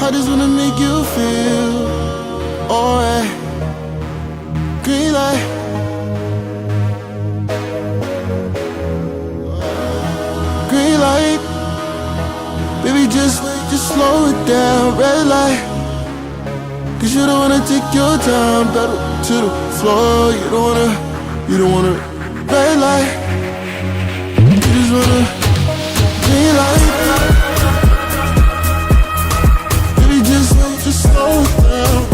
I just wanna make you feel alright. Green light. Green light. Baby, just slow it down. Red light. Cause you don't wanna take your time. Pedal to the floor. You don't wanna red light. You just wanna green light. Baby, just slow it down.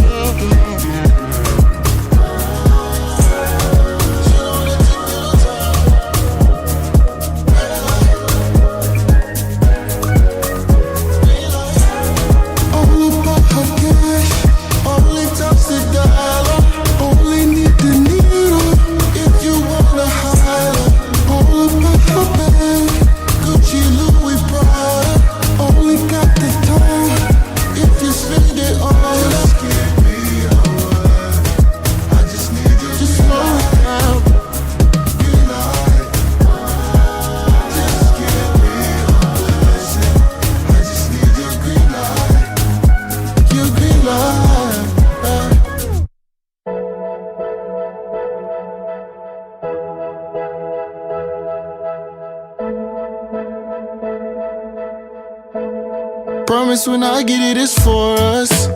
Promise when I get it, it's for us.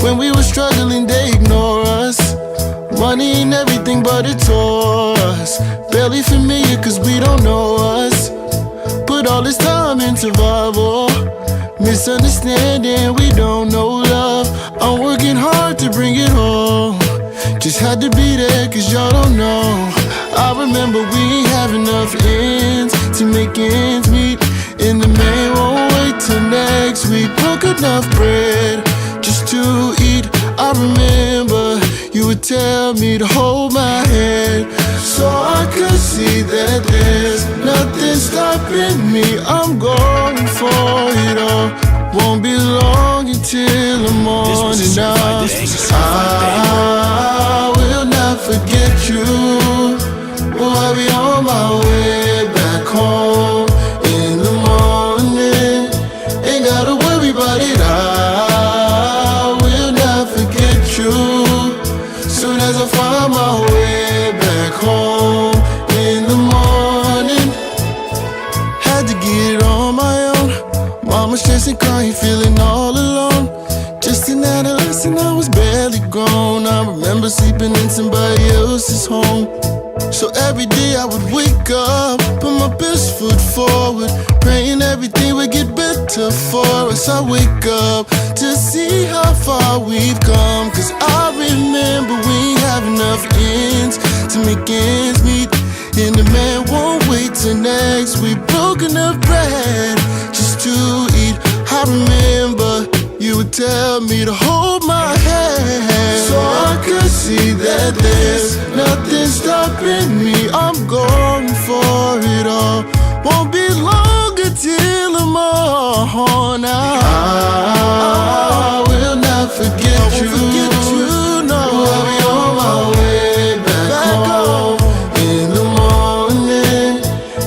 When we were struggling, they ignore us. Money ain't everything, but it tore us. Barely familiar, cause we don't know us. Put all this time in survival. Misunderstanding, we don't know love. I'm working hard to bring it home. Just had to be there, cause y'all don't know. I remember we ain't have enough ends to make ends meet. And the man won't wait till next week. Broke enough bread just to eat. I remember you would tell me to hold my hand, so I could see that there's nothing stopping me. I'm going for it all. Won't be long until the morning now. I will not forget you. Oh, I'll be on my way back home in the morning. Ain't gotta worry about it. I will not forget you. Soon as I find my way back home in the morning. Had to get it on my own. Mama stressing, crying, feeling all alone. Just an adolescent, I was barely grown. I remember sleeping in somebody else's home. So every day I would wake up, put my best foot forward, praying everything would get better for us. I wake up to see how far we've come, cause I remember we ain't have enough ends to make ends meet. And the man won't wait till next week. Broke enough bread just to eat. I remember you would tell me to hold my hand, so I could see that there's nothing stopping me. I'm going for it all. Won't be long until I'm on. I will not forget you. No, I'll be on my way back home in the morning.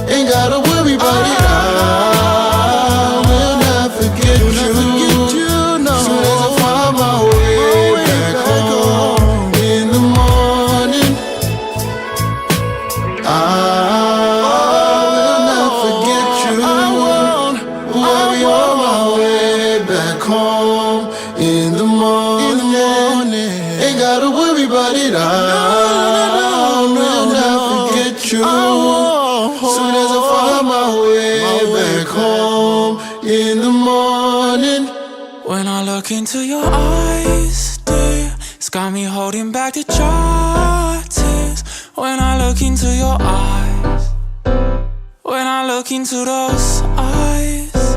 Ain't gotta worry about it. I will not forget you. Soon as I find my way back home in the morning, I will not forget you. I'll be on my way back home in the morning. Ain't gotta worry about it. I will not forget you. Soon as I find my way back home in the morning. When I look into your eyes, dear, it's got me holding back the dry tears. When I look into your eyes, when I look into those eyes,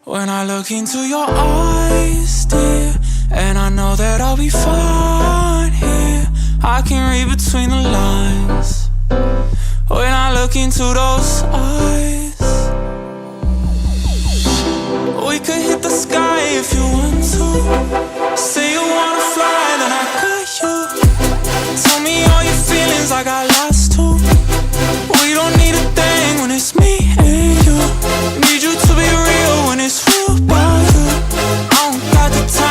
when I look into your eyes, dear, and I know that I'll be fine here. I can read between the lines. When I look into those eyes, we could hit the sky if you want to. Say you wanna fly, then I got you. Tell me all your feelings, I got lots too. We don't need a thing when it's me and you. Need you to be real when it's real about you. I don't got the time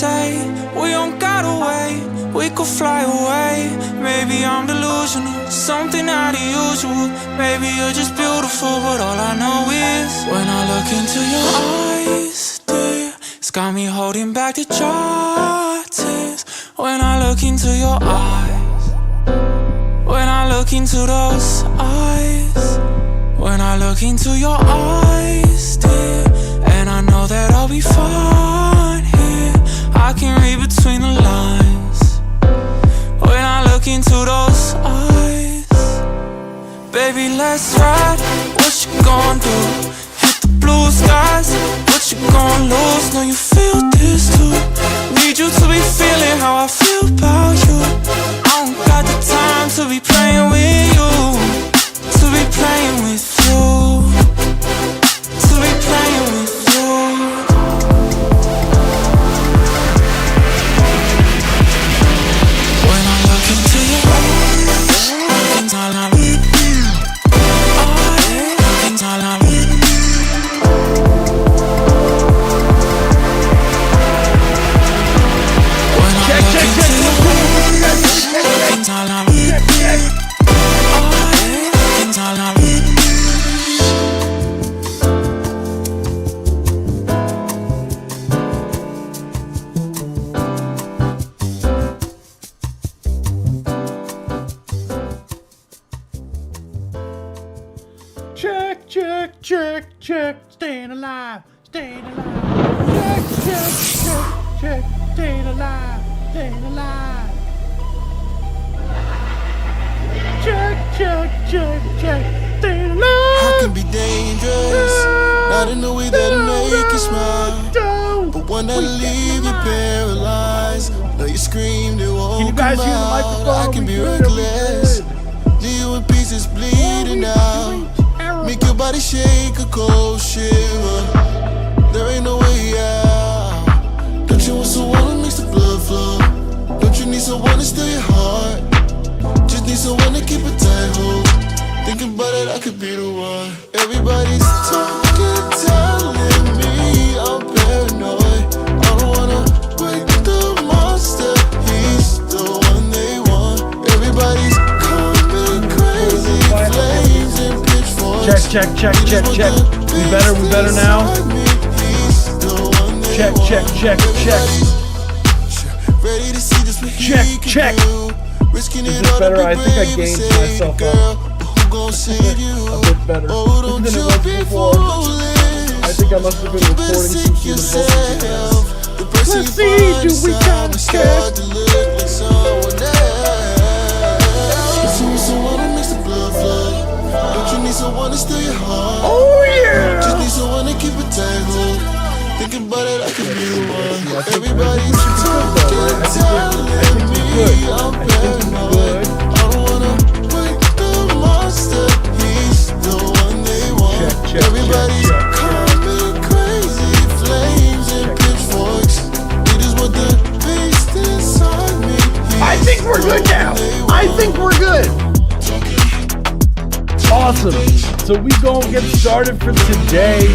say we don't gotta wait, we could fly away. Maybe I'm delusional, something out of usual. Maybe you're just beautiful, but all I know is when I look into your eyes, dear, it's got me holding back the dry tears. When I look into your eyes, when I look into those eyes, when I look into your eyes, dear, and I know that I'll be fine here. I can read between the lines. When I look into those eyes, baby, let's ride. What you gonna do? Hit the blue skies. What you gonna lose? Know you feel this too. Need you to be feeling how I feel about you. I don't got the time to be playing with you, to be playing with you, to be playing with you. When I look into your eyes, things I love. Things I love. When I look into your eyes, things I love. Things I love. Check, check, check, check, staying alive, staying alive. Check, check, check, check, staying alive, staying alive. Check, check, check, check, staying alive. I can be dangerous, not in the way that'll make you smile, but when I leave you paralyzed, know you screamed, it won't you guys come hear the out. microphone? I can be We good, reckless, we leave you in pieces bleeding out, make your body shake a cold shiver. There ain't no way out. Don't you want someone who makes the blood flow? Don't you need someone to steal your heart? Just need someone to keep it tight hold. Thinking about it, I could be the one. Everybody's talking, telling me I'm paranoid. I don't wanna wake the monster. He's the one they want. Everybody's coming crazy, flames and pitchforks. Check, check, check, check, check. We better now. Check, check, check, check. Ready to see this Check, check. Is this better? I think I gained myself up a bit better than it was before. I think I must have been recording some sort of vocals. Let's see, do we got a check? Someone who makes the blood flow. Don't you need someone to steal your heart? Oh yeah! Just need someone to keep it tangled. Thinking about it, I could be the one. Everybody's talking, telling me I'm paranoid. I don't wanna wake the monster. He's the one they want. Everybody's coming crazy, flames and pitchforks. We just want the beast inside me. I think we're good now. I think we're good. Awesome. So we gonna get started for today.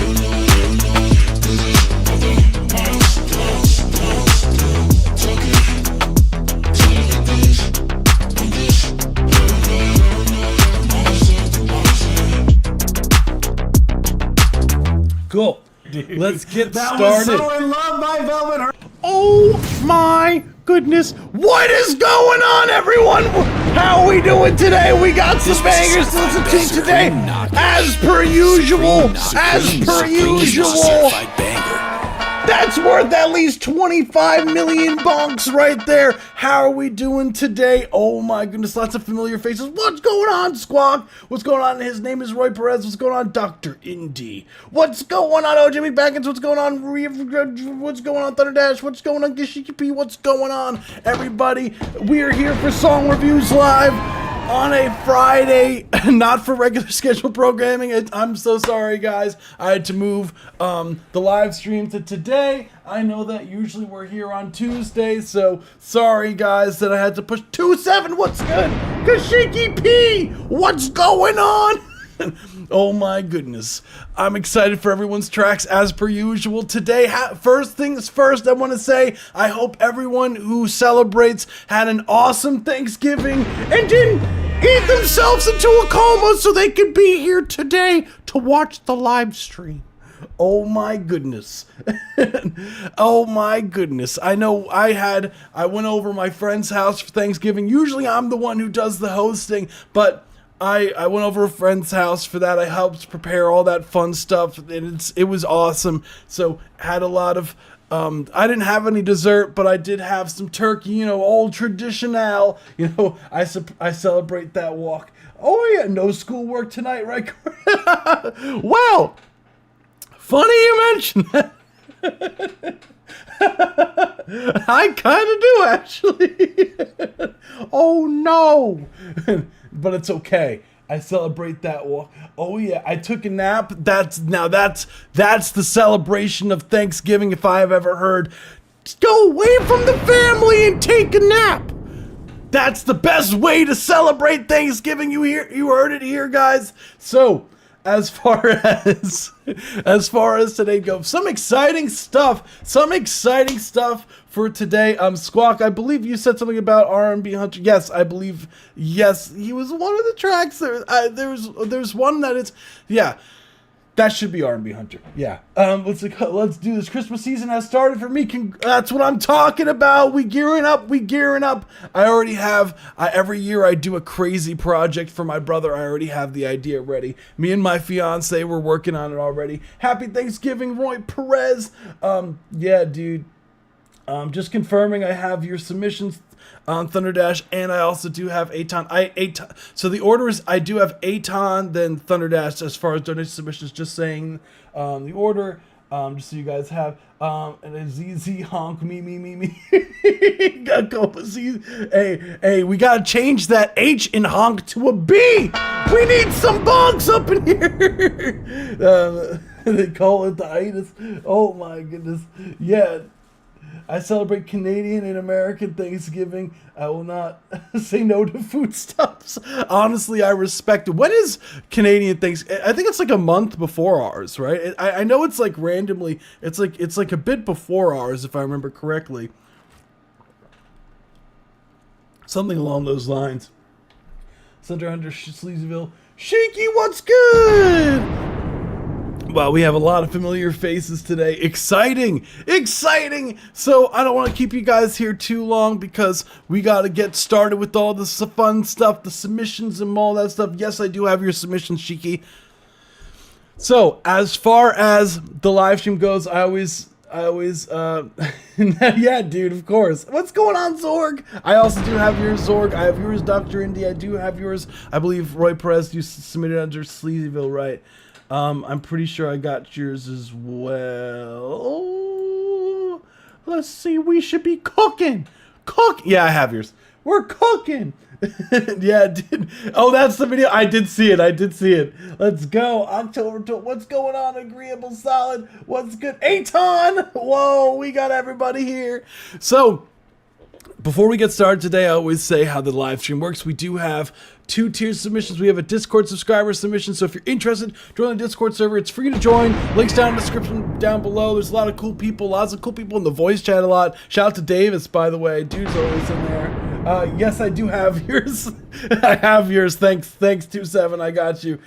Cool. Let's get started. Was so in love by Velvet Hurt. Oh my goodness. What is going on, everyone? How are we doing today? We got some bangers to listen to today. As per usual. As per usual. That's worth at least 25 million bonks right there. How are we doing today? Oh my goodness, lots of familiar faces. What's going on, Squawk? What's going on? His name is Roy Perez. What's going on, Dr. Indy? What's going on, Oh Jimmy Baggins? What's going on, what's going on, Thunderdash? What's going on, Gishiki P? What's going on, everybody? We are here for Song Reviews Live on a Friday, not for regular scheduled programming. I'm so sorry, guys. I had to move the live stream to today. I know that usually we're here on Tuesdays, so sorry, guys, that I had to push 2-7. What's good? Kashiki P, what's going on? Oh my goodness. I'm excited for everyone's tracks as per usual today. First things first, I want to say I hope everyone who celebrates had an awesome Thanksgiving and didn't eat themselves into a coma so they could be here today to watch the live stream. Oh my goodness. Oh my goodness. I know I went over my friend's house for Thanksgiving. Usually I'm the one who does the hosting, but I went over a friend's house for that. I helped prepare all that fun stuff, and it was awesome. So had a lot of I didn't have any dessert, but I did have some turkey, old traditional. I celebrate that walk. Oh yeah, no schoolwork tonight, right? Well, funny you mention that. I kind of do, actually. Oh no. But it's okay. I celebrate that walk. Oh yeah, I took a nap. That's the celebration of Thanksgiving if I have ever heard. Just go away from the family and take a nap. That's the best way to celebrate Thanksgiving. You heard it here, guys. So, as far as today goes, some exciting stuff for today. Squawk, I believe you said something about R&B Hunter. Yes, I believe, yes, he was one of the tracks. There's one that is, yeah, that should be R&B Hunter. Yeah. Let's do this. Christmas season has started for me. That's what I'm talking about. We gearing up. I already have, every year I do a crazy project for my brother. I already have the idea ready. Me and my fiance were working on it already. Happy Thanksgiving, Roy Perez. Yeah, dude. Just confirming I have your submissions on Thunderdash, and I also do have Aton. So the order is I do have Aton, then Thunderdash as far as donation submissions. Just saying the order, just so you guys have. And then ZZ honk me. Gotta go with Z. Hey, we gotta change that H in honk to a B. We need some bonks up in here. They call it the itis. Oh my goodness. Yeah. I celebrate Canadian and American Thanksgiving. I will not say no to foodstuffs. Honestly, I respect it. When is Canadian Thanksgiving? I think it's like a month before ours, right? I know it's like randomly. It's like a bit before ours, if I remember correctly. Something along those lines. Center under Sleazyville. Shaky, what's good? Well, we have a lot of familiar faces today. Exciting! So I don't want to keep you guys here too long because we got to get started with all the fun stuff, the submissions and all that stuff. Yes, I do have your submissions, Shiki. So as far as the live stream goes, I always, yeah, dude, of course. What's going on, Zorg? I also do have yours, Zorg. I have yours, Dr. Indy. I do have yours. I believe Roy Perez, you submitted under Sleazyville, right? I'm pretty sure I got yours as well. Let's see, we should be cooking. Yeah, I have yours. We're cooking. Yeah, dude. Oh, that's the video. I did see it. Let's go. October. What's going on, Agreeable Solid? What's good? Aton. Whoa, we got everybody here. So, before we get started today, I always say how the live stream works. We do have 2-tier submissions. We have a Discord subscriber submission, so if you're interested, join the Discord server. It's free to join. Links down in the description down below. There's a lot of cool people, lots of cool people in the voice chat a lot. Shout out to Davis, by the way. Dude's always in there. Yes, I do have yours. I have yours. Thanks, 27. I got you.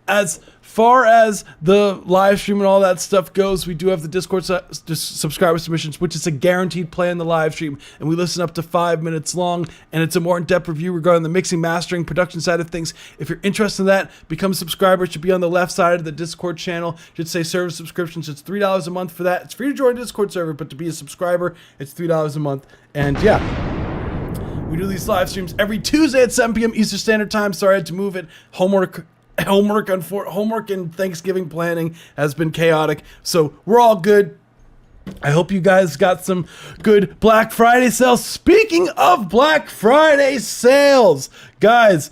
As far as the live stream and all that stuff goes, we do have the Discord subscriber submissions, which is a guaranteed play in the live stream, and we listen up to 5 minutes long, and it's a more in-depth review regarding the mixing, mastering, production side of things. If you're interested in that, become a subscriber. It should be on the left side of the Discord channel. It should say service subscriptions. It's $3 a month for that. It's free to join the Discord server, but to be a subscriber, it's $3 a month. And yeah, we do these live streams every Tuesday at 7 p.m. Eastern Standard Time. Sorry I had to move it. Homework and Thanksgiving planning has been chaotic, so we're all good. I hope you guys got some good Black Friday sales. Speaking of Black Friday sales, guys,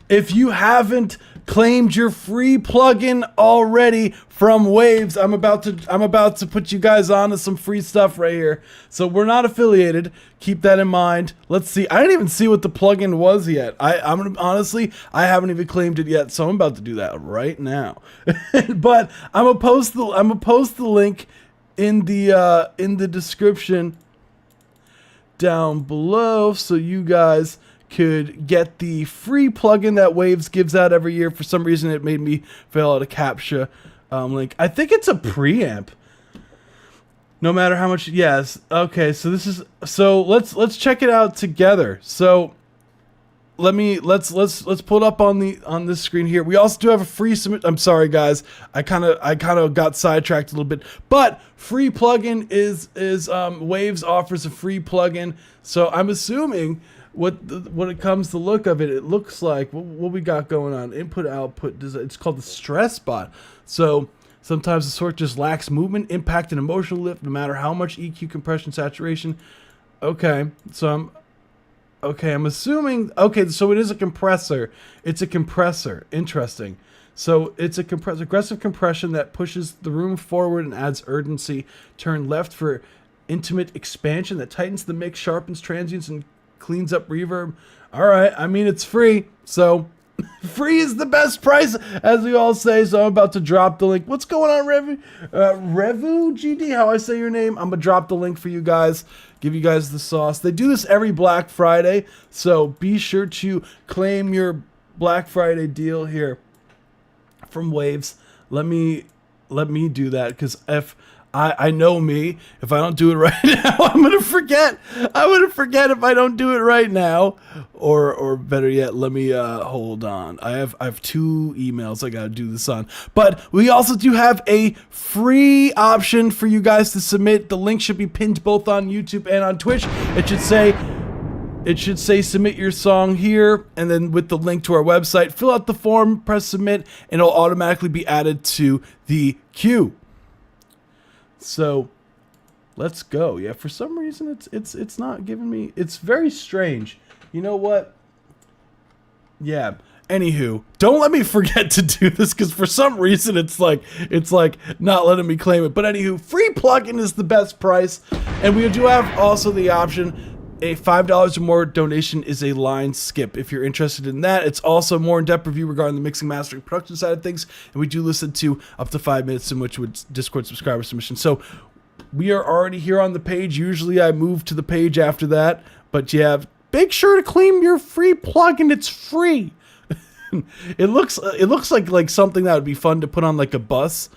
if you haven't claimed your free plugin already from Waves. I'm about to put you guys on to some free stuff right here. So we're not affiliated. Keep that in mind. Let's see. I didn't even see what the plugin was yet. I'm gonna honestly, I haven't even claimed it yet. So I'm about to do that right now. But I'm gonna post the link in the description down below so you guys could get the free plugin that Waves gives out every year. For some reason, it made me fill out a CAPTCHA link. I think it's a preamp. No matter how much, yes. Okay, so this is let's check it out together. So let's pull it up on this screen here. We also do have a free submit. I'm sorry guys, I kind of got sidetracked a little bit, but free plugin is Waves offers a free plugin. So I'm assuming when it comes to look of it, it looks like what we got going on. Input output. It's called the Stress Bot. So sometimes the sort just lacks movement, impact, and emotional lift, no matter how much EQ, compression, saturation. Okay, so I'm assuming. Okay, so it is a compressor. It's a compressor. Interesting. So it's a aggressive compression that pushes the room forward and adds urgency. Turn left for intimate expansion that tightens the mix, sharpens transients, and cleans up reverb. All right, I mean, it's free, so free is the best price, as we all say. So I'm about to drop the link. What's going on, Revu GD? How I say your name? I'm gonna drop the link for you guys. Give you guys the sauce. They do this every Black Friday, so be sure to claim your Black Friday deal here from Waves. Let me do that, because if I know me, if I don't do it right now, I'm gonna forget. I'm gonna forget if I don't do it right now, or better yet, let me hold on. I have 2 emails I gotta do this on, but we also do have a free option for you guys to submit. The link should be pinned both on YouTube and on Twitch. It should say submit your song here, and then with the link to our website, fill out the form, press submit, and it'll automatically be added to the queue. So let's go. Yeah, for some reason it's not giving me. It's very strange. You know what? Yeah. Anywho, don't let me forget to do this, because for some reason it's like not letting me claim it. But anywho, free plugin is the best price, and we do have also the option. A $5 or more donation is a line skip. If you're interested in that, it's also more in-depth review regarding the mixing, mastering, production side of things, and we do listen to up to 5 minutes in which would Discord subscriber submission. So we are already here on the page. Usually I move to the page after that, but yeah, make sure to claim your free plugin. It's free. It looks like something that would be fun to put on like a bus.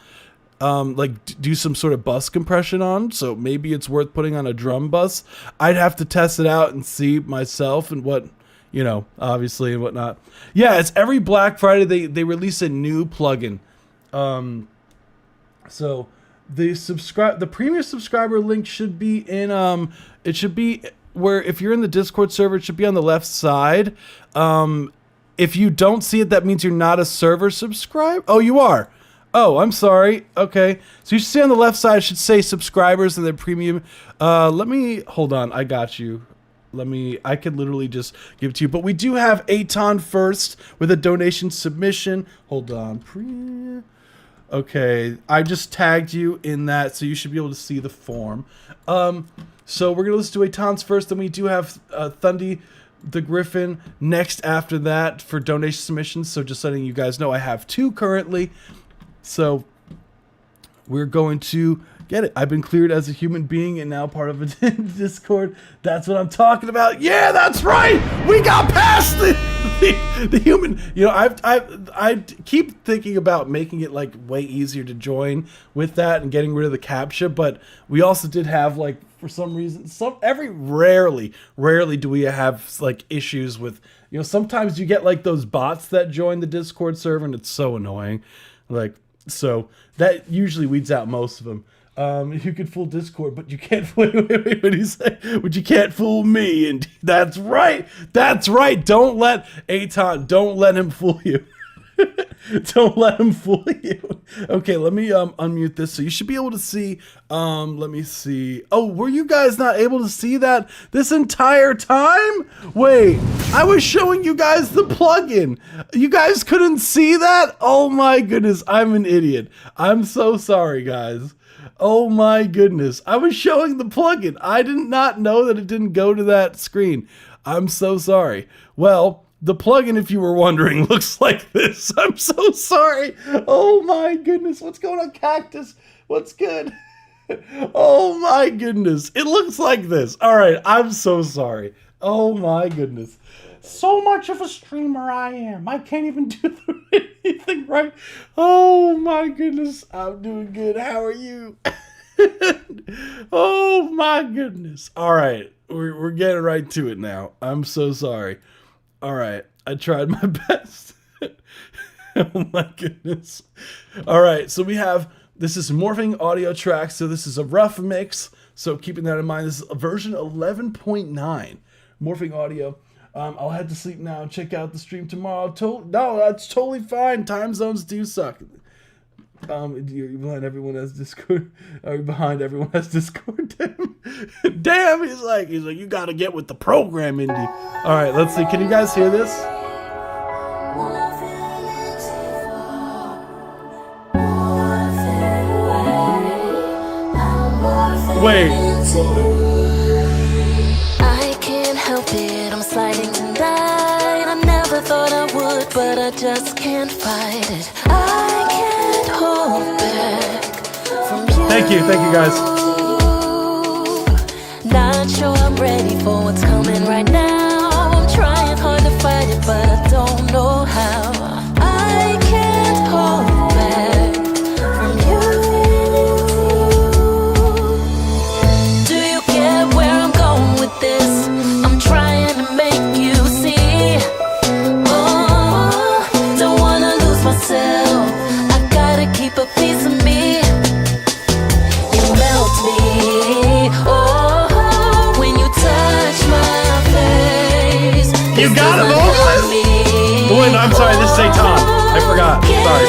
Do some sort of bus compression on, so maybe it's worth putting on a drum bus. I'd have to test it out and see myself and what, obviously, and whatnot. Yeah, it's every Black Friday they release a new plugin. So the premium subscriber link should be in it should be where, if you're in the Discord server, it should be on the left side. If you don't see it, that means you're not a server subscriber. Oh, you are. Oh, I'm sorry. Okay. So you should see on the left side, it should say subscribers and then premium. Let me, hold on. I got you. I could literally just give it to you. But we do have Aton first with a donation submission. Hold on. Okay. I just tagged you in that, so you should be able to see the form. So we're going to listen to Aton's first. Then we do have Thundy the Griffin next after that for donation submissions. So just letting you guys know, I have 2 currently. So we're going to get it. I've been cleared as a human being and now part of a Discord. That's what I'm talking about. Yeah, that's right. We got past the human. I keep thinking about making it like way easier to join with that and getting rid of the CAPTCHA, but we also did have like, for some reason, rarely do we have like issues with, sometimes you get like those bots that join the Discord server and it's so annoying. Like, so that usually weeds out most of them. You could fool Discord, but you can't. Wait, what do you say? But you can't fool me. And that's right. That's right. Don't let him fool you. Don't let him fool you. Okay, let me unmute this so you should be able to see. Let me see. Oh, were you guys not able to see that this entire time? Wait, I was showing you guys the plugin. You guys couldn't see that? Oh my goodness, I'm an idiot. I'm so sorry, guys. Oh my goodness, I was showing the plugin. I did not know that it didn't go to that screen. I'm so sorry. Well, the plugin, if you were wondering, looks like this. I'm so sorry. Oh my goodness. What's going on, Cactus? What's good? Oh my goodness. It looks like this. All right. I'm so sorry. Oh my goodness. So much of a streamer I am. I can't even do anything right. Oh my goodness. I'm doing good. How are you? Oh my goodness. All right. We're getting right to it now. I'm so sorry. All right, I tried my best. Oh my goodness. All right, so this is Morphing audio track, so this is a rough mix, so keeping that in mind, this is a version 11.9, Morphing audio. I'll head to sleep now and check out the stream tomorrow. No, that's totally fine. Time zones do suck. You're behind everyone has Discord. Are you behind everyone has Discord? Damn, he's like, you gotta get with the program, Indy. All right, let's see. Can you guys hear this? Wait. I can't help it. I'm sliding tonight. I never thought I would, but I just can't fight it. I can't hold back from you. Thank you guys. Not sure I'm ready for what's coming right now. I'm trying hard to fight it, but I don't know how. I can't hold back from you. Do you get where I'm going with this? I'm trying to make you see. Oh, don't wanna lose myself. I gotta keep a piece of me. You melt me. Oh, when you touch my face. You got a vocalist? Oh, wait, no, I'm sorry. This is Satan. I forgot. Sorry.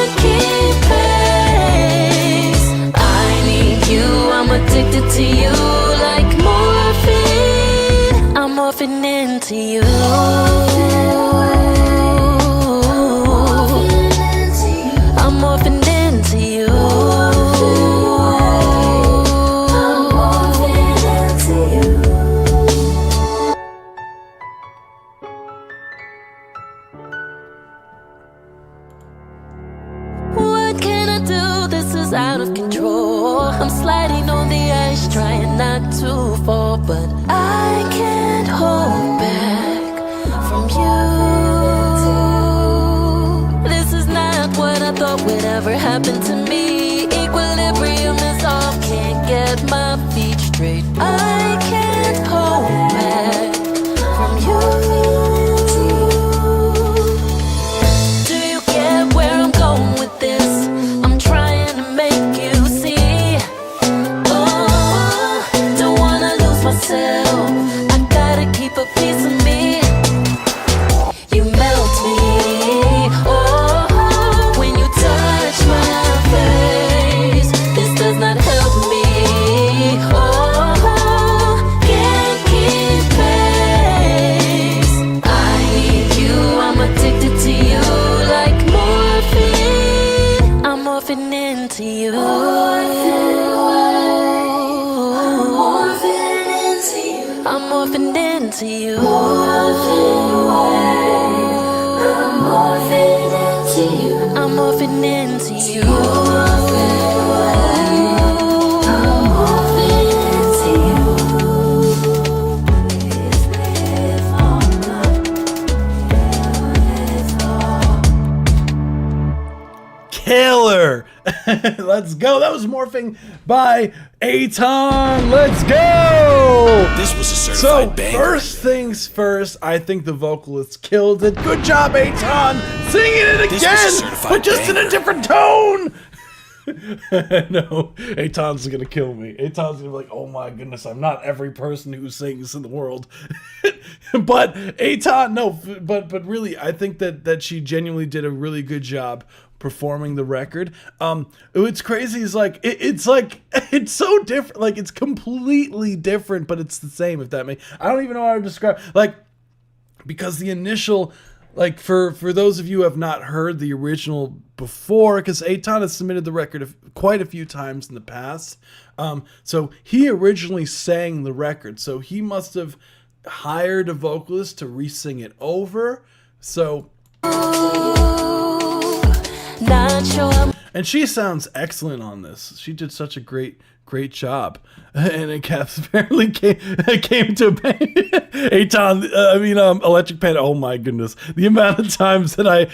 I need you. I'm addicted to you like morphine. I'm morphing into you. I'm morphing into you. What can I do? This is out of control. I'm sliding on the ice, trying not to fall, but I can't hold back from you. This is not what I thought would ever happen to me. Equilibrium is off, can't get my feet straight. I can't hold back from you. Do you get where I'm going with this? I'm trying to make you see. Oh, don't wanna lose myself. I gotta keep a piece of me. You melt me. Oh, when you touch my face. This does not help me. Oh, can't keep pace. I need you. I'm addicted to you like morphine. I'm morphing into you. I'm morphing into you. I'm morphing into you. I'm morphing into you. I'm morphing into you. Killer. Let's go. That was Morphing by Aton. Let's go. This was a So, certified banger. first things first, I think the vocalist killed it. Good job, Aton. Singing it This was a again, certified but just in a banger. different tone. No, Aton's gonna kill me. Aton's gonna be like, oh my goodness, I'm not every person who sings in the world. But Aton, no, but really, I think that she genuinely did a really good job performing the record. What's crazy is like it's like it's so different. Like it's completely different, but it's the same. If that makes, I don't even know how to describe. Like because the initial. Like, for those of you who have not heard the original before, because Eitan has submitted the record quite a few times in the past. So he originally sang the record. So he must have hired a vocalist to re-sing it over. So... Not sure. And she sounds excellent on this. She did such a great job. And it apparently came to Eitan, Electric Panda. Oh my goodness. The amount of times that I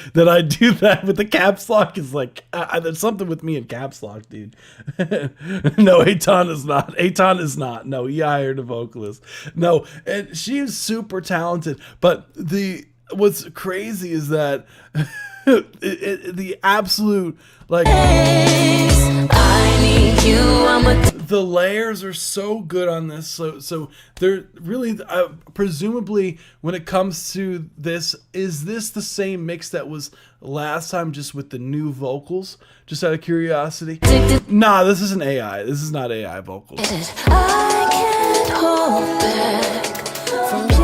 do that with the caps lock is like, there's something with me in caps lock, dude. No, Eitan is not. Eitan is not. No, he hired a vocalist. No, and she is super talented. But what's crazy is that the absolute, like, I need you. the layers are so good on this. So they're really, presumably, when it comes to this, is this the same mix that was last time, just with the new vocals? Just out of curiosity. Nah, this isn't AI. This is not AI vocals. I can't hold back from you.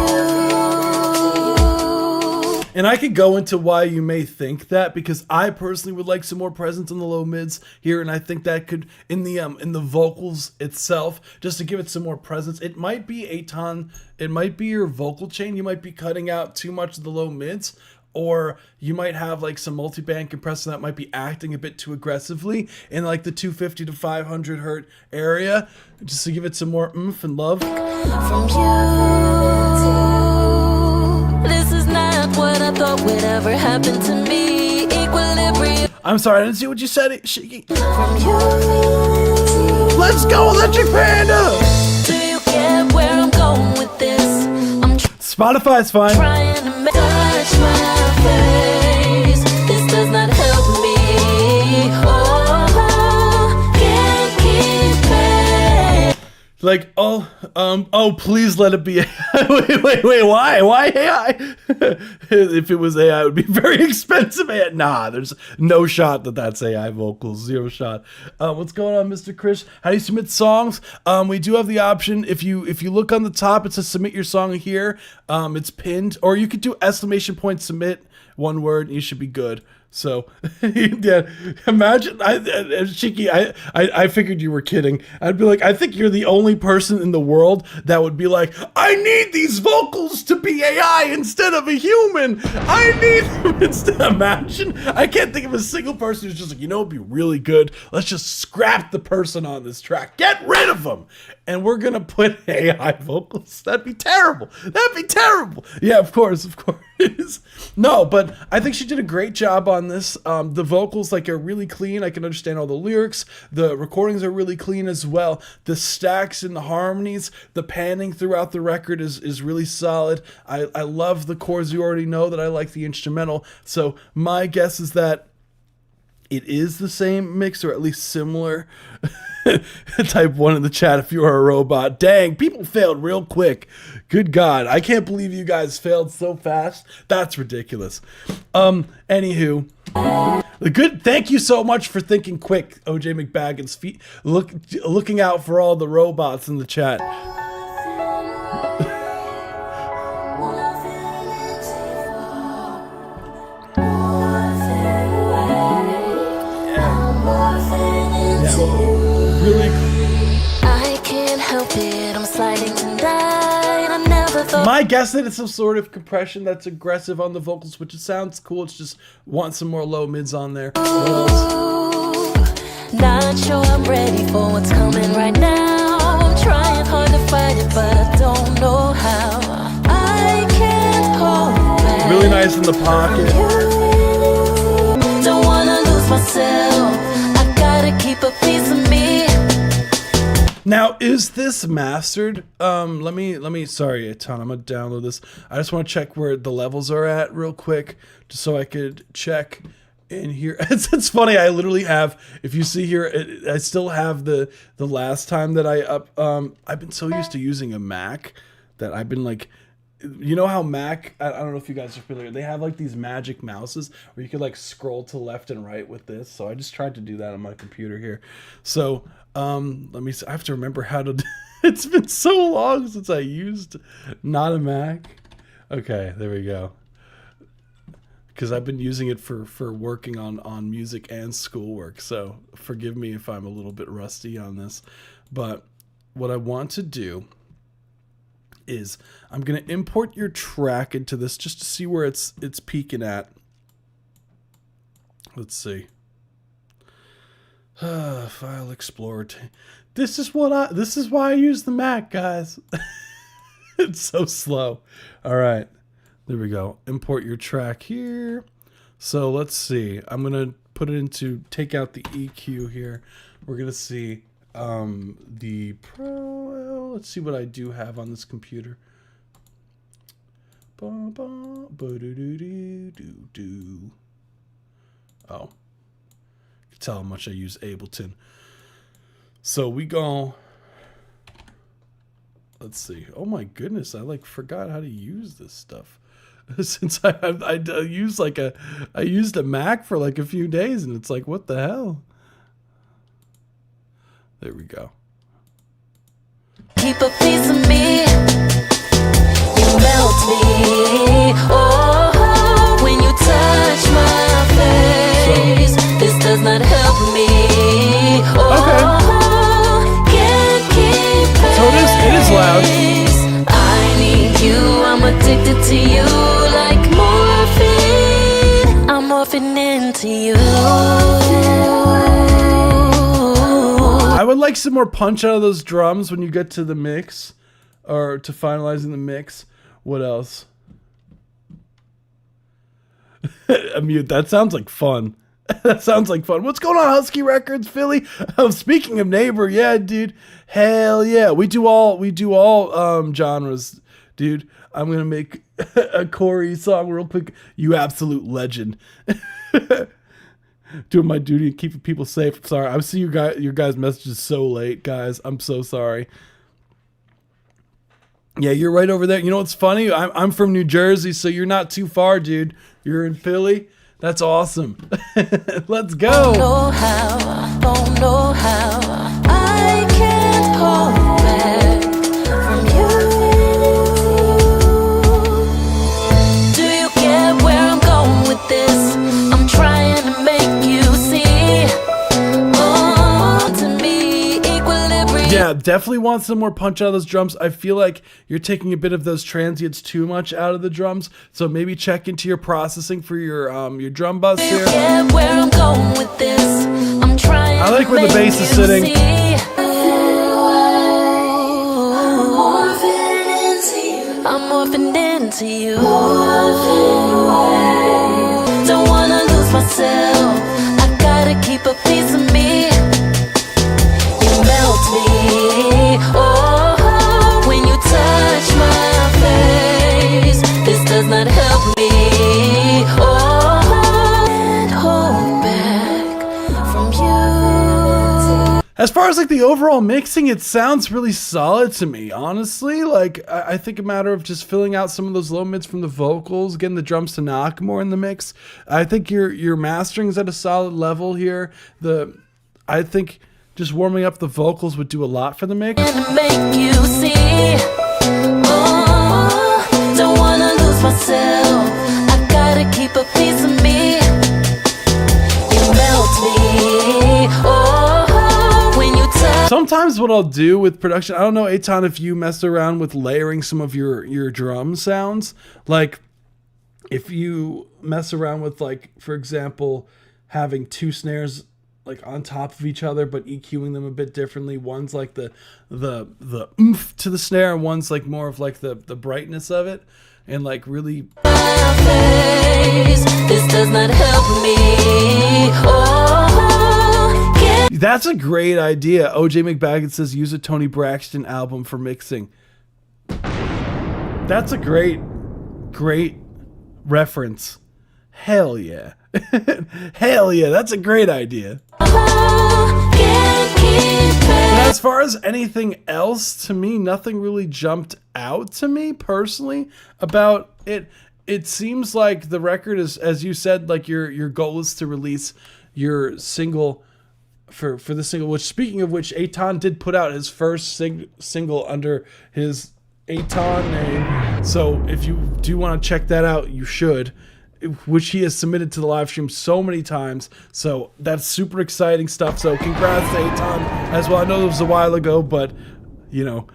And I could go into why you may think that, because I personally would like some more presence in the low mids here, and I think that could in the vocals itself, just to give it some more presence. It might be Eitan, it might be your vocal chain. You might be cutting out too much of the low mids, or you might have like some multi-band compressor that might be acting a bit too aggressively in like the 250 to 500 hertz area, just to give it some more oomph and love. From you. This is not what I thought would ever happen to me. Equilibrium. I'm sorry, I didn't see what you said, Shiki. From you. Let's go, Electric Panda! Do you get where I'm going with this? I'm Spotify's fine. trying to touch my face. This does not help me. Oh, can't keep it. Like, please let it be AI. wait, why AI? If it was AI, it would be very expensive. Nah, there's no shot that's AI vocals. Zero shot. What's going on, Mr. Chris? How do you submit songs? We do have the option. If you look on the top, it says submit your song here. It's pinned, or you could do ! submit, one word, and you should be good. So, yeah, imagine, Shiki, I figured you were kidding. I'd be like, I think you're the only person in the world that would be like, I need these vocals to be AI instead of a human. I need them instead. Imagine, I can't think of a single person who's just like, it'd be really good. Let's just scrap the person on this track. Get rid of them. And we're going to put AI vocals. That'd be terrible. That'd be terrible. Yeah, of course. No, but I think she did a great job on this. The vocals are really clean. I can understand all the lyrics. The recordings are really clean as well. The stacks and the harmonies, the panning throughout the record is really solid. I love the chords. You already know that I like the instrumental. So my guess is that it is the same mix, or at least similar. Type 1 in the chat if you are a robot. Dang, people failed real quick. Good God, I can't believe you guys failed so fast. That's ridiculous. Anywho, thank you so much for thinking quick, OJ McBaggins. Looking out for all the robots in the chat. Really, I can't help it, I'm sliding tonight. I never thought. my guess that it's some sort of compression that's aggressive on the vocals, which it sounds cool. It's just want some more low mids on there. What else? Not sure I'm ready for what's coming right now. I'm trying hard to fight it, but I don't know how. I can't hold back. Really nice in the pocket. Don't wanna lose myself. I gotta keep a piece of me. Now, is this mastered? Let me, sorry, Eitan, I'm gonna download this. I just want to check where the levels are at real quick, just so I could check in here. It's funny, I literally have, if you see here, I still have the last time that I've been so used to using a Mac that I've been like, you know how Mac, I don't know if you guys are familiar, they have like these magic mouses where you could like scroll to left and right with this. So I just tried to do that on my computer here. So let me see. I have to remember how to it's been so long since I used not a Mac. Okay, there we go. Because I've been using it for working on music and schoolwork. So forgive me if I'm a little bit rusty on this. But what I want to do is I'm going to import your track into this just to see where it's peaking at. Let's see. File Explorer. This is why I use the Mac, guys. It's so slow. All right. There we go. Import your track here. So let's see. I'm going to put it into, take out the EQ here. We're going to see the Pro. Let's see what I do have on this computer. Oh. You can tell how much I use Ableton. So we go. Let's see. Oh my goodness, I like forgot how to use this stuff. Since I used I used a Mac for like a few days, and it's like, what the hell? There we go. Keep a piece of me, you melt me. Oh, when you touch my face, this does not help me. Oh, can't keep pace. So it is loud. I need you, I'm addicted to you like morphine. I'm morphing into you. I would like some more punch out of those drums when you get to the mix, or to finalizing the mix. What else? I mean, that sounds like fun. That sounds like fun. What's going on, Husky Records, Philly? Oh, speaking of neighbor, yeah, dude. Hell yeah. We do all genres, dude. I'm gonna make a Corey song real quick. You absolute legend. Doing my duty and keeping people safe. I'm sorry. I see your guys' messages so late, guys. I'm so sorry. Yeah, you're right over there. You know what's funny? I'm from New Jersey, so you're not too far, dude. You're in Philly. That's awesome. Let's go. Don't know how I can't hold back from you. Do you get where I'm going with this? I'm trying to make you see. Oh, to me, equilibrium. Yeah, definitely want some more punch out of those drums. I feel like you're taking a bit of those transients too much out of the drums. So maybe check into your processing for your drum bus here. Get where I'm going with this. I'm trying. I like where the bass is sitting. I'm morphing into you. Don't wanna lose myself. I gotta keep a piece of me. You melt me. Oh, when you touch my face, this does not help me. Oh, can't hold back from you. As far as like the overall mixing, it sounds really solid to me, honestly. Like I think a matter of just filling out some of those low mids from the vocals, getting the drums to knock more in the mix. I think your mastering's at a solid level here. I think just warming up the vocals would do a lot for the mix. Make you see. Oh, don't wanna lose myself. I gotta keep a piece of me. You melt me. Oh, when you touch. Sometimes what I'll do with production, I don't know, Eitan, if you mess around with layering some of your drum sounds. Like if you mess around with, like, for example, having two snares like on top of each other, but EQing them a bit differently. One's like the oomph to the snare, and one's like more of like the brightness of it, and like really. This does not help me. Oh, that's a great idea. OJ McBaggett says use a Tony Braxton album for mixing. That's a great reference. Hell yeah. Hell yeah, that's a great idea. But as far as anything else, to me, nothing really jumped out to me personally about it. It seems like the record is, as you said, like your goal is to release your single for the single, which, speaking of which, Aton did put out his first single under his Aton name. So if you do want to check that out, you should, which he has submitted to the live stream so many times. So that's super exciting stuff. So congrats to Aton as well. I know it was a while ago, but you know,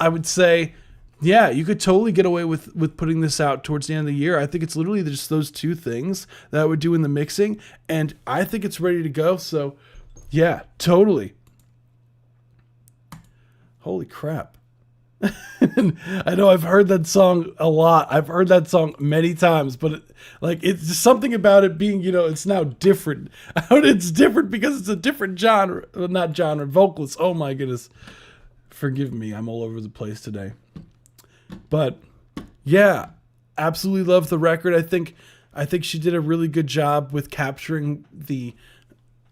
I would say, yeah, you could totally get away with putting this out towards the end of the year. I think it's literally just those two things that I would do in the mixing, and I think it's ready to go. So yeah, totally. Holy crap. I know I've heard that song a lot. I've heard that song many times, but it's just something about it being, you know, it's now different. It's different because it's a different genre, not genre, vocalist. Oh my goodness. Forgive me. I'm all over the place today. But yeah, absolutely love the record. I think she did a really good job with capturing the,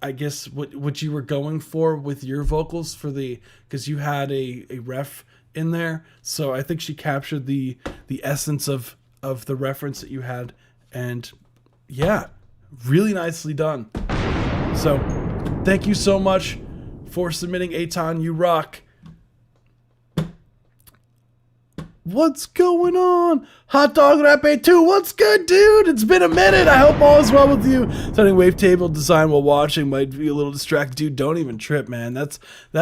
I guess, what you were going for with your vocals for because you had a ref in there. So I think she captured the essence of the reference that you had, and yeah, really nicely done. So thank you so much for submitting, Aton. You rock. What's going on? Hot Dog Rap 82, what's good, dude? It's been a minute. I hope all is well with you. Starting wavetable design while watching might be a little distracted. Dude, don't even trip, man. That's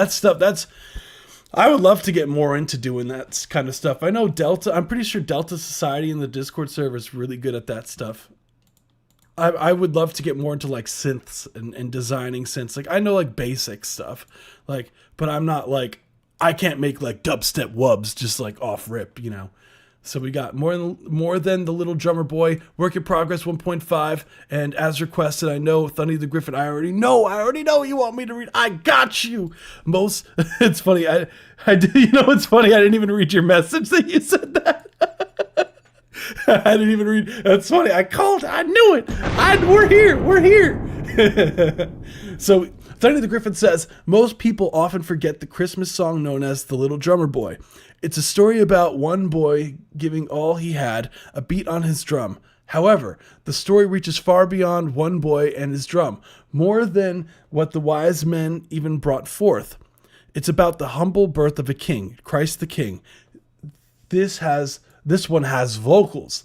stuff. I would love to get more into doing that kind of stuff. I know Delta, I'm pretty sure Delta Society in the Discord server is really good at that stuff. I would love to get more into like synths and designing synths. Like, I know like basic stuff, like, but I'm not like, I can't make like dubstep wubs just like off rip, you know. So we got more than the Little Drummer Boy, Work in Progress 1.5, and as requested, I know Thunny the Griffin. I already know you want me to read. I got you. It's funny. I did. You know what's funny? I didn't even read your message that you said that. I didn't even read. That's funny. I called. I knew it. We're here. So Thunny the Griffin says, most people often forget the Christmas song known as The Little Drummer Boy. It's a story about one boy giving all he had, a beat on his drum. However, the story reaches far beyond one boy and his drum, more than what the wise men even brought forth. It's about the humble birth of a king, Christ the King. This one has vocals.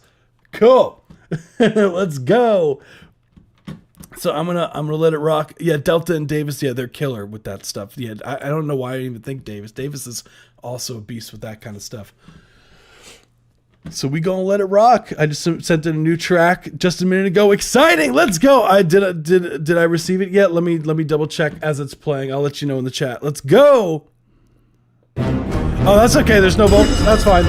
Cool. Let's go. So I'm gonna let it rock. Yeah, Delta and Davis, yeah, they're killer with that stuff. Yeah, I don't know why I didn't even think Davis. Davis is also a beast with that kind of stuff. So we gonna let it rock. I just sent in a new track just a minute ago. Exciting! Let's go. Did I receive it yet? Let me double check as it's playing. I'll let you know in the chat. Let's go. Oh, that's okay. There's no vocals. That's fine.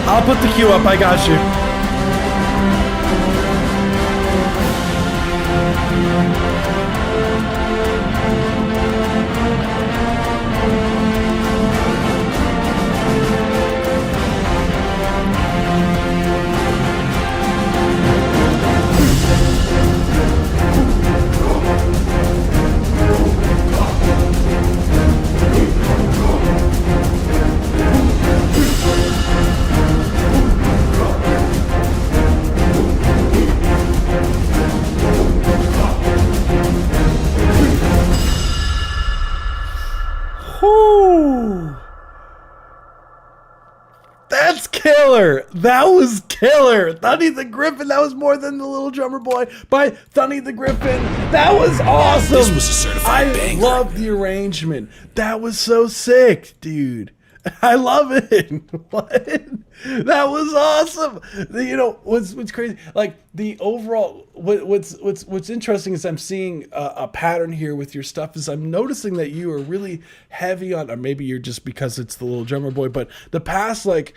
I'll put the queue up. I got you. Woo! That's killer. That was killer. Thunny the Griffin. That was more than the Little Drummer Boy by Thunny the Griffin. That was awesome. This was a certified I banger. love the arrangement. That was so sick, dude. I love it. What? That was awesome. You know what's crazy? Like the overall, what's interesting is I'm seeing a pattern here with your stuff. Is I'm noticing that you are really heavy on, or maybe you're just because it's the Little Drummer Boy, but the past like.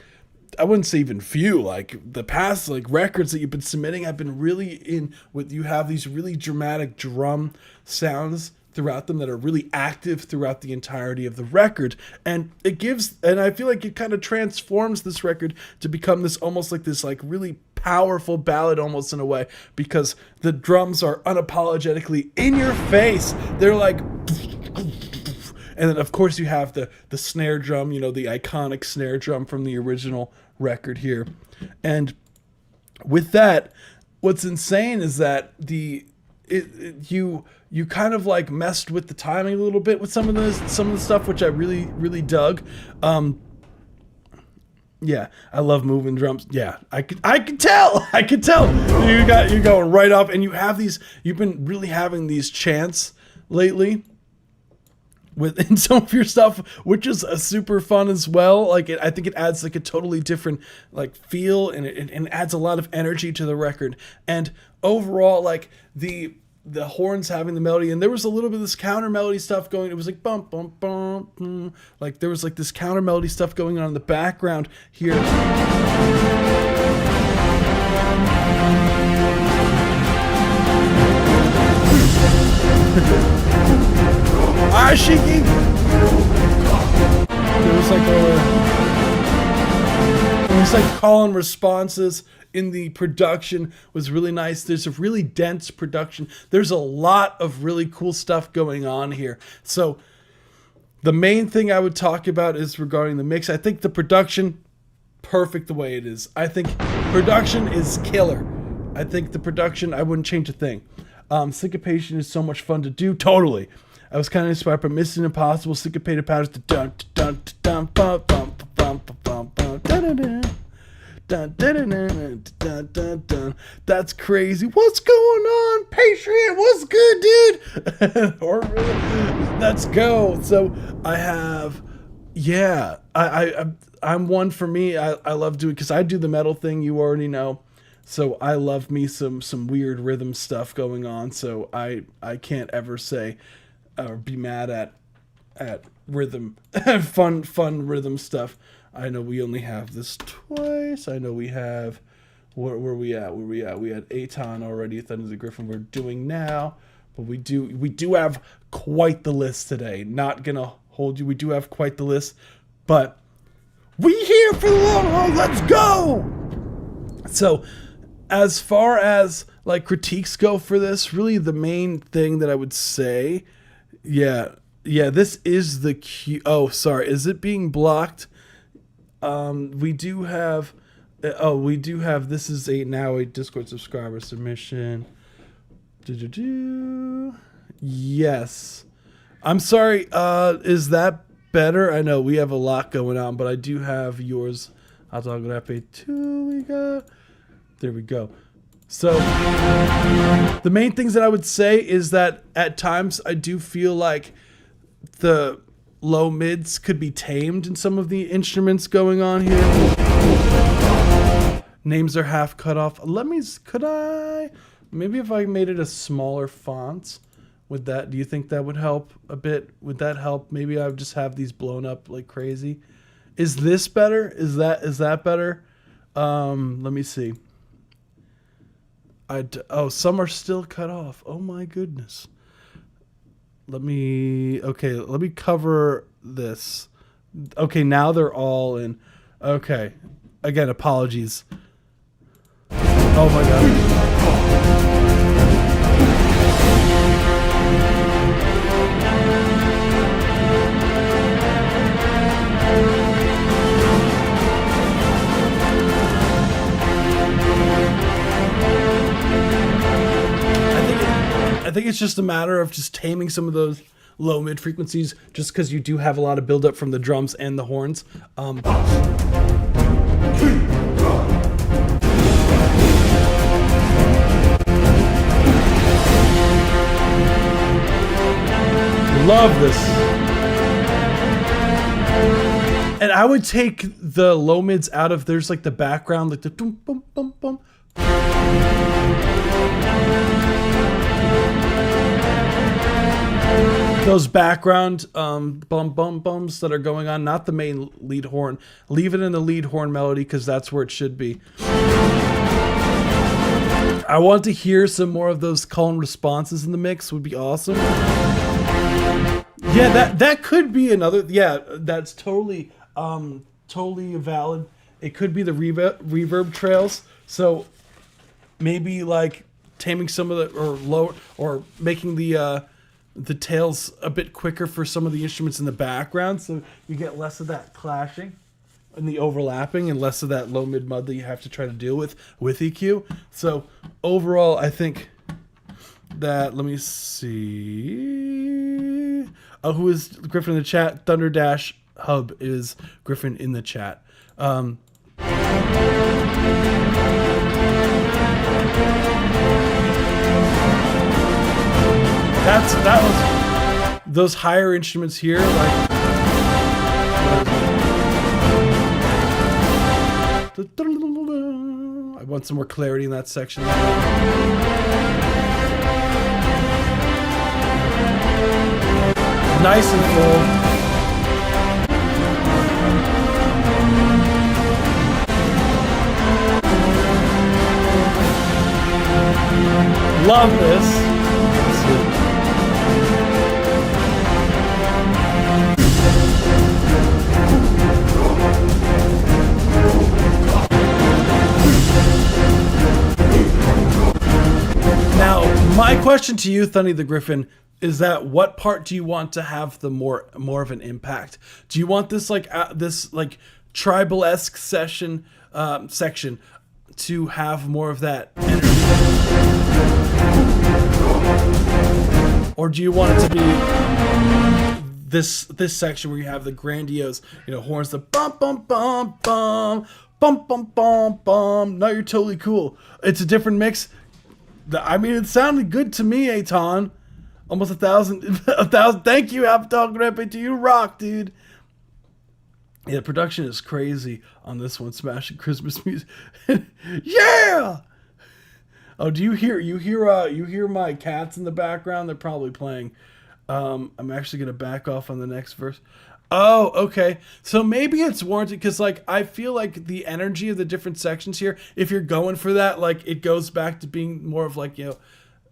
I wouldn't say even few, like the past like records that you've been submitting have been really in with, you have these really dramatic drum sounds throughout them that are really active throughout the entirety of the record. And it gives, and I feel like it kind of transforms this record to become this almost like this like really powerful ballad almost in a way, because the drums are unapologetically in your face. They're like, and then, of course, you have the snare drum, you know, the iconic snare drum from the original record here. And with that, what's insane is that you kind of like messed with the timing a little bit with some of the stuff, which I really dug. Yeah, I love moving drums. Yeah, I could tell. You're going right up, and you've been really having these chants lately within some of your stuff, which is super fun as well. Like I think it adds like a totally different like feel, and it adds a lot of energy to the record. And overall, like the horns having the melody, and there was a little bit of this counter melody stuff going. It was like bum bum bum, bum. Like there was like this counter melody stuff going on in the background here. Ashiki. There was like call and responses in the production was really nice. There's a really dense production. There's a lot of really cool stuff going on here. So the main thing I would talk about is regarding the mix. I think the production, perfect the way it is. I think production is killer. I think the production, I wouldn't change a thing. Syncopation is so much fun to do. Totally. I was kind of inspired by Mission Impossible syncopated patterns. Dun dun dun bum bum bum bum bum dun dun dun dun dun dun dun. That's crazy. What's going on, Patriot? What's good, dude? Let's go. So I have, yeah. I'm one for me. I love doing, because I do the metal thing. You already know. So I love me some weird rhythm stuff going on. So I can't ever say or be mad at rhythm, fun rhythm stuff. I know we only have this twice. I know we have, where we at? We had Aton already, Thunder the Griffin we're doing now. But we do have quite the list today. Not gonna hold you. We do have quite the list. But we here for the long haul. Let's go! So as far as like critiques go for this, really the main thing that I would say, yeah, this is the cue. Oh, sorry, is it being blocked? We do have, this is now a Discord subscriber submission. Yes. I'm sorry, is that better? I know we have a lot going on, but I do have yours. Autography 2 there we go. So the main things that I would say is that at times I do feel like the low mids could be tamed in some of the instruments going on here. Names are half cut off. Maybe if I made it a smaller font, do you think that would help a bit? Would that help? Maybe I would just have these blown up like crazy. Is this better? Is that better? Let me see. Some are still cut off. Oh my goodness. Let me cover this. Okay, now they're all in. Okay. Again, apologies. Oh my god. I think it's just a matter of just taming some of those low mid frequencies, just because you do have a lot of buildup from the drums and the horns. Love this. And I would take the low mids out of, there's like the background, like the dum bum bum bum. Those background bum bum bums that are going on, not the main lead horn. Leave it in the lead horn melody because that's where it should be. I want to hear some more of those call and responses in the mix. Would be awesome. Yeah, that could be another. Yeah, that's totally totally valid. It could be the reverb trails. So maybe like taming some of the or making the tails a bit quicker for some of the instruments in the background, so you get less of that clashing and the overlapping and less of that low mid mud that you have to try to deal with EQ. So overall, I think that, let me see. Oh, who is Griffin in the chat? Thunder Dash Hub is Griffin in the chat. That was those higher instruments here, like I want some more clarity in that section. Nice and full. Love this. Now, my question to you, Thunny the Griffin, is that what part do you want to have the more of an impact? Do you want this like tribal-esque section to have more of that energy? Or do you want it to be this section where you have the grandiose, horns, the bum bum bum bum bum bum bum bum. Now you're totally cool. It's a different mix. I mean, it sounded good to me, Aton. Almost 1,000. Thank you, Aptalk Reppy. You rock, dude. Yeah, production is crazy on this one. Smashing Christmas music. Yeah. Oh, do you hear my cats in the background? They're probably playing. I'm actually gonna back off on the next verse. Oh, okay. So maybe it's warranted because, like, I feel like the energy of the different sections here, if you're going for that, like, it goes back to being more of like,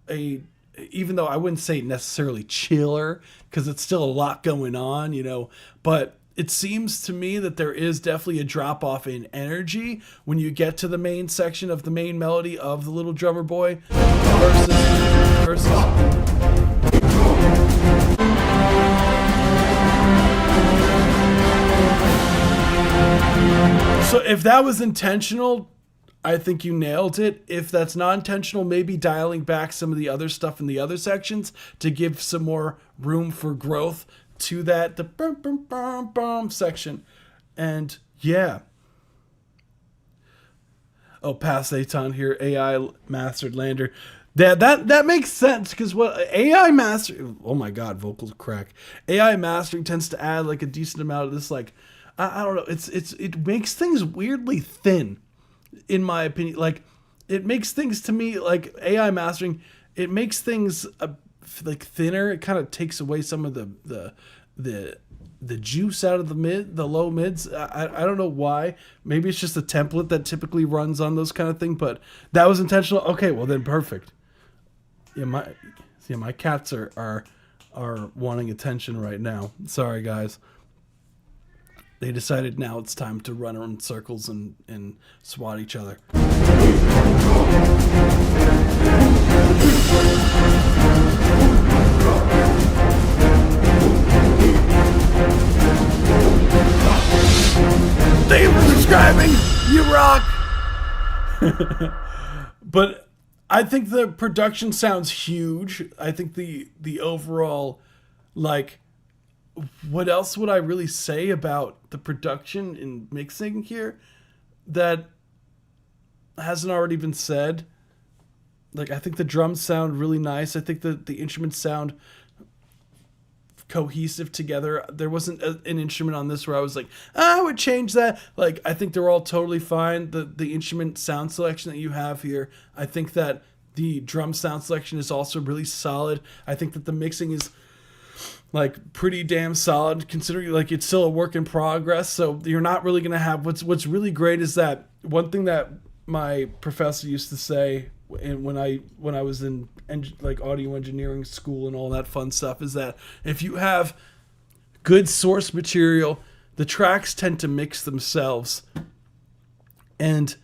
even though I wouldn't say necessarily chiller because it's still a lot going on, but it seems to me that there is definitely a drop off in energy when you get to the main section of the main melody of the Little Drummer Boy versus. So if that was intentional, I think you nailed it. If that's not intentional, maybe dialing back some of the other stuff in the other sections to give some more room for growth to the bum bum bum bum section. And yeah. Oh, past Aton here, AI mastered Lander. That makes sense because what AI master, oh my god, vocals crack. AI mastering tends to add like a decent amount of this, like, I don't know, it makes things weirdly thin, in my opinion. Like, it makes things, to me, like AI mastering, it makes things like thinner. It kind of takes away some of the juice out of the low mids. I don't know why. Maybe it's just a template that typically runs on those kind of things, but that was intentional. Okay, well then perfect. Yeah, my cats are wanting attention right now. Sorry guys. They decided now it's time to run around circles and swat each other. Thank you for subscribing. You rock. But I think the production sounds huge. I think the overall like, what else would I really say about the production and mixing here that hasn't already been said? Like, I think the drums sound really nice. I think the instruments sound cohesive together. There wasn't an instrument on this where I was like, I would change that. Like, I think they're all totally fine. The instrument sound selection that you have here, I think that the drum sound selection is also really solid. I think that the mixing is like pretty damn solid, considering like it's still a work in progress. So you're not really gonna have what's really great is that one thing that my professor used to say, and when I was in like audio engineering school and all that fun stuff, is that if you have good source material, the tracks tend to mix themselves, and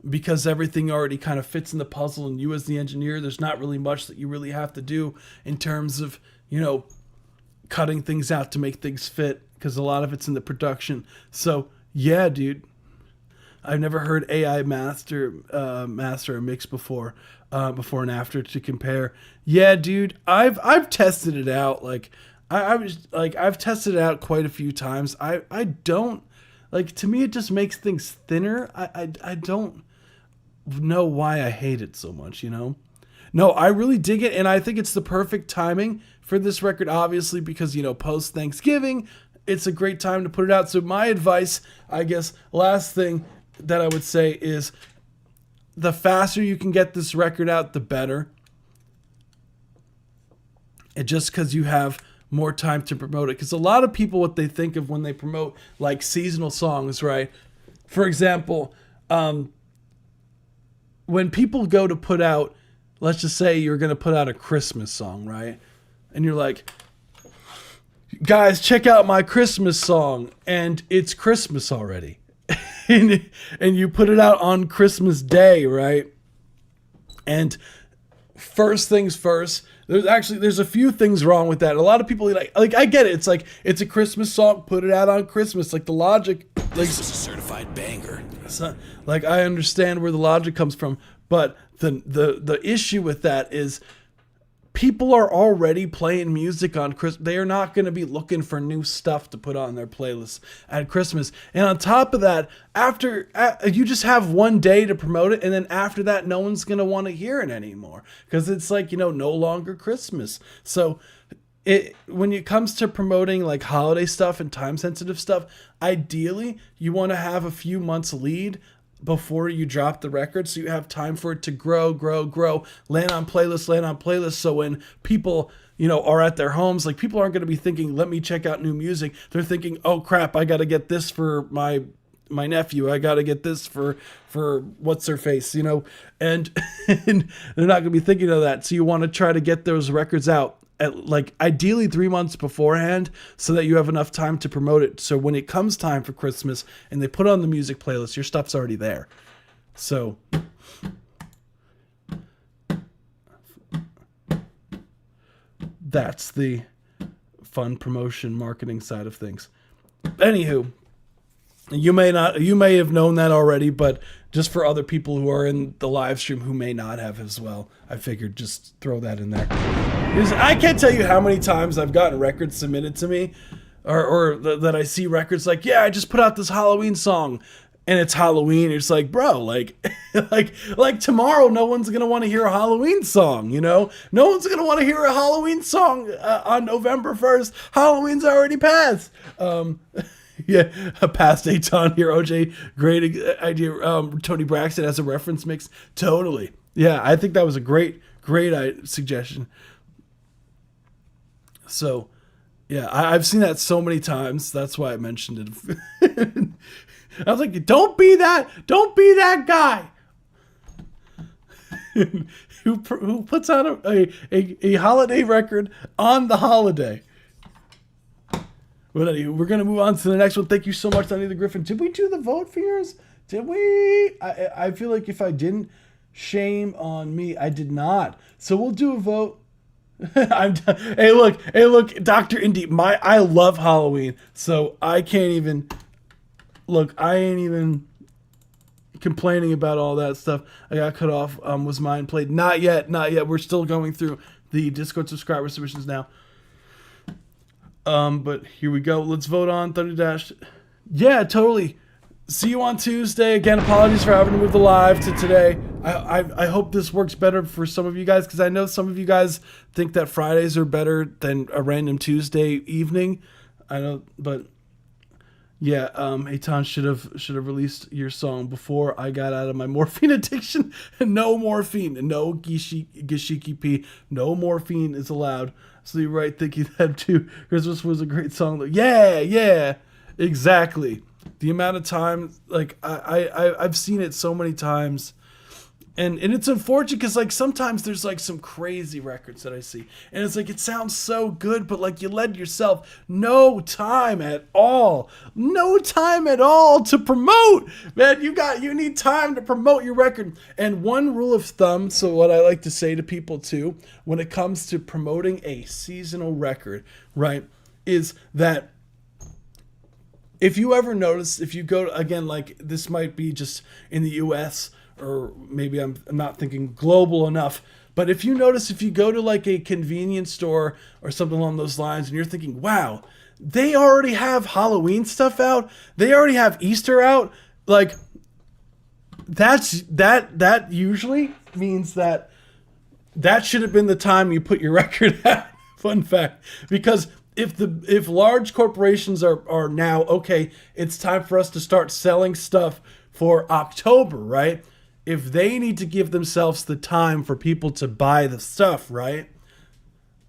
because everything already kind of fits in the puzzle, and you as the engineer, there's not really much that you really have to do in terms of, you know, cutting things out to make things fit, because a lot of it's in the production. So yeah, dude, I've never heard AI master a mix before and after to compare. Yeah, dude, I've tested it out. Like I've tested it out quite a few times. I don't like, to me it just makes things thinner. I don't know why I hate it so much, you know? No, I really dig it, and I think it's the perfect timing for this record, obviously, because, you know, post Thanksgiving, it's a great time to put it out. So my advice, I guess, last thing that I would say is the faster you can get this record out, the better. And just because you have more time to promote it. Because a lot of people, what they think of when they promote like seasonal songs, right? For example, when people go to put out, let's just say you're going to put out a Christmas song, right? And you're like, guys, check out my Christmas song. And it's Christmas already. and you put it out on Christmas Day, right? And first things first, there's a few things wrong with that. A lot of people like I get it. It's like, it's a Christmas song, put it out on Christmas. Like the logic, like, This is a certified banger. like I understand where the logic comes from, but the issue with that is people are already playing music on Christmas. They are not going to be looking for new stuff to put on their playlists at Christmas. And on top of that, after you just have one day to promote it, and then after that, no one's going to want to hear it anymore because it's like, you know, no longer Christmas. So when it comes to promoting like holiday stuff and time sensitive stuff, ideally you want to have a few months lead before you drop the record, so you have time for it to grow, land on playlists. So when people, you know, are at their homes, like, people aren't going to be thinking, let me check out new music. They're thinking, oh crap, I got to get this for my nephew. I got to get this for what's her face, you know, and they're not going to be thinking of that. So you want to try to get those records out at, like, ideally 3 months beforehand, so that you have enough time to promote it. So when it comes time for Christmas and they put on the music playlist, your stuff's already there. So that's the fun promotion marketing side of things. Anywho, you may have known that already, but just for other people who are in the live stream who may not have as well, I figured just throw that in there. Because I can't tell you how many times I've gotten records submitted to me, or that I see records like, yeah, I just put out this Halloween song, and it's Halloween. It's like, bro, like tomorrow, no one's gonna want to hear a Halloween song, you know? No one's gonna want to hear a Halloween song on November 1st. Halloween's already passed. Yeah, a past date's on here. OJ, great idea. Tony Braxton as a reference mix. Totally. Yeah, I think that was a great suggestion. So, yeah, I've seen that so many times. That's why I mentioned it. I was like, don't be that guy who puts out a holiday record on the holiday. But anyway, we're going to move on to the next one. Thank you so much, Donnie the Griffin. Did we do the vote for yours? Did we? I feel like if I didn't, shame on me. I did not. So we'll do a vote. Hey, look, Dr. Indy, I love Halloween. So I can't even, look, I ain't even complaining about all that stuff. I got cut off. Was mine played? Not yet. We're still going through the Discord subscriber submissions now. But here we go. Let's vote on Thunder Dash. Yeah, totally. See you on Tuesday. Again, apologies for having to move the live to today. I hope this works better for some of you guys, because I know some of you guys think that Fridays are better than a random Tuesday evening. I know, but yeah, Eitan should have released your song before I got out of my morphine addiction. No morphine, no Gishiki P. No morphine is allowed. So you're right, thinking that too. Christmas was a great song. Yeah, exactly. The amount of time, like I've seen it so many times, and it's unfortunate because like sometimes there's like some crazy records that I see, and it's like it sounds so good, but like you led yourself no time at all to promote. Man, you need time to promote your record. And one rule of thumb, so what I like to say to people too, when it comes to promoting a seasonal record, right, is that if you ever notice, if you go to, again, like this might be just in the US, or maybe I'm not thinking global enough, but if you notice, if you go to like a convenience store or something along those lines and you're thinking, wow, they already have Halloween stuff out, they already have Easter out, like that usually means that should have been the time you put your record out. Fun fact, because if large corporations are now, okay, it's time for us to start selling stuff for October, right? If they need to give themselves the time for people to buy the stuff, right?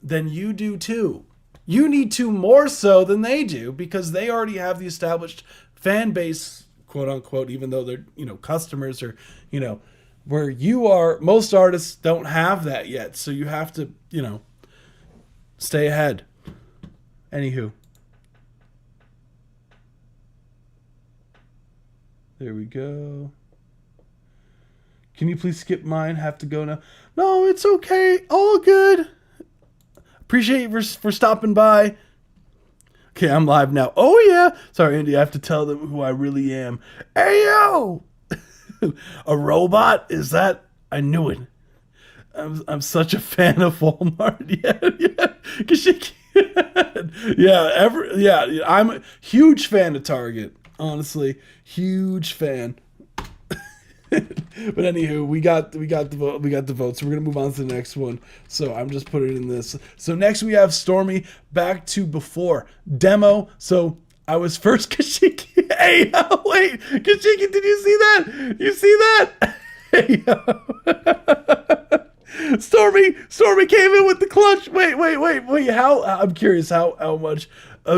Then you do too. You need to more so than they do, because they already have the established fan base, quote unquote, even though they're, customers, or, where you are, most artists don't have that yet. So you have to, stay ahead. Anywho, there we go. Can you please skip mine? Have to go now. No, it's okay. All good. Appreciate you for stopping by. Okay, I'm live now. Oh yeah. Sorry, Andy. I have to tell them who I really am. Hey yo, a robot? Is that? I knew it. I'm such a fan of Walmart. Yeah. Cause I'm a huge fan of Target. Honestly, huge fan. But anywho, we got the vote, so we're gonna move on to the next one. So I'm just putting it in this. So next we have Stormy, Back to Before demo. So I was first Kashiki. Hey, wait, Kashiki, did you see that? You see that? Hey, Stormy came in with the clutch. Wait. How? I'm curious how much.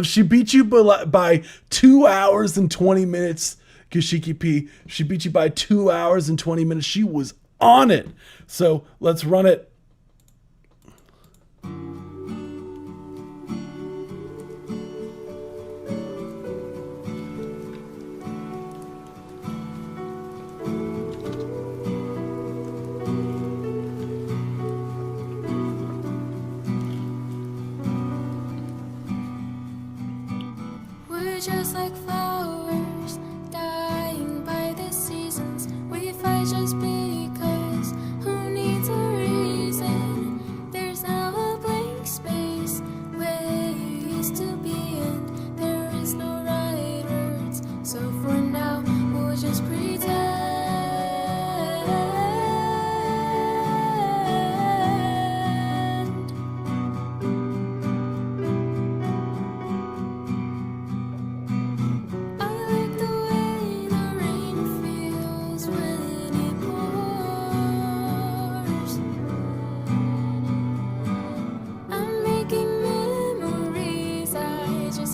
She beat you by 2 hours and 20 minutes. Kashiki P. She beat you by 2 hours and 20 minutes. She was on it. So let's run it. Just like flowers dying by the seasons, we fight just because who needs a reason? There's now a blank space where you used to be, and there is no right words. So for now, we'll just pretend.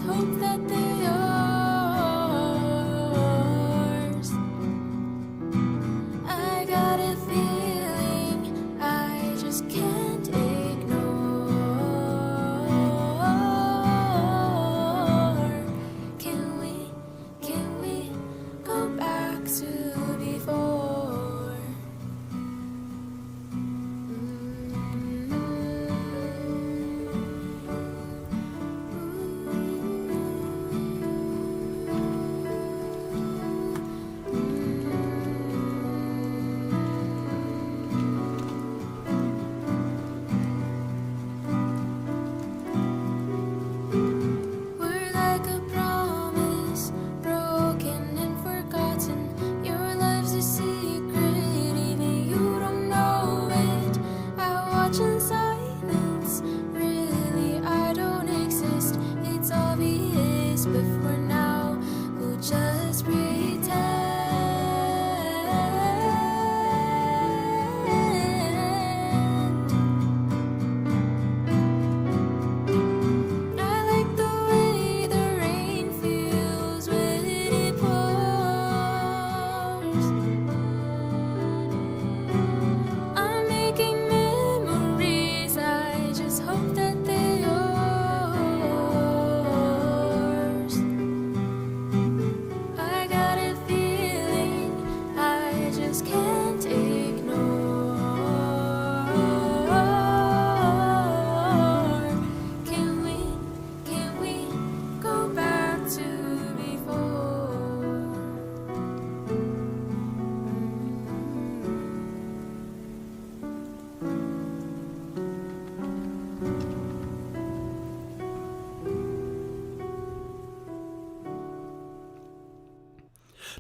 Hope that they are yours.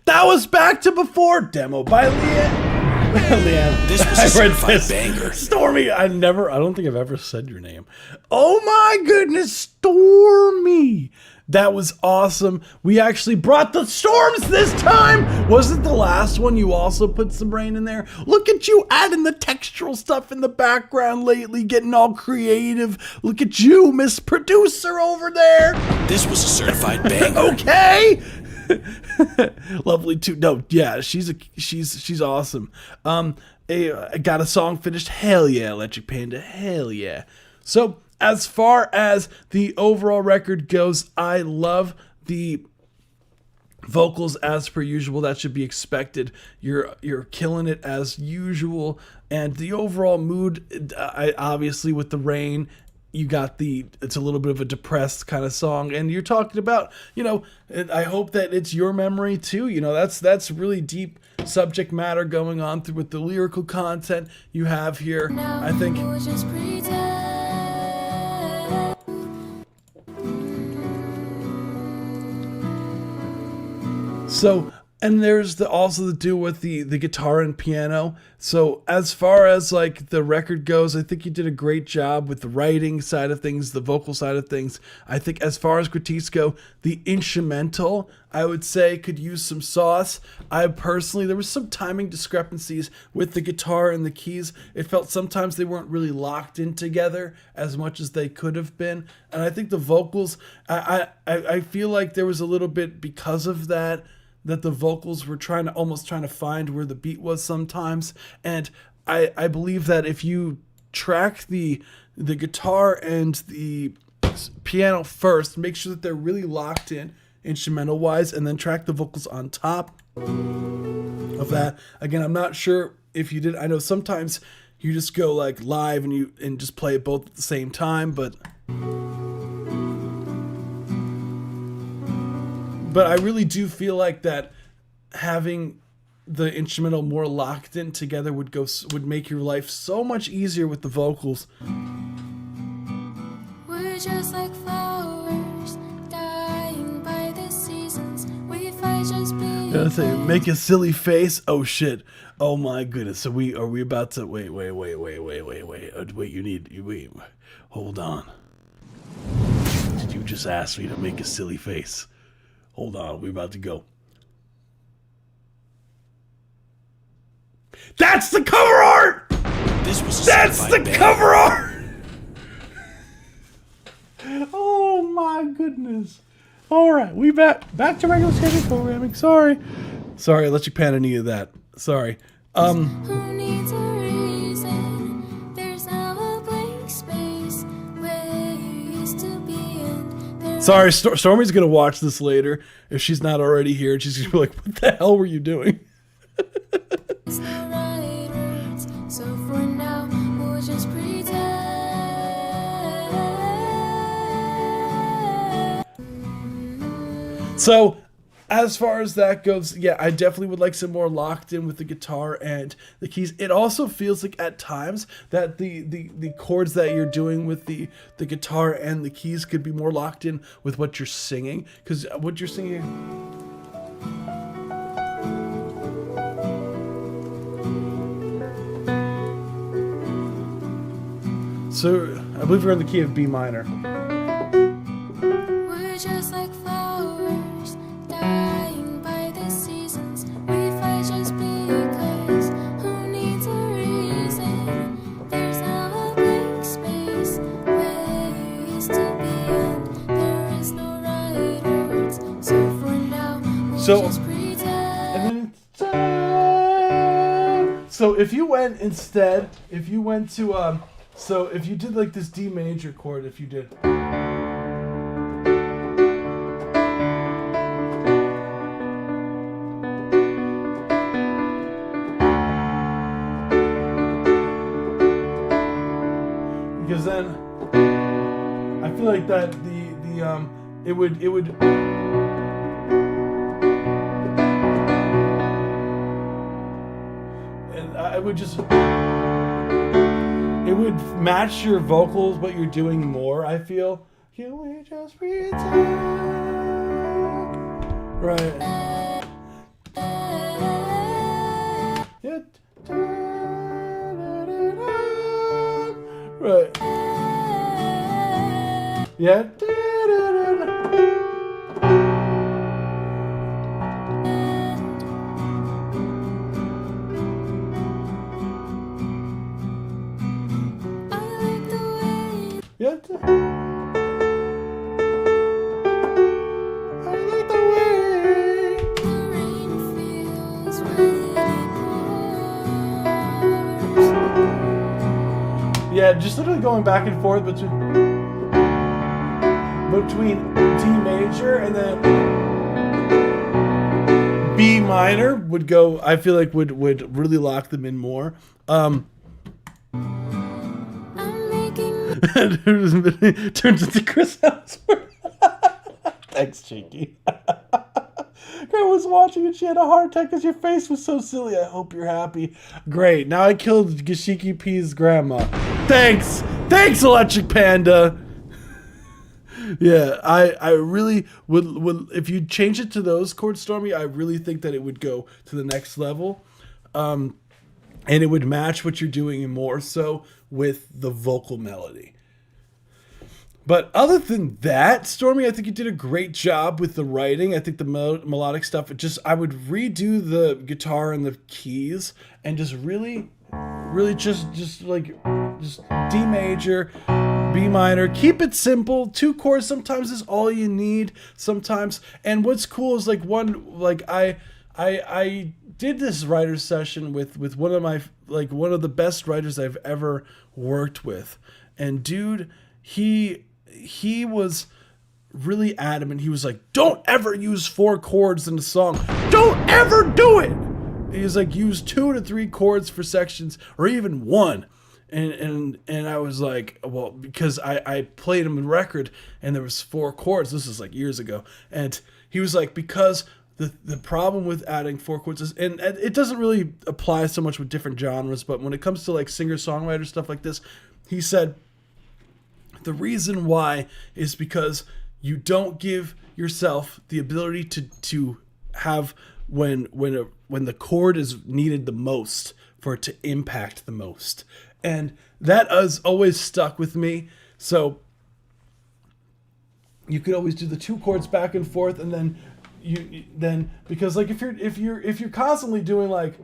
That was Back to Before, demo by Leanne. Leanne. This was a certified banger. Stormy, I don't think I've ever said your name. Oh my goodness, Stormy. That was awesome. We actually brought the storms this time. Wasn't the last one you also put some rain in there? Look at you adding the textural stuff in the background lately, getting all creative. Look at you, Miss Producer over there. This was a certified banger. Okay. Lovely too. No, yeah, she's awesome. I got a song finished. Hell yeah, Electric Panda. Hell yeah. So as far as the overall record goes, I love the vocals as per usual. That should be expected. You're killing it as usual, and the overall mood. Obviously with the rain. You got it's a little bit of a depressed kind of song, and you're talking about, I hope that it's your memory too. That's really deep subject matter going on through with the lyrical content you have here. I think. So, and there's also the do with the guitar and piano. So as far as like the record goes, I think you did a great job with the writing side of things, the vocal side of things. I think as far as critiques go, the instrumental, I would say, could use some sauce. I personally, there was some timing discrepancies with the guitar and the keys. It felt sometimes they weren't really locked in together as much as they could have been. And I think the vocals, I feel like there was a little bit because of that the vocals were almost trying to find where the beat was sometimes. And I believe that if you track the guitar and the piano first, make sure that they're really locked in instrumental wise, and then track the vocals on top of that. Again, I'm not sure if you did. I know sometimes you just go like live and just play it both at the same time, but I really do feel like that having the instrumental more locked in together would make your life so much easier with the vocals. We're just like flowers, dying by the seasons. We fight just being. Gotta say, make a silly face. Oh shit. Oh my goodness. So are we about to wait. Wait. Hold on. Did you just ask me to make a silly face? Hold on, we're about to go. That's the cover art! That's the cover art! Oh my goodness. Alright, we back to regular schedule programming. Sorry, Electric Panda needed that. Sorry. Who needs a reason? There's now a blank space where you used to be, and there's Sorry, Stormy's gonna watch this later if she's not already here, and she's gonna be like, "What the hell were you doing?" no right words. So for now, we'll just pretend. So, as far as that goes, yeah, I definitely would like some more locked in with the guitar and the keys. It also feels like at times that the chords that you're doing with the guitar and the keys could be more locked in with what you're singing, because what you're singing. So, I believe we're in the key of B minor. We're just like flowers, dying by the seasons. We fight just because. Who needs a reason? There's now a blank space where you used to be, and there is no right words. So for now, we'll just pretend. And then so if you went to so if you did like this D major chord, if you did. Because then I feel like that it would and I would just it would match your vocals, what you're doing more, I feel. Can we just pretend? Right. Yeah. Yeah. I like the way. Yeah, just literally going back and forth between D major and then B minor would go. I feel like would really lock them in more. It turns into Chris Hemsworth. Thanks, Cheeky. I was watching and she had a heart attack because your face was so silly. I hope you're happy. Great. Now I killed Gashiki P's grandma. Thanks, Electric Panda. Yeah, I really would if you change it to those chords, Stormy, I really think that it would go to the next level. And it would match what you're doing and more so with the vocal melody. But other than that, Stormy, I think you did a great job with the writing. I think the melodic stuff, I would redo the guitar and the keys and just really just D major, B minor. Keep it simple. 2 chords sometimes is all you need sometimes. And what's cool is I did this writer's session with one of the best writers I've ever worked with. And dude, he was really adamant. He was like, don't ever use 4 chords in a song. Don't ever do it. He was like, use 2 to 3 chords for sections or even 1. And I was like, well, because I played him a record and there was 4 chords. This is like years ago. And he was like, because the problem with adding 4 chords is, and it doesn't really apply so much with different genres, but when it comes to like singer-songwriter stuff like this, he said, the reason why is because you don't give yourself the ability to have when the chord is needed the most for it to impact the most. And that has always stuck with me. So you could always do the 2 chords back and forth, and then because like if you're constantly doing like,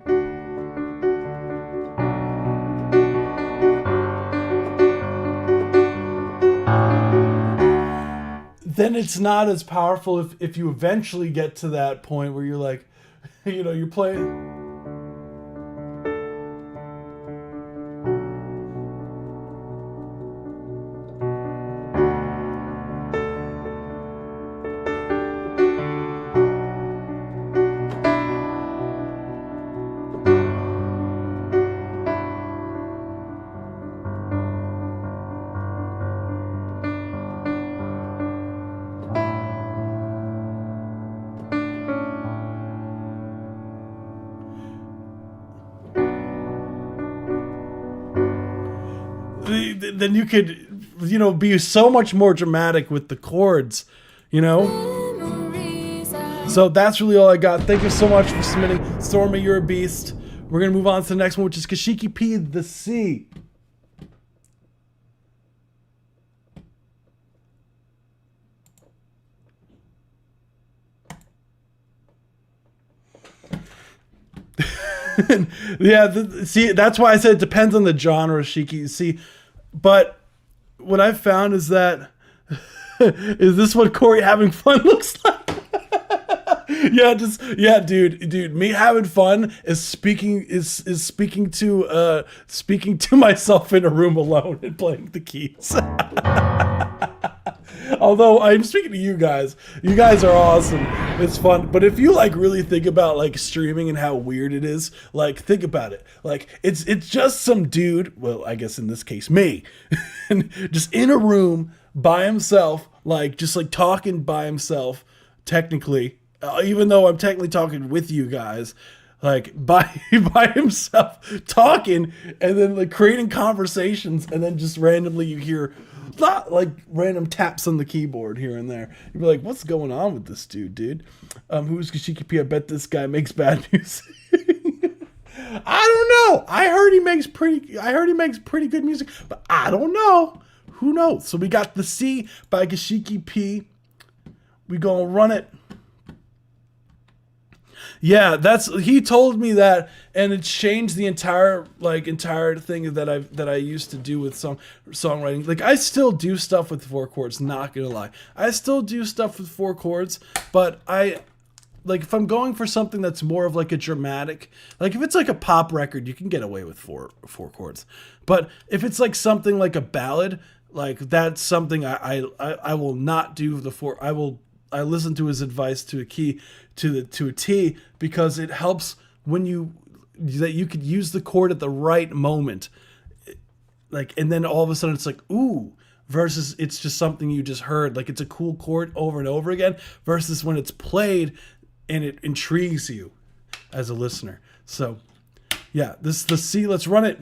then it's not as powerful if you eventually get to that point where you're like, you're playing. Then you could, be so much more dramatic with the chords, So that's really all I got. Thank you so much for submitting. Stormy, you're a beast. We're going to move on to the next one, which is Kashiki P, The Sea. Yeah, see, that's why I said it depends on the genre, Shiki. See, but what I've found is that is this what Corey having fun looks like? Dude. Me having fun is speaking to myself in a room alone and playing the keys. Although I'm speaking to you guys. You guys are awesome. It's fun. But if you really think about streaming and how weird it is, think about it. It's just some dude, well, I guess in this case me, just in a room by himself, just talking by himself, technically, even though I'm technically talking with you guys, by himself talking and then creating conversations, and then just randomly you hear random taps on the keyboard here and there. You'd be like, what's going on with this dude? Who's Kashiki P? I bet this guy makes bad music. I don't know. I heard he makes pretty good music, but I don't know. who knows? So we got the C by Gashiki P. We gonna run it. Yeah, he told me that, and it changed the entire thing that I used to do with songwriting. Like, I still do stuff with 4 chords, not gonna lie. I still do stuff with 4 chords, but if I'm going for something that's more of like a dramatic, like if it's like a pop record, you can get away with four chords. But if it's like something like a ballad, like that's something I will not do the 4. I listen to his advice to a key, to a T, because it helps when you could use the chord at the right moment. Like, and then all of a sudden it's like, ooh, versus it's just something you just heard. Like, it's a cool chord over and over again, versus when it's played and it intrigues you as a listener. So yeah, this is the C. Let's run it.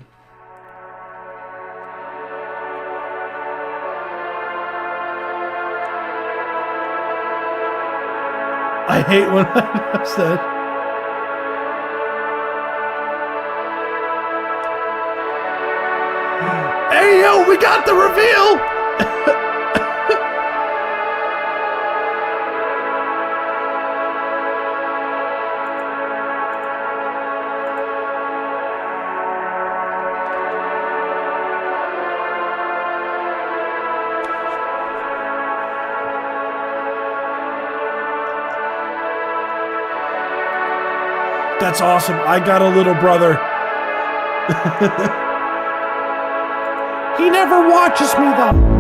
I hate when I said. Hey, yo, we got the reveal! That's awesome. I got a little brother. He never watches me though.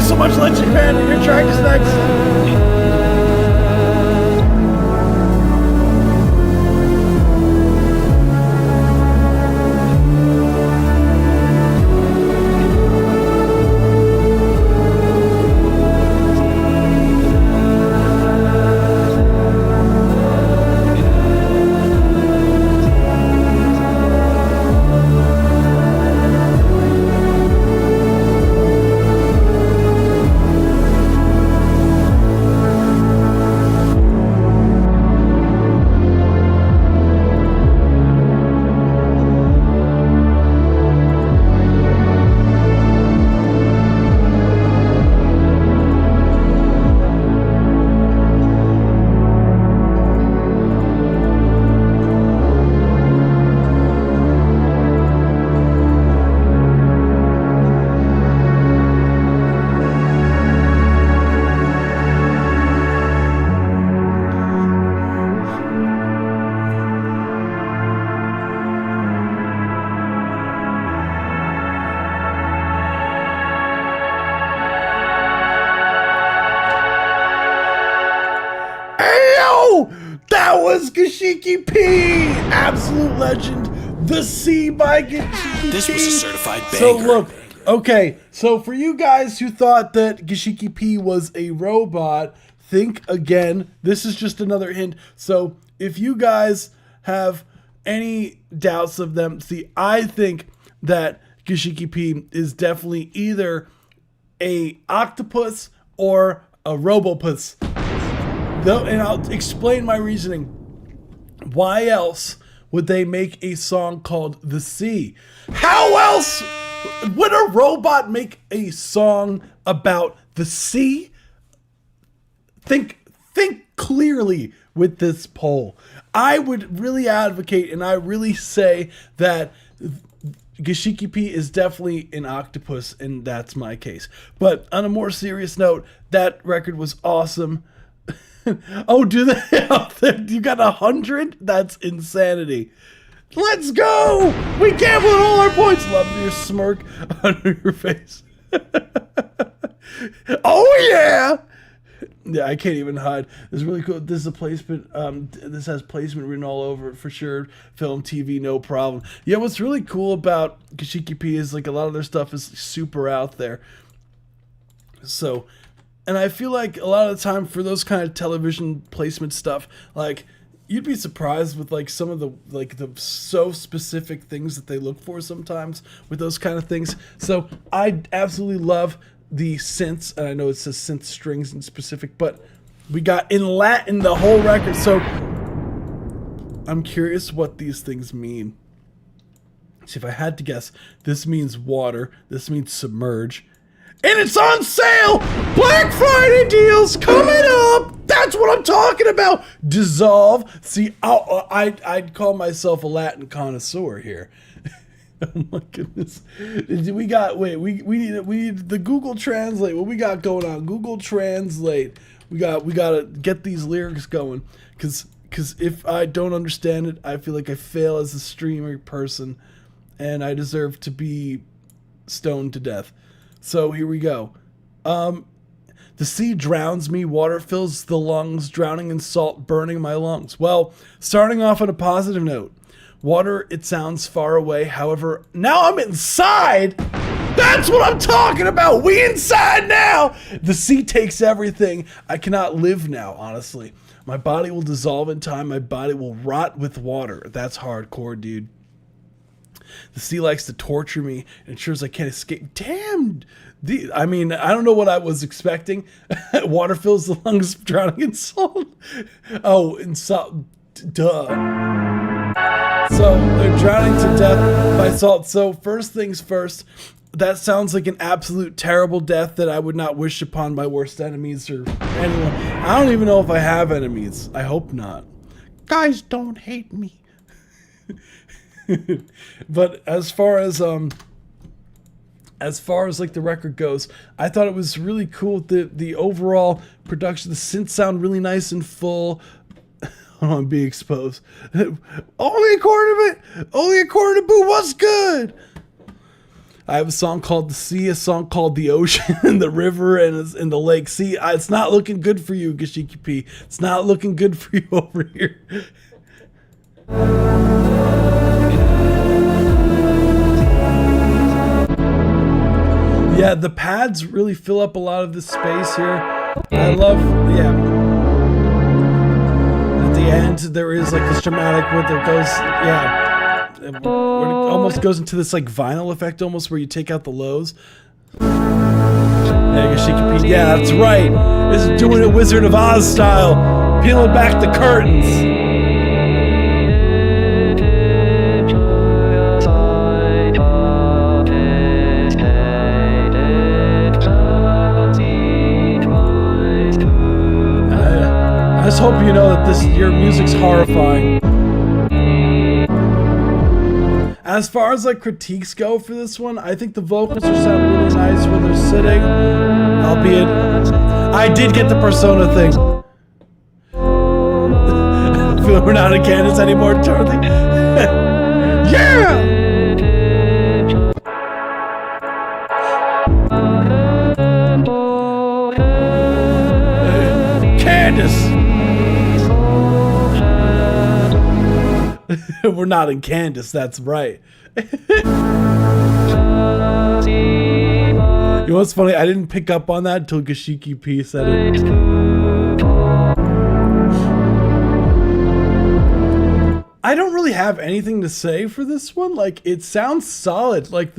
you so much, Legend Fan. Your track is next. That was Gashiki P! Absolute legend. The Sea by Gashiki P. This was a certified banger. So look, okay, so for you guys who thought that Gashiki P was a robot, think again. This is just another hint. So if you guys have any doubts of them, see, I think that Gashiki P is definitely either a octopus or a robopus. Though, and I'll explain my reasoning. Why else would they make a song called The Sea? How else would a robot make a song about the sea? Think clearly with this poll. I would really advocate and I really say that Gashiki P is definitely an octopus, and that's my case. But on a more serious note, that record was awesome. Oh, do they? You got 100? That's insanity. Let's go! We gambled all our points. Love your smirk on your face. Oh yeah! Yeah, I can't even hide. This is really cool. This is a placement. This has placement written all over it for sure. Film, TV, no problem. Yeah, what's really cool about Gashiki P is like a lot of their stuff is super out there. So, and I feel like a lot of the time for those kind of television placement stuff, like you'd be surprised with like some of the so specific things that they look for sometimes with those kind of things. So I absolutely love the synths, and I know it says synth strings in specific, but we got in Latin the whole record. So I'm curious what these things mean. See, if I had to guess, this means water, this means submerge. And it's on sale! Black Friday deals coming up! That's what I'm talking about! Dissolve. See, I'd call myself a Latin connoisseur here. Oh my goodness. We need the Google Translate. What we got going on? Google Translate. We gotta get these lyrics going. Cause if I don't understand it, I feel like I fail as a streamer person. And I deserve to be stoned to death. So here we go. The sea drowns me, water fills the lungs, drowning in salt, burning my lungs. Well, starting off on a positive note. Water, it sounds far away. However, now I'm inside. That's what I'm talking about. We inside now. The sea takes everything. I cannot live now, honestly. My body will dissolve in time. My body will rot with water. That's hardcore, dude. The sea likes to torture me and ensures I can't escape. Damn. I mean, I don't know what I was expecting. Water fills the lungs, drowning in salt. Oh, in salt. Duh. So they're drowning to death by salt. So first things first, that sounds like an absolute terrible death that I would not wish upon my worst enemies or anyone. I don't even know if I have enemies. I hope not. Guys, don't hate me. But as far as like the record goes, I thought it was really cool. The overall production, the synths sound really nice and full. I'm being exposed. Only a quarter of it. Only a quarter to boot. What's good? I have a song called The Sea, a song called The Ocean, and The River, and The Lake. See, it's not looking good for you, Gashiki P. It's not looking good for you over here. Yeah, the pads really fill up a lot of the space here. I love, yeah. At the end, there is like this dramatic where there goes, yeah. It almost goes into this like vinyl effect almost where you take out the lows. Yeah, that's right. This is doing it Wizard of Oz style. Peeling back the curtains. I just hope you know that your music's horrifying. As far as like critiques go for this one, I think the vocals are sound really nice when they're sitting. Albeit, I did get the Persona thing. We're not in Kansas anymore, Charlie. Yeah! Candace! We're not in Candace, that's right. You know what's funny? I didn't pick up on that until Gashiki P said it. I don't really have anything to say for this one. Like, it sounds solid. Like,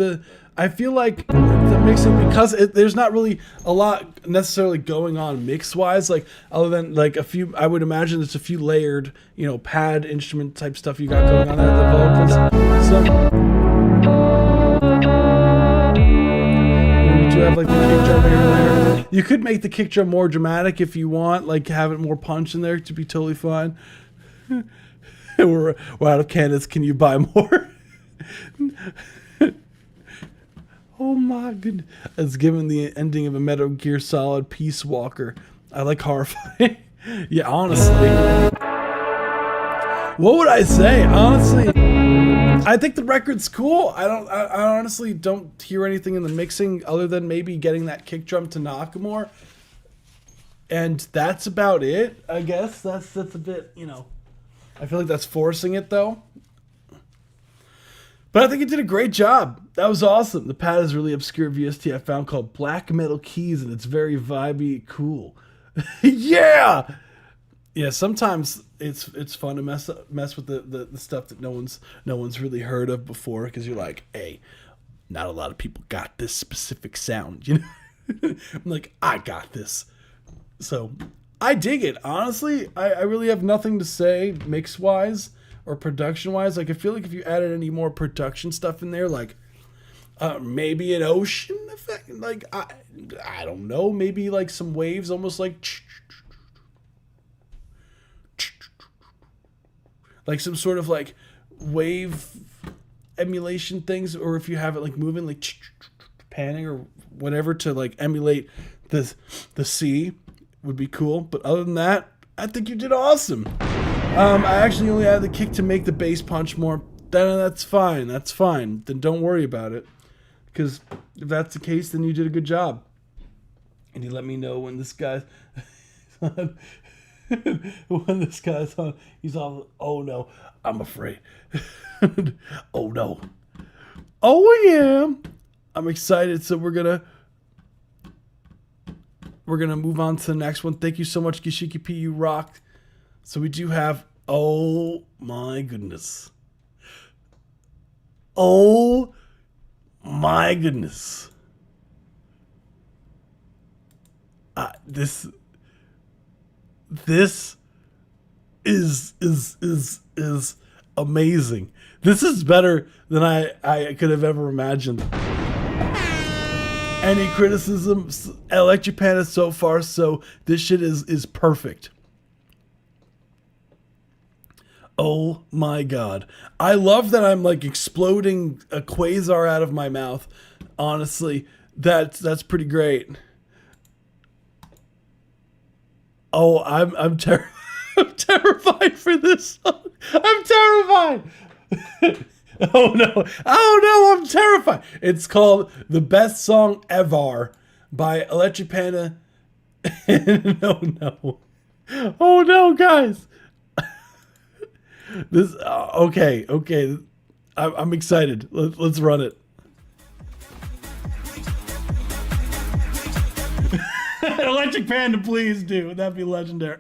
I feel like the mixing, because there's not really a lot necessarily going on mix-wise, like, other than, like, a few, I would imagine there's a few layered, you know, pad instrument type stuff you got going on there, the vocals. So, you do have, like, the kick drum here and there. You could make the kick drum more dramatic if you want, like, have it more punch in there to be totally fine. We're out of Candace. Can you buy more? Oh my goodness. It's given the ending of a Metal Gear Solid Peace Walker. I like horrifying. Yeah, honestly. What would I say? Honestly, I think the record's cool. I honestly don't hear anything in the mixing other than maybe getting that kick drum to knock more. And that's about it, I guess. That's a bit, you know. I feel like that's forcing it, though. But I think it did a great job. That was awesome. The pad is really obscure VST I found called Black Metal Keys, and it's very vibey, cool. Yeah! Yeah, sometimes it's fun to mess with the stuff that no one's really heard of before, because you're like, hey, not a lot of people got this specific sound, you know? I'm like, I got this. So I dig it. Honestly, I really have nothing to say mix-wise or production-wise. Like, I feel like if you added any more production stuff in there, like maybe an ocean effect, like I don't know, maybe like some waves, almost like some sort of like wave emulation things, or if you have it like moving, like panning or whatever to like emulate the sea, would be cool. But other than that, I think you did awesome. I actually only added the kick to make the bass punch more. That's fine. That's fine. Then don't worry about it. Because if that's the case, then you did a good job. And you let me know when this guy's on. When this guy's on, he's all, oh no, I'm afraid. Oh no. Oh yeah. I'm excited. So we're gonna move on to the next one. Thank you so much, Gashiki P. You rocked. So we do have, oh my goodness. Oh my goodness. This is amazing. This is better than I could have ever imagined. Any criticism? Electropan is so far, so this shit is perfect. Oh my god. I love that I'm like exploding a quasar out of my mouth. Honestly, that's pretty great. Oh, I'm terrified for this song. I'm terrified. Oh no! Oh no! I'm terrified. It's called "The Best Song Ever" by Electric Panda. No. Oh no, guys. This okay. I'm excited. Let's run it. Electric Panda, please do. That'd be legendary.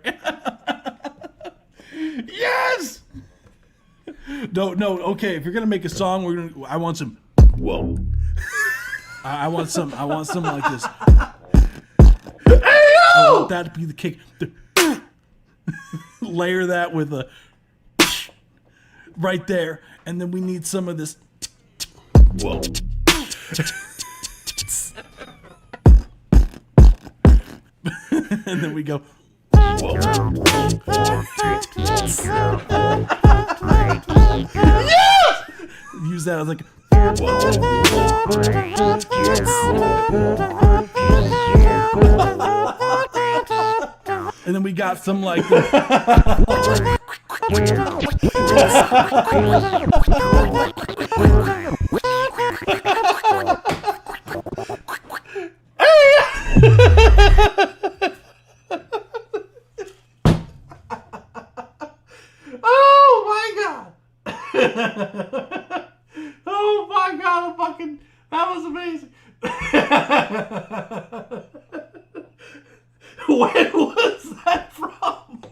Yes. No. Okay, if you're gonna make a song, I want some. Whoa. I want some like this. I want that to be the kick. Layer that with a right there, and then we need some of this. Whoa. And then we go. Whoa. Yes! Use that as like. And then we got some like. Oh my god! Oh my god! That was amazing. When was that from?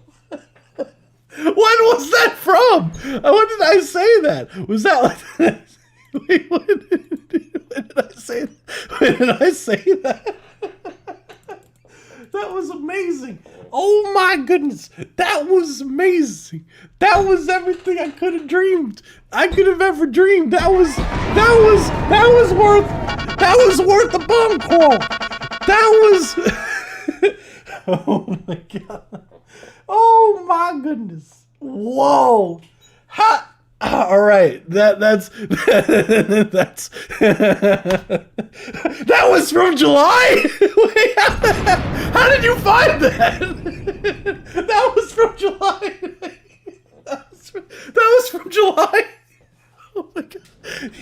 When was that from? When did I say that? Was that like? Wait, when did I say? When did I say that? That was amazing. Oh my goodness. That was amazing. That was everything I could have dreamed. I could have ever dreamed. That was worth the bomb quote. That was oh my god. Oh my goodness. Whoa. Ha. All right. That's that was from July? Wait, how did you find that? That was from July. That was from July. Oh my god.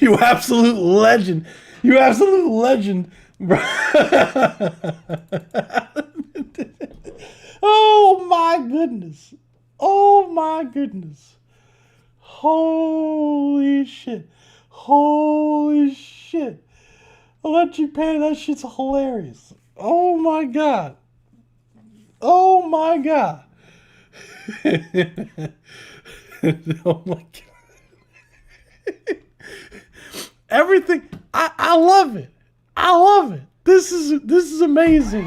You absolute legend. You absolute legend. Oh my goodness. Oh my goodness. Holy shit. Holy shit. Electric Panda, that shit's hilarious. Oh my god. Oh my god. Oh my god. Everything. I love it. I love it. This is amazing.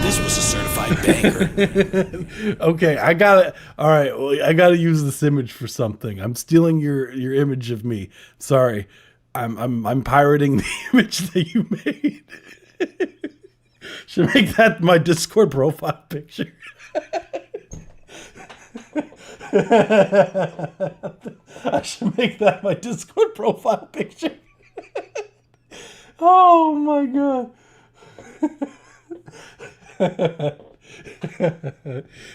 This was a certified banger. Okay, I gotta. All right, well, I gotta use this image for something. I'm stealing your image of me. Sorry, I'm pirating the image that you made. Should make that my Discord profile picture. I should make that my Discord profile picture. Oh my god.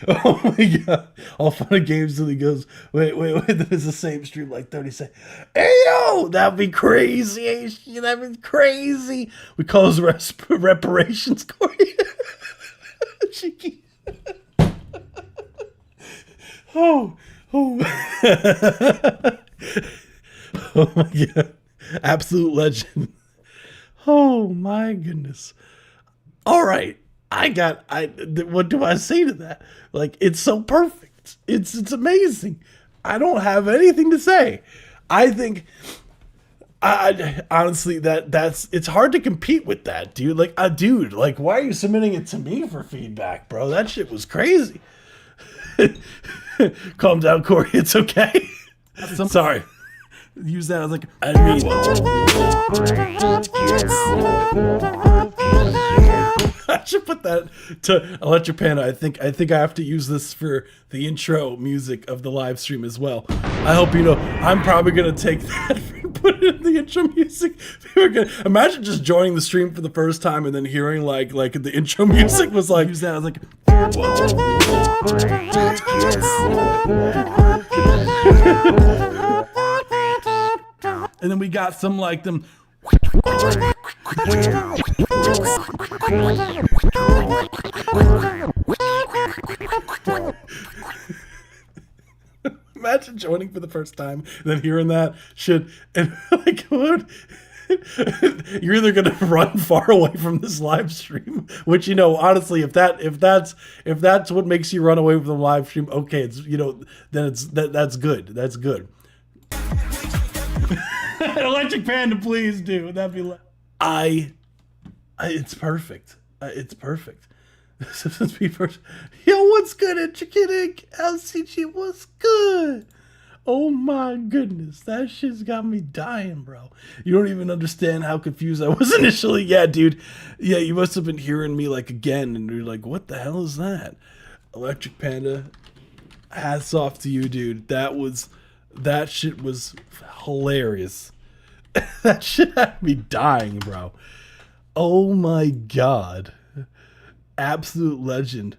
Oh my god. All fun and games till he goes, wait, there's the same stream like 30 seconds. Hey yo, that'd be crazy. That'd be crazy. We call those reparations, Corey. Cheeky. Oh my god. Absolute legend. Oh my goodness. All right. What do I say to that? Like, it's so perfect. It's amazing. I don't have anything to say. I think I honestly that's it's hard to compete with that, dude. Like, dude, like, why are you submitting it to me for feedback, bro? That shit was crazy. Calm down, Corey. It's okay. Sorry. Use that as like. I mean. I should put that to Electric Panda. I think I have to use this for the intro music of the live stream as well. I hope you know. I'm probably gonna take that and put it in the intro music. Imagine just joining the stream for the first time and then hearing like the intro music was like. Use that as like. And then we got some like them. Imagine joining for the first time and then hearing that shit and like, what? You're either gonna run far away from this live stream, which, you know, honestly, if that's what makes you run away from the live stream, okay, it's, you know, then that's good. That's good. Electric Panda, please do. That'd be it's perfect. It's perfect. Simpsons People. Yo, what's good, Intricate? LCG, what's good? Oh my goodness, that shit's got me dying, bro. You don't even understand how confused I was initially. Yeah, dude. Yeah, you must have been hearing me like again, and you're like, what the hell is that? Electric Panda, hats off to you, dude. That shit was hilarious. That shit had me dying, bro. Oh my god. Absolute legend.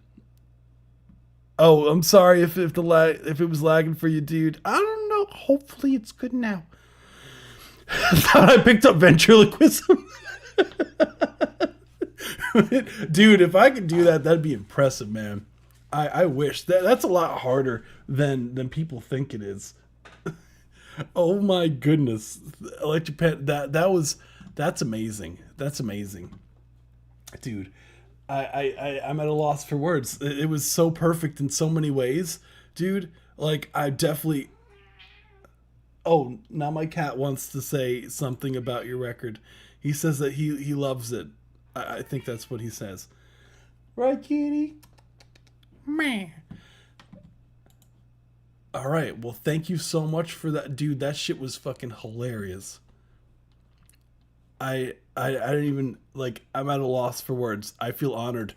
Oh, I'm sorry if it was lagging for you, dude. I don't know. Hopefully it's good now. I thought I picked up ventriloquism. Dude, if I could do that, that'd be impressive, man. I wish. That's a lot harder than people think it is. Oh my goodness. Electric Pet, that's amazing. That's amazing. Dude, I'm at a loss for words. It was so perfect in so many ways, dude. Like, I definitely... Oh, now my cat wants to say something about your record. He says that he loves it. I think that's what he says. Right, kitty? Meh. All right, well, thank you so much for that, dude. That shit was fucking hilarious. I don't even, like, I'm at a loss for words. I feel honored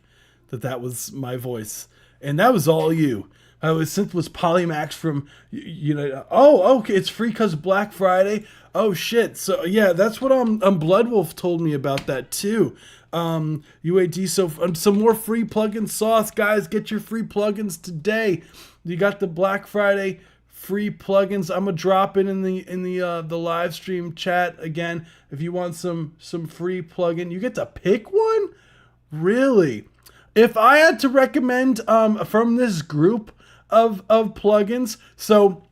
that was my voice. And that was all you. Synth was Polymax from, you know, oh, okay, it's free because Black Friday. Oh, shit. So, yeah, that's what Bloodwolf told me about that, too. UAD, so some more free plugin sauce. Guys, get your free plugins today. You got the Black Friday free plugins. I'm gonna drop it in the live stream chat again. If you want some free plugin, you get to pick one. Really? If I had to recommend from this group of plugins, so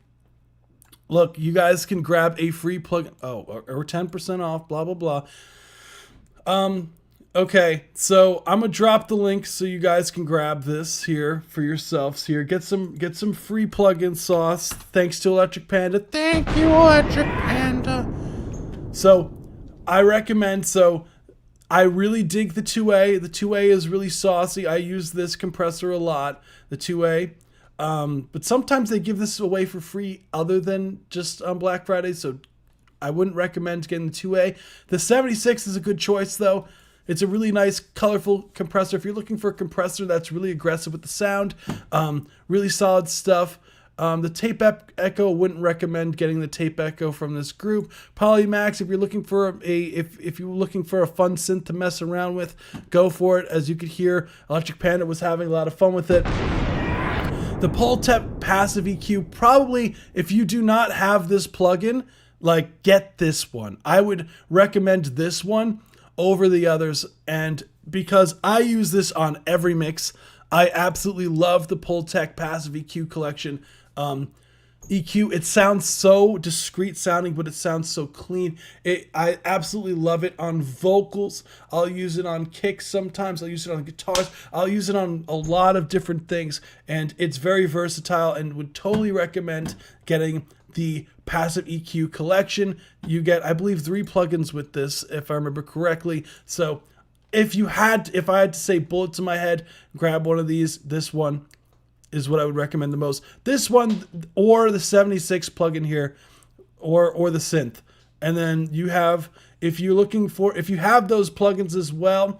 look, you guys can grab a free plugin. Oh, or 10% off. Blah blah blah. Okay, so I'm gonna drop the link so you guys can grab this here for yourselves. Here, get some free plugin sauce. Thanks to Electric Panda. Thank you, Electric Panda. So, I recommend. So, I really dig the 2A. The 2A is really saucy. I use this compressor a lot. The 2A. But sometimes they give this away for free, other than just on Black Friday. So, I wouldn't recommend getting the 2A. The 76 is a good choice, though. It's a really nice, colorful compressor. If you're looking for a compressor that's really aggressive with the sound, really solid stuff. The Tape Echo, wouldn't recommend getting the Tape Echo from this group. Polymax, if you're looking for if you're looking for a fun synth to mess around with, go for it. As you could hear, Electric Panda was having a lot of fun with it. The Pultec Passive EQ, probably if you do not have this plugin, like, get this one. I would recommend this one over the others, and because I use this on every mix, I absolutely love the Pultec Passive EQ collection. EQ, it sounds so discreet sounding, but it sounds so clean. I absolutely love it on vocals. I'll use it on kicks sometimes. I'll use it on guitars. I'll use it on a lot of different things, and it's very versatile, and would totally recommend getting the Passive EQ collection. You get, I believe, 3 plugins with this, if I remember correctly. So if I had to say bullets in my head, grab one of these. This one is what I would recommend the most. This one, or the 76 plugin here, or the synth. And then you have, if you have those plugins as well,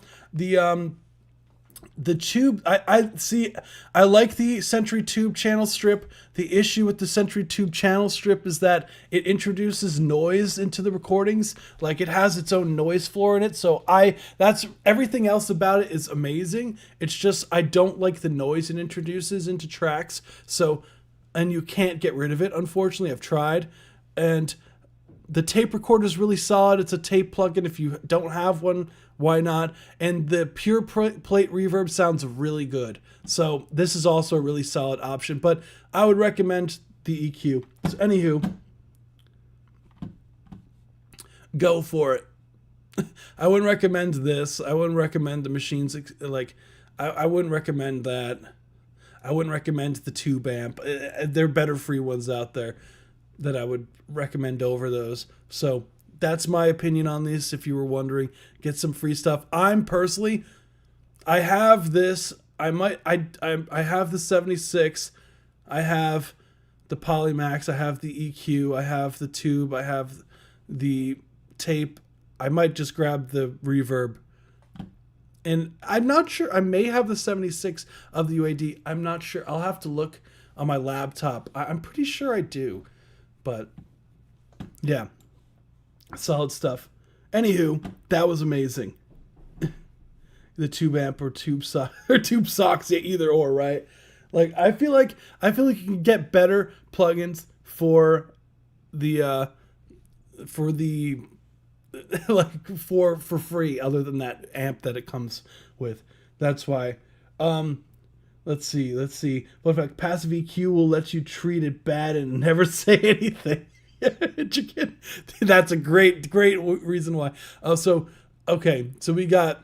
the tube, I like the Sentry Tube channel strip. The issue with the Sentry Tube channel strip is that it introduces noise into the recordings. Like, it has its own noise floor in it. So that's everything else about it is amazing. It's just, I don't like the noise it introduces into tracks. So, and you can't get rid of it, unfortunately. I've tried. And The tape recorder is really solid. It's a tape plugin. If you don't have one, why not? And the pure plate reverb sounds really good. So this is also a really solid option, but I would recommend the EQ. So anywho, go for it. I wouldn't recommend this. I wouldn't recommend the machines. Like, I wouldn't recommend that. I wouldn't recommend the tube amp. There are better free ones out there that I would recommend over those. So that's my opinion on these. If you were wondering, get some free stuff. I'm personally, I have this. I have the 76. I have the Polymax. I have the EQ. I have the tube. I have the tape. I might just grab the reverb. And I'm not sure. I may have the 76 of the UAD. I'm not sure. I'll have to look on my laptop. I'm pretty sure I do. But yeah, solid stuff. Anywho, that was amazing. The tube amp or tube socks, yeah, either or, right? Like I feel like you can get better plugins for the like for free other than that amp that it comes with. That's why. Let's see. What if passive EQ will let you treat it bad and never say anything? That's a great reason why. So we got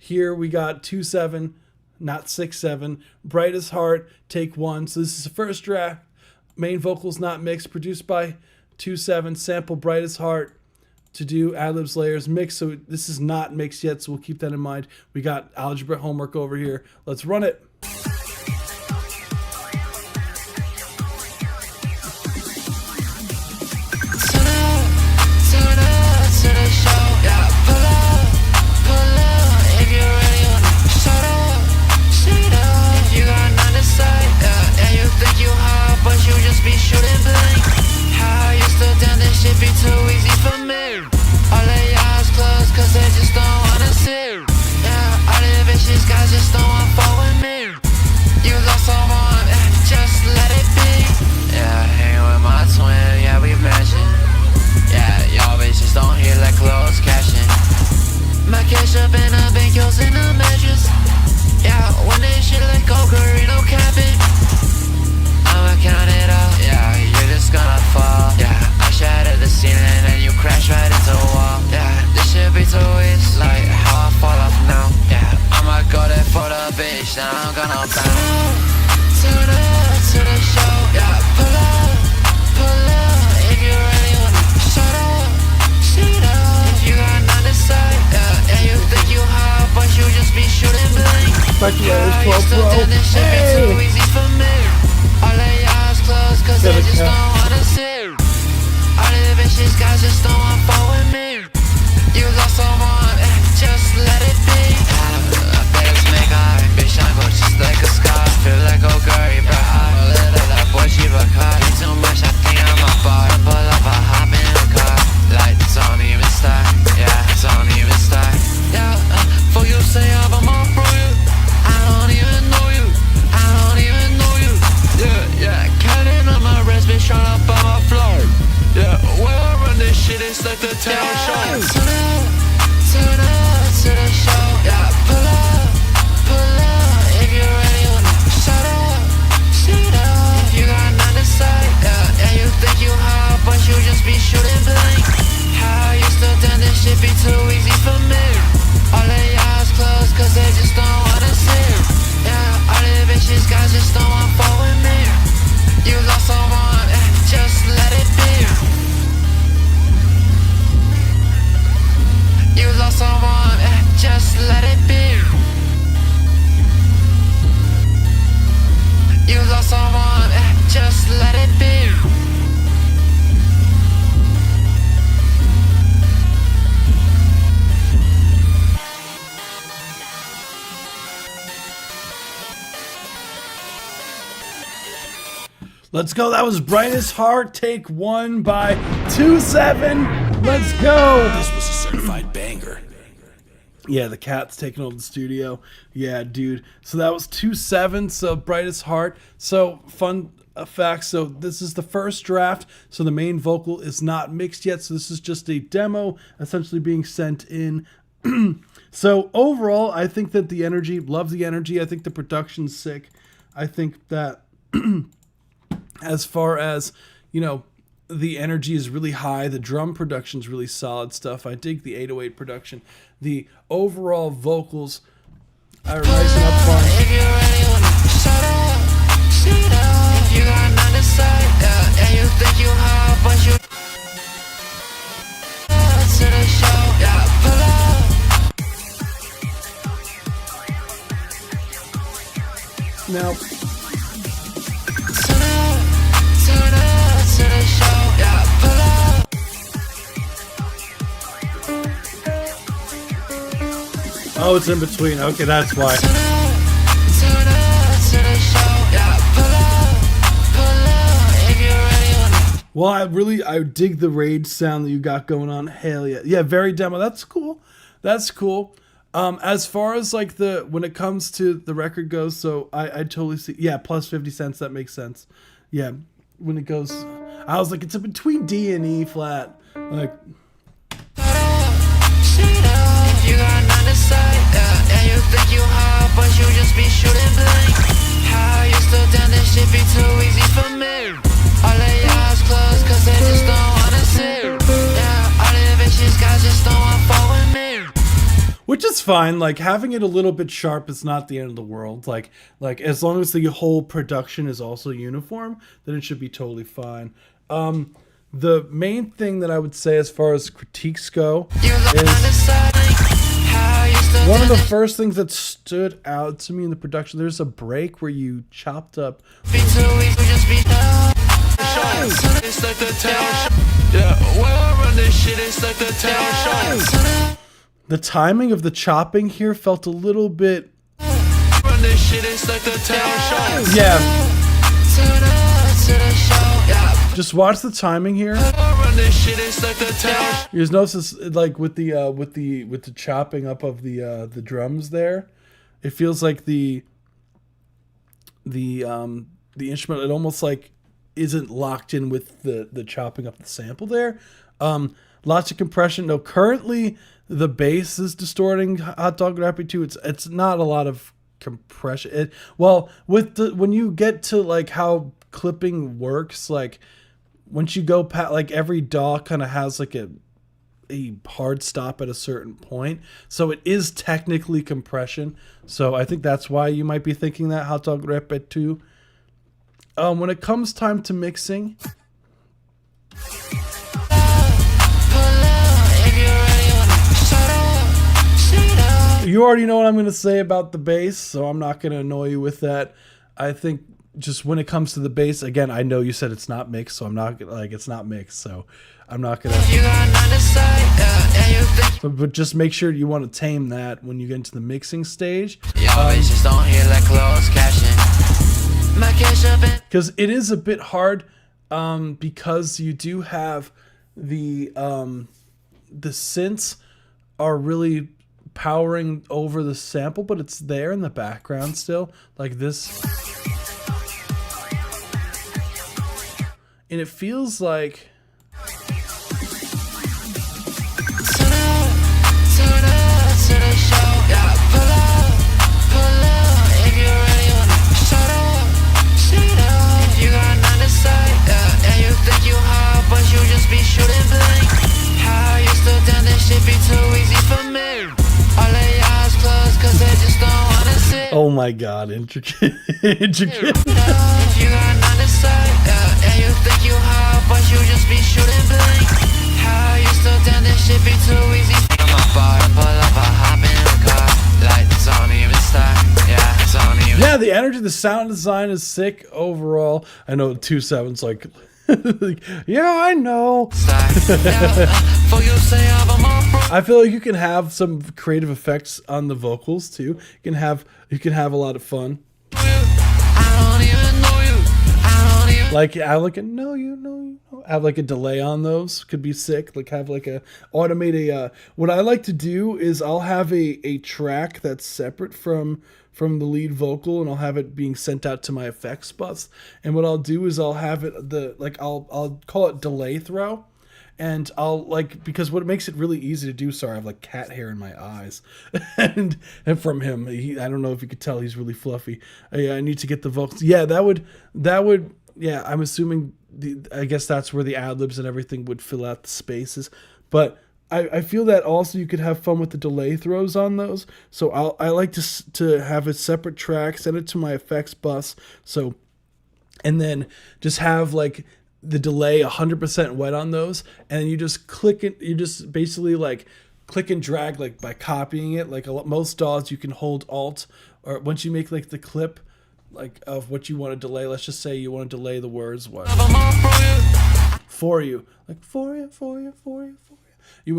2-7, not 6-7. Brightest Heart, take 1. So this is the first draft. Main vocals not mixed, produced by 2-7. Sample Brightest Heart to do ad-libs, layers, mix. So this is not mixed yet, so we'll keep that in mind. We got algebra homework over here. Let's run it. Let's go. That was Brightest Heart, take 1 by 2-7. Let's go. This was a certified banger. Yeah, the cat's taking over the studio. Yeah, dude. So that was 2 7s of Brightest Heart. So fun fact. So this is the first draft. So the main vocal is not mixed yet. So this is just a demo essentially being sent in. So overall, I think that the energy, love the energy. I think the production's sick. I think that as far as, you know, the energy is really high. The drum production's really solid stuff. I dig the 808 production. The overall vocals are nice and upfront. If you're ready, shut up, sit up. If you got nothing to say, yeah, and you think you hot, but you to the show, yeah, pull up. Now, Turn up to the show, yeah, pull up. oh, it's in between. Okay, that's why. Turn up to the show, yeah, pull up, if you're ready. Well, I dig the rage sound that you got going on. Hell yeah. Yeah, very demo. That's cool. That's cool. As far as like when it comes to the record goes, so I totally see. Yeah, plus 50 cents. That makes sense. Yeah, when it goes, I was like, it's in between D and E flat. Like, If you got nothing to say, yeah, and you think you hot, but you just be shooting blank. How you still down, this shit be too easy for me. All of y'all's close, cause they just don't wanna see. Yeah, all the bitches guys just don't want fuck with me. which is fine. Like having it a little bit sharp is not the end of the world. Like as long as the whole production is also uniform, then it should be totally fine. The main thing that I would say as far as critiques go is one of the first things that stood out to me in the production. There's a break where you chopped up It's like the town. Yeah, when I run this shit, it's like the town. the timing of the chopping here felt a little bit, Run this shit, it's like the town. yeah. Turn up to the show, yeah. Just watch the timing here. Run this shit, it's like the town. You just notice this, like with the chopping up of the drums there, it feels like the instrument, it almost like isn't locked in with the chopping up the sample there. Lots of compression. No, currently the bass is distorting Hot Dog Rappy 2. It's not a lot of compression. When you get to like how clipping works, like once you go past, like every DAW kind of has like a hard stop at a certain point, so it is technically compression. So I think that's why you might be thinking that Hot Dog Rappy 2. When it comes time to mixing, you already know what I'm going to say about the bass, so I'm not going to annoy you with that. I think just when it comes to the bass, again, I know you said it's not mixed, so I'm not like it's not mixed, so I'm not going to. But just make sure you want to tame that when you get into the mixing stage. Just don't hear like close caption. Because it is a bit hard, because you do have the synths are really powering over the sample, but it's there in the background still, like this, and it feels like oh my god, intricate. Intricate. Yeah, the energy, the sound design is sick overall. I know 2/7's like, yeah, I know. I feel like you can have some creative effects on the vocals too. You can have a lot of fun. Like I like know you know. have like a delay on those. Could be sick. Like have like a automate a. What I like to do is I'll have a track that's separate from the lead vocal, and I'll have it being sent out to my effects bus. And what I'll do is I'll have it I'll call it delay throw. And I'll because what makes it really easy to do. Sorry, I have like cat hair in my eyes, and from him, I don't know if you could tell, he's really fluffy. I need to get the vocals. Yeah, that would. Yeah, I'm assuming. I guess that's where the ad libs and everything would fill out the spaces. But I feel that also you could have fun with the delay throws on those. So I like to have a separate track, send it to my effects bus. So, and then just have like the delay 100% wet on those, and you just click it. You just basically like click and drag like by copying it. Like most DAWs, you can hold Alt, or once you make like the clip like of what you want to delay. Let's just say you want to delay the words what for you, like for you. You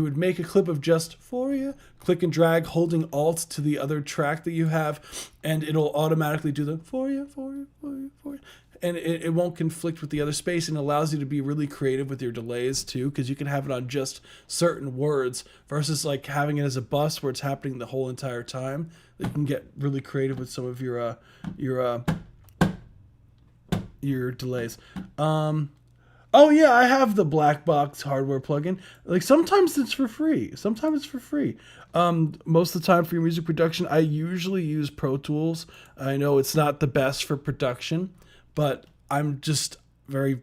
would make a clip of just for you, click and drag, holding Alt to the other track that you have, and it'll automatically do the for you. And it won't conflict with the other space, and allows you to be really creative with your delays too, because you can have it on just certain words versus like having it as a bus where it's happening the whole entire time. You can get really creative with some of your delays. Oh yeah, I have the black box hardware plugin. Like sometimes it's for free. Most of the time for your music production, I usually use Pro Tools. I know it's not the best for production, but I'm just very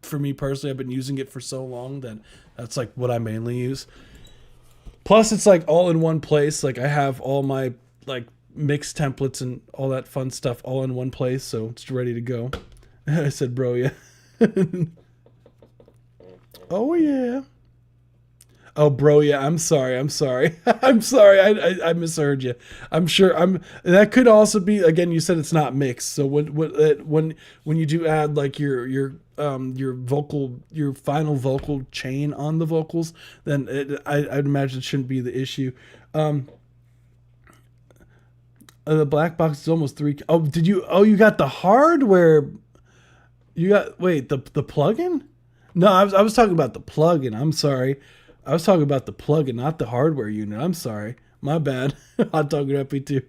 for me personally, I've been using it for so long that that's like what I mainly use. Plus it's like all in one place. Like I have all my like mix templates and all that fun stuff all in one place, so it's ready to go. I said, bro, yeah. Oh yeah. Oh bro, yeah. I'm sorry. I'm sorry. I misheard you. I'm sure. That could also be, again, you said it's not mixed. So when you do add like your final vocal chain on the vocals, then I'd imagine it shouldn't be the issue. The black box is almost 3. Oh, you got the hardware. You got, wait, the plugin? No, I was talking about the plugin. I'm sorry. I was talking about the plugin, not the hardware unit. I'm sorry. My bad. Hot Dog Rappy too.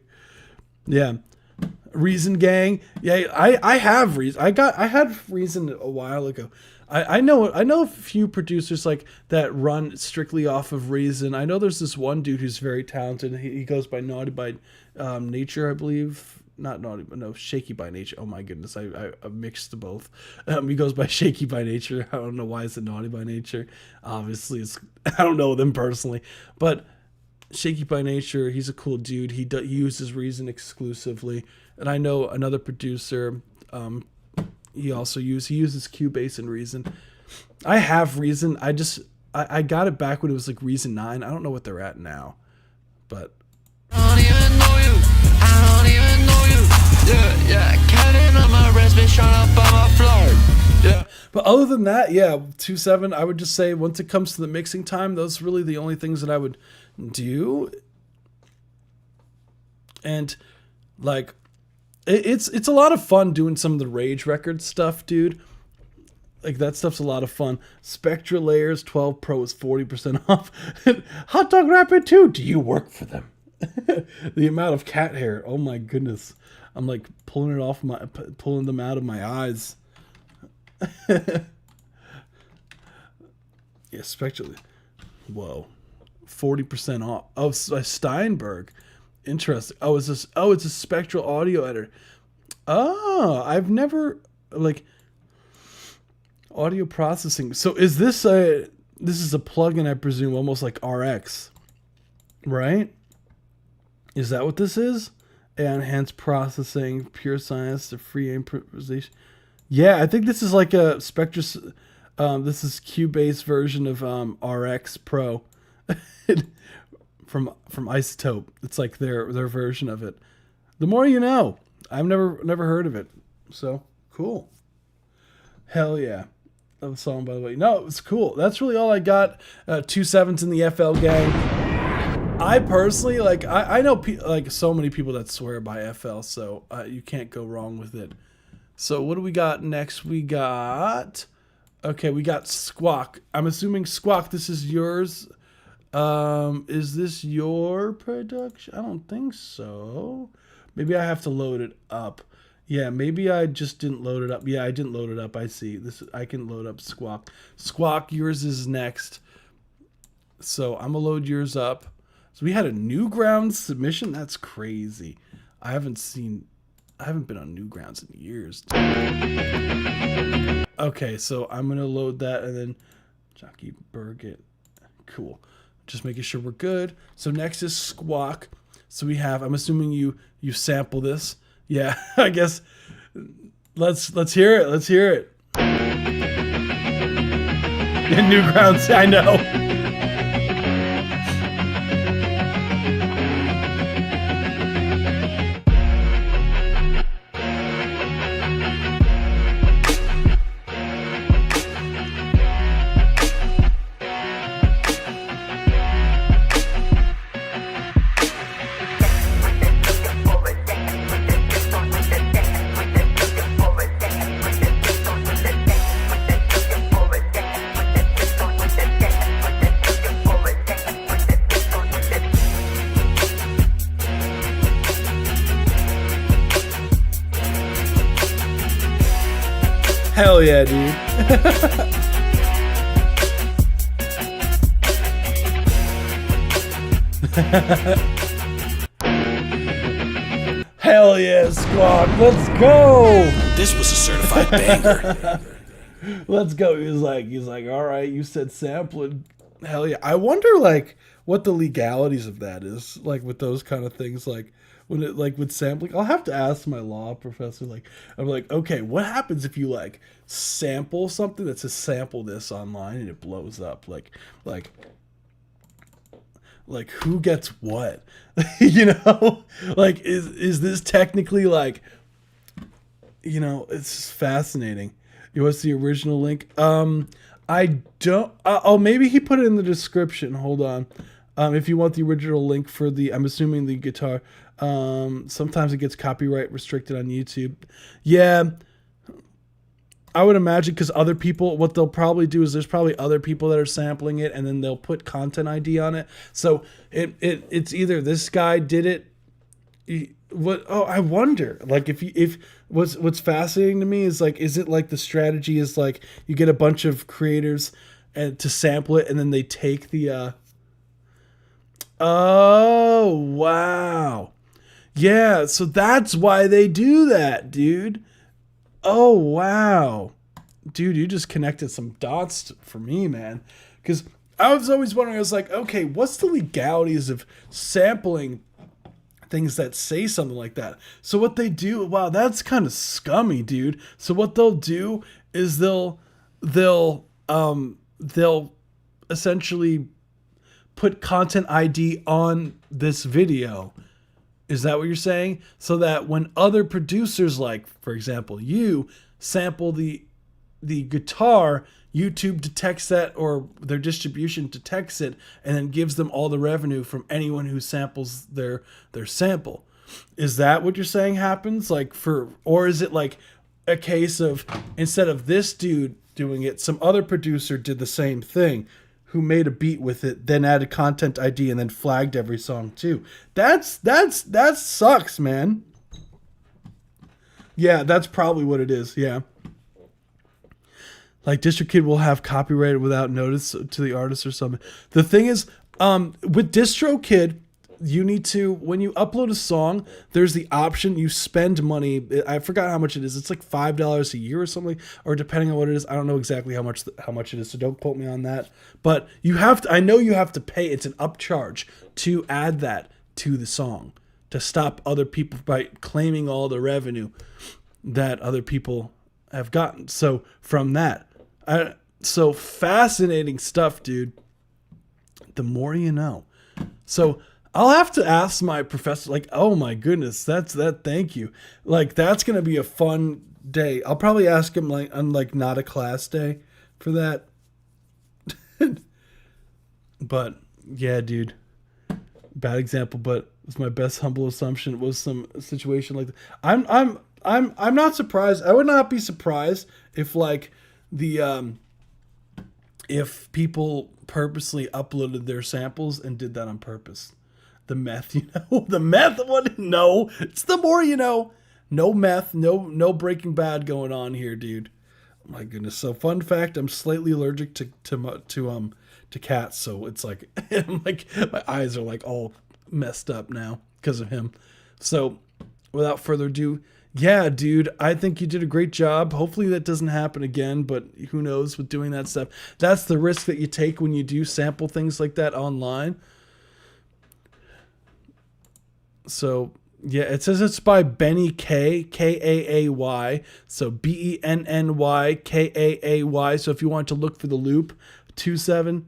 Yeah. Reason Gang. Yeah, I have Reason. I had Reason a while ago. I know a few producers like that run strictly off of Reason. I know there's this one dude who's very talented. He goes by Naughty by Nature, I believe. Not Naughty, but no, Shaky by Nature. Oh my goodness, I mixed the both. He goes by Shaky by Nature. I don't know why it's Naughty by Nature. Obviously, I don't know them personally, but Shaky by Nature, he's a cool dude. He uses Reason exclusively, and I know another producer. He uses Cubase and Reason. I have Reason. I got it back when it was like Reason 9. I don't know what they're at now, but. I don't even know you. Yeah, counting on my wrist, been shot up on my floor. Yeah. But other than that, yeah, 2.7, I would just say once it comes to the mixing time, those are really the only things that I would do. And like, it's a lot of fun doing some of the Rage Records stuff, dude. Like that stuff's a lot of fun. Spectra Layers 12 Pro is 40% off. Hot Dog Rapper 2, do you work for them? The amount of cat hair, oh my goodness. I'm like pulling them out of my eyes. Yeah, Spectral. Whoa, 40% off. Oh, Steinberg. Interesting. Oh, it's a spectral audio editor. Oh, I've never like audio processing. So is this a plugin, I presume, almost like RX, right? Is that what this is? Enhanced processing, pure science, the free improvisation. Yeah, I think this is like a Spectra. This is Cubase version of RX Pro from Isotope. It's like their version of it. The more you know. I've never heard of it. So cool. Hell yeah. Love the song, by the way. No, it's cool. That's really all I got. 2.7s in the FL gang. I personally, like, I know like so many people that swear by FL, so you can't go wrong with it. So what do we got next? We got Okay, we got Squawk. I'm assuming Squawk, this is yours. Is this your production? I don't think so. Maybe I have to load it up. Yeah, maybe I just didn't load it up. Yeah, I didn't load it up. I see. This I can load up Squawk. Squawk, yours is next. So I'm gonna load yours up. So we had a Newgrounds submission. That's crazy. I haven't been on Newgrounds in years. Okay, so I'm gonna load that and then Jockey Burgett. Cool. Just making sure we're good. So next is Squawk. So we have, I'm assuming you sample this. Yeah, I guess let's hear it. Let's hear it. Newgrounds, I know. Hell yeah, dude. Hell yeah, Squawk. Let's go. This was a certified banger. Let's go. He's like, all right, you said sampling. Hell yeah. I wonder like what the legalities of that is, like with those kind of things, like when it like with sampling. I'll have to ask my law professor. Like, I'm like, okay, what happens if you like sample something that says sample this online and it blows up? Like who gets what? You know? Like is this technically like, you know, it's fascinating. What's the original link? I don't. Oh, maybe he put it in the description. Hold on. If you want the original link for the, I'm assuming the guitar. Sometimes it gets copyright restricted on YouTube. Yeah, I would imagine because other people, what they'll probably do is there's probably other people that are sampling it, and then they'll put content ID on it. So it's either this guy did it. What? Oh, I wonder. Like if what's fascinating to me is like, is it like the strategy is like you get a bunch of creators and to sample it, and then they take the. Oh wow, yeah. So that's why they do that, dude. Oh wow, dude, you just connected some dots for me, man. Because I was always wondering. I was like, okay, what's the legalities of sampling things that say something like that? So what they do, wow, that's kind of scummy, dude. So what they'll do is they'll essentially put content ID on this video. Is that what you're saying? So that when other producers, like for example you, sample the guitar, YouTube detects that, or their distribution detects it, and then gives them all the revenue from anyone who samples their sample. Is that what you're saying happens? Like or is it like a case of instead of this dude doing it, some other producer did the same thing, who made a beat with it, then added content ID and then flagged every song too? That sucks, man. Yeah, that's probably what it is. Yeah. Like DistroKid will have copyrighted without notice to the artist or something. The thing is, with DistroKid, you need to, when you upload a song, there's the option, you spend money. I forgot how much it is. It's like $5 a year or something, or depending on what it is. I don't know exactly how much it is, so don't quote me on that. But you have to, I know you have to pay. It's an upcharge to add that to the song to stop other people by claiming all the revenue that other people have gotten. So from that, so fascinating stuff, dude. The more you know. So I'll have to ask my professor, like, oh my goodness, thank you. Like, that's going to be a fun day. I'll probably ask him like on like not a class day for that. But yeah, dude, bad example, but it's my best humble assumption. It was some situation like that. I'm not surprised. I would not be surprised if like the if people purposely uploaded their samples and did that on purpose. The meth, the meth one, no, it's the more you know. No meth, no Breaking Bad going on here, dude. My goodness. So fun fact, I'm slightly allergic to cats, so it's like my eyes are like all messed up now because of him. So without further ado, yeah, dude, I think you did a great job. Hopefully that doesn't happen again, but who knows with doing that stuff. That's the risk that you take when you do sample things like that online. So, yeah, it says it's by Benny K, Kaay. So BENNY KAAY. So if you want to look for the loop 27,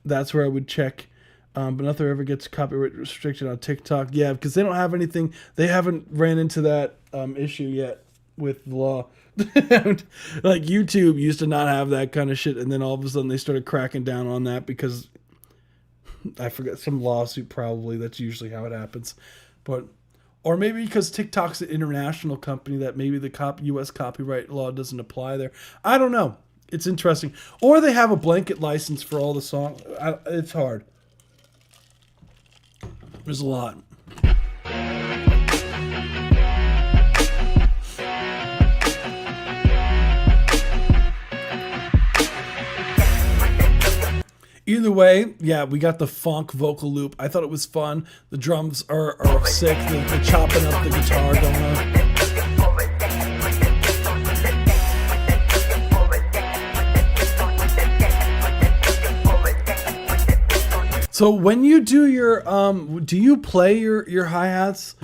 that's where I would check. But nothing ever gets copyright restricted on TikTok. Yeah, because they don't have anything. They haven't ran into that issue yet with the law. Like YouTube used to not have that kind of shit, and then all of a sudden they started cracking down on that because I forget, some lawsuit probably. That's usually how it happens. But or maybe because TikTok's an international company that maybe the U.S. copyright law doesn't apply there. I don't know. It's interesting. Or they have a blanket license for all the songs. It's hard. There's a lot. Either way, yeah, we got the funk vocal loop. I thought it was fun. The drums are sick. The chopping up the guitar going on. So when you do your do you play your hi-hats,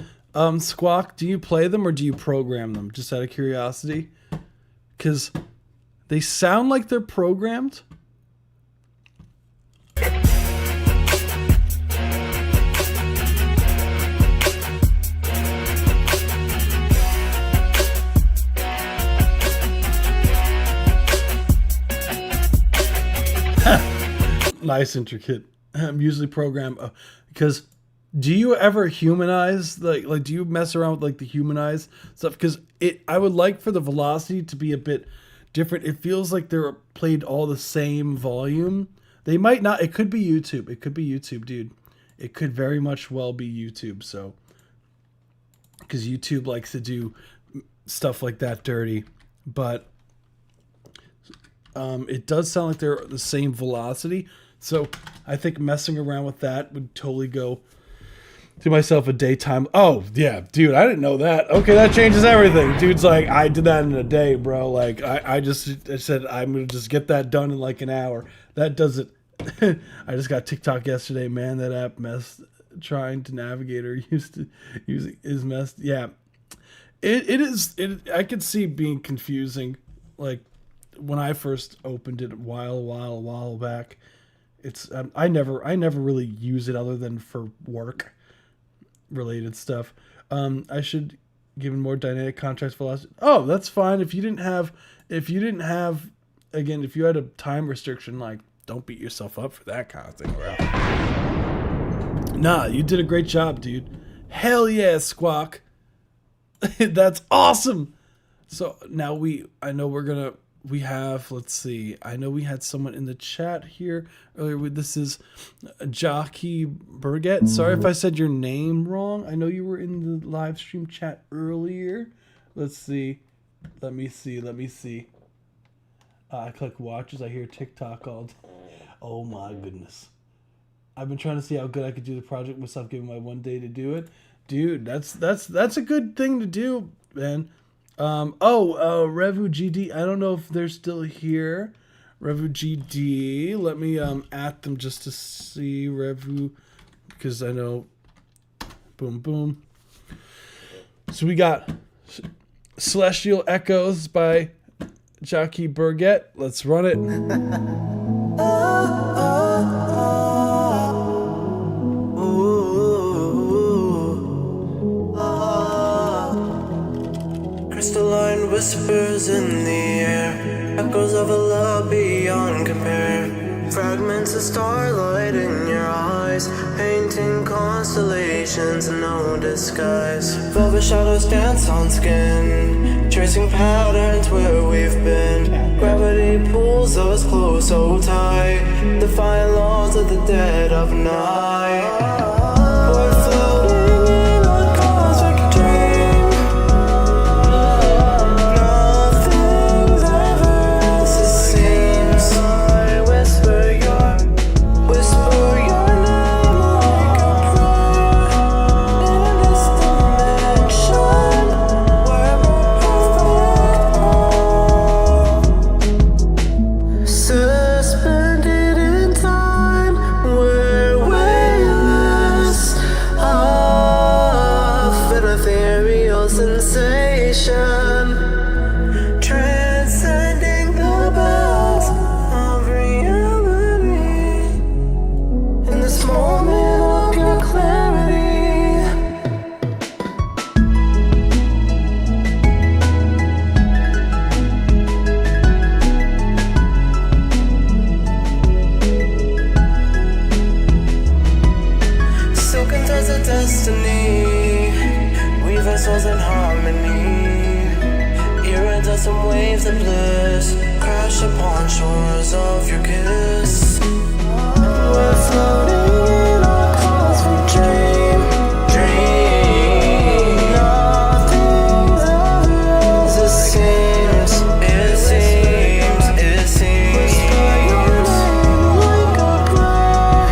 Squawk? Do you play them or do you program them? Just out of curiosity, because they sound like they're programmed. Nice, intricate. I'm usually programmed because do you ever humanize like do you mess around with like the humanize stuff? Because I would like for the velocity to be a bit different. It feels like they're played all the same volume. They might not. It could be YouTube. It could be YouTube, dude. It could very much well be YouTube. So because YouTube likes to do stuff like that dirty, but it does sound like they're the same velocity. So I think messing around with that would totally go to myself a daytime. Oh, yeah, dude, I didn't know that. Okay, that changes everything. Dude's like, I did that in a day, bro. Like, I said, I'm going to just get that done in like an hour. That does it. I just got TikTok yesterday, man. That app messed. Trying to navigate or using is messed. Yeah, it is. I could see being confusing. Like when I first opened it a while back. It's I never really use it other than for work related stuff. I should give more dynamic contrast velocity. Oh, that's fine. If you didn't have again, if you had a time restriction, like don't beat yourself up for that kind of thing. Nah, you did a great job, dude. Hell yeah, Squawk. That's awesome. So now let's see. I know we had someone in the chat here earlier. This is Jockey Burgett. Sorry if I said your name wrong. I know you were in the live stream chat earlier. Let's see. Let me see. I click watches. I hear TikTok all day. Oh my goodness. I've been trying to see how good I could do the project myself, given my one day to do it. Dude, that's a good thing to do, man. Revu GD. I don't know if they're still here. Revu GD. Let me at them just to see Revu, because I know. Boom boom. So we got Celestial Echoes by Jockey Burgett. Let's run it. Crystalline whispers in the air, echoes of a love beyond compare. Fragments of starlight in your eyes, painting constellations in no disguise. Velvet shadows dance on skin, tracing patterns where we've been. Gravity pulls us close so tight, defying laws of the dead of night. We're floating in a cosmic dream. Nothing's ever as it seems. I whisper your name like a prayer in this dimension where we're perfect. Suspended in time, we're weightless, off an ethereal sensation, transcending the bounds of reality. In this moment of pure clarity. Silken threads of destiny, weaving souls in harmony. Iridescent waves of bliss crash upon shores of your kiss. We're floating in a cosmic dream. Nothing's ever as it seems. It seems. Whisper your name like a prayer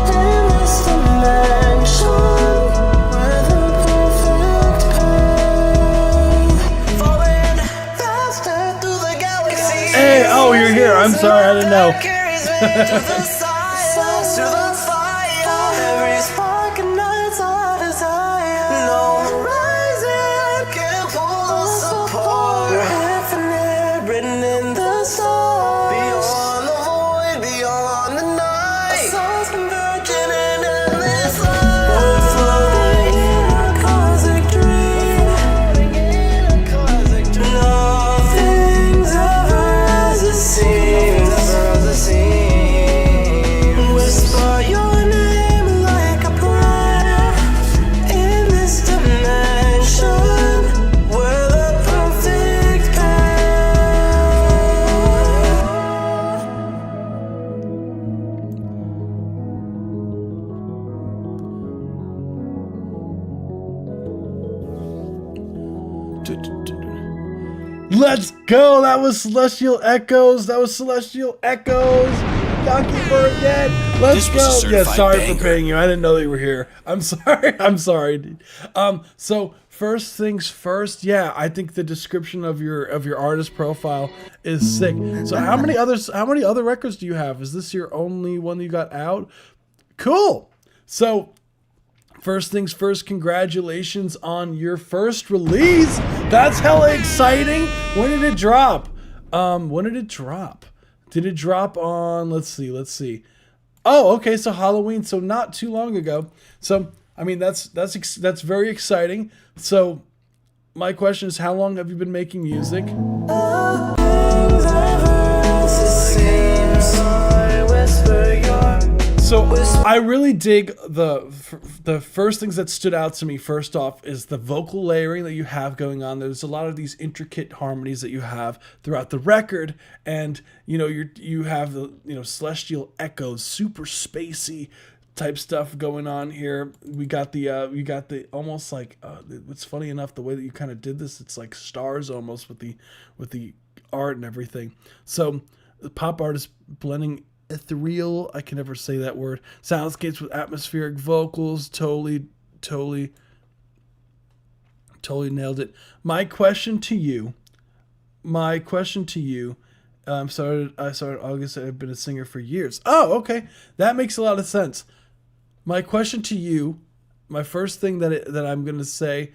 in this dimension where the perfect pair. Falling faster through the galaxy. Hey, oh, you're here. I'm sorry, I didn't know. Carries me to the side, to the fire. Every spark ignites our desire. No horizon can pull us apart. We're infinite, written in the stars. Beyond the void, beyond the night. Souls converging in endless light. We're floating in a cosmic dream. Nothing's ever as it seems. Whisper your name like a prayer in this dimension where the perfect pair. Let's go. That was Celestial Echoes. Donkey Bird dead. Let's This was a go. Yeah, certified sorry banger. for paying you. I didn't know that you were here. I'm sorry. I'm sorry, dude. So first things first. Yeah, I think the description of your artist profile is sick. So how many other records do you have? Is this your only one you got out? Cool. So first things first, congratulations on your first release. That's hella exciting. When did it drop? Did it drop on, let's see. Oh, okay, so Halloween, so not too long ago. So, I mean, that's very exciting. So, my question is, how long have you been making music? So I really dig the first things that stood out to me. First off is the vocal layering that you have going on. There's a lot of these intricate harmonies that you have throughout the record, and you have the celestial echoes, super spacey type stuff going on here. We got the almost like what's funny enough, the way that you kind of did this, it's like stars almost with the art and everything. So the pop art is blending ethereal, I can never say that word, soundscapes with atmospheric vocals. Totally nailed it. My question to you, I started August. I've been a singer for years. Oh, okay, that makes a lot of sense. My question to you, my first thing that I'm gonna say,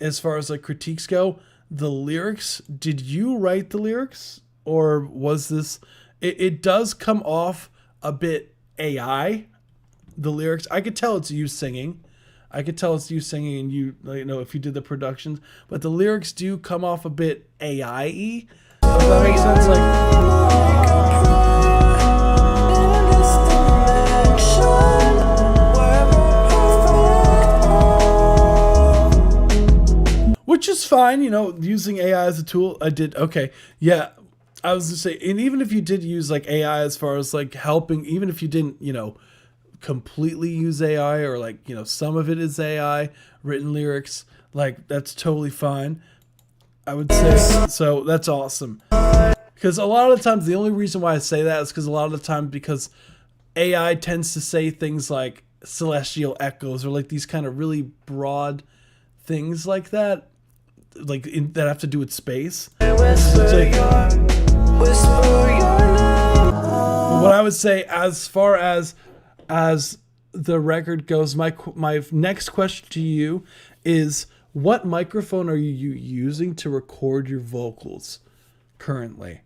as far as like critiques go, the lyrics. Did you write the lyrics, or was this? It does come off a bit AI. The lyrics, I could tell it's you singing. And you if you did the productions, but the lyrics do come off a bit AI-y. Does that make sense? Which is fine. Using AI as a tool. I did. Okay. Yeah. I was gonna say, and even if you did use like AI as far as like helping, even if you didn't, completely use AI or like, some of it is AI written lyrics, like that's totally fine. I would say, so that's awesome. Because a lot of the times, the only reason why I say that is because a lot of the time, because AI tends to say things like celestial echoes or like these kind of really broad things like that, like that have to do with space. What I would say, as far as the record goes, my next question to you is, what microphone are you using to record your vocals currently?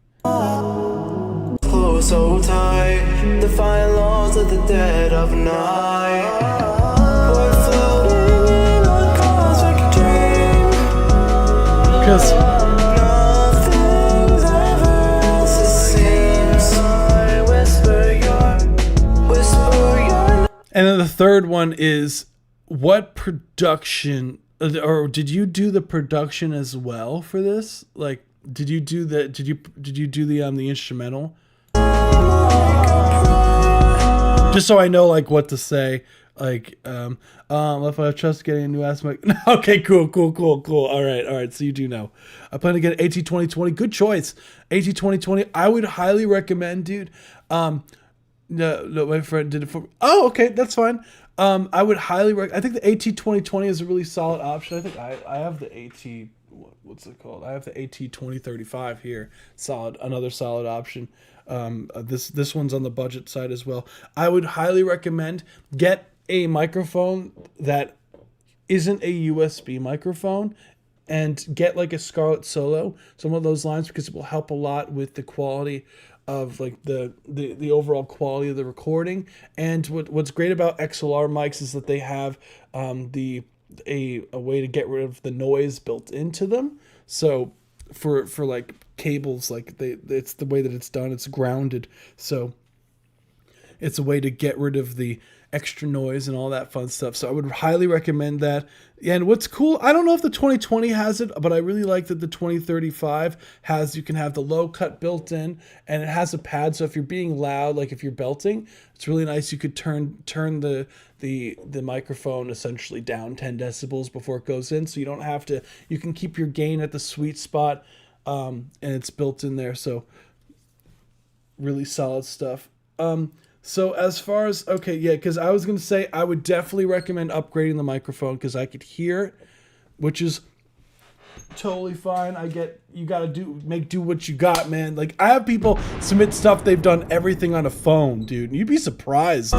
Close so tight, defying laws of the dead of night. We're floating in a cosmic dream. Because nothing's ever as it seems. Whisper your. And then the third one is, what production, or did you do the production as well for this? Like, did you do the instrumental? Just so I know like what to say. Like, if I trust getting a new ass mic. Okay, cool. All right. So you do know. I plan to get an AT2020. Good choice. AT2020. I would highly recommend, dude. No, my friend did it for me. Oh, okay, that's fine. I would highly recommend. I think the AT2020 is a really solid option. I think I have the AT. What's it called? I have the AT2035 here. Another solid option. This one's on the budget side as well. I would highly recommend get a microphone that isn't a USB microphone, and get like a Scarlett Solo, some of those lines, because it will help a lot with the quality of like the overall quality of the recording. And what's great about XLR mics is that they have a way to get rid of the noise built into them. So for like cables, like it's the way that it's done, it's grounded, so it's a way to get rid of the extra noise and all that fun stuff. So I would highly recommend that. And what's cool, I don't know if the 2020 has it, but I really like that the 2035 you can have the low cut built in, and it has a pad. So if you're being loud, like if you're belting, it's really nice. You could turn the microphone essentially down 10 decibels before it goes in. So you don't have to, you can keep your gain at the sweet spot, and it's built in there. So really solid stuff. So as far as, okay, yeah, because I was going to say I would definitely recommend upgrading the microphone, because I could hear it, which is totally fine. I get, you got to do what you got, man. Like, I have people submit stuff, they've done everything on a phone, dude. You'd be surprised.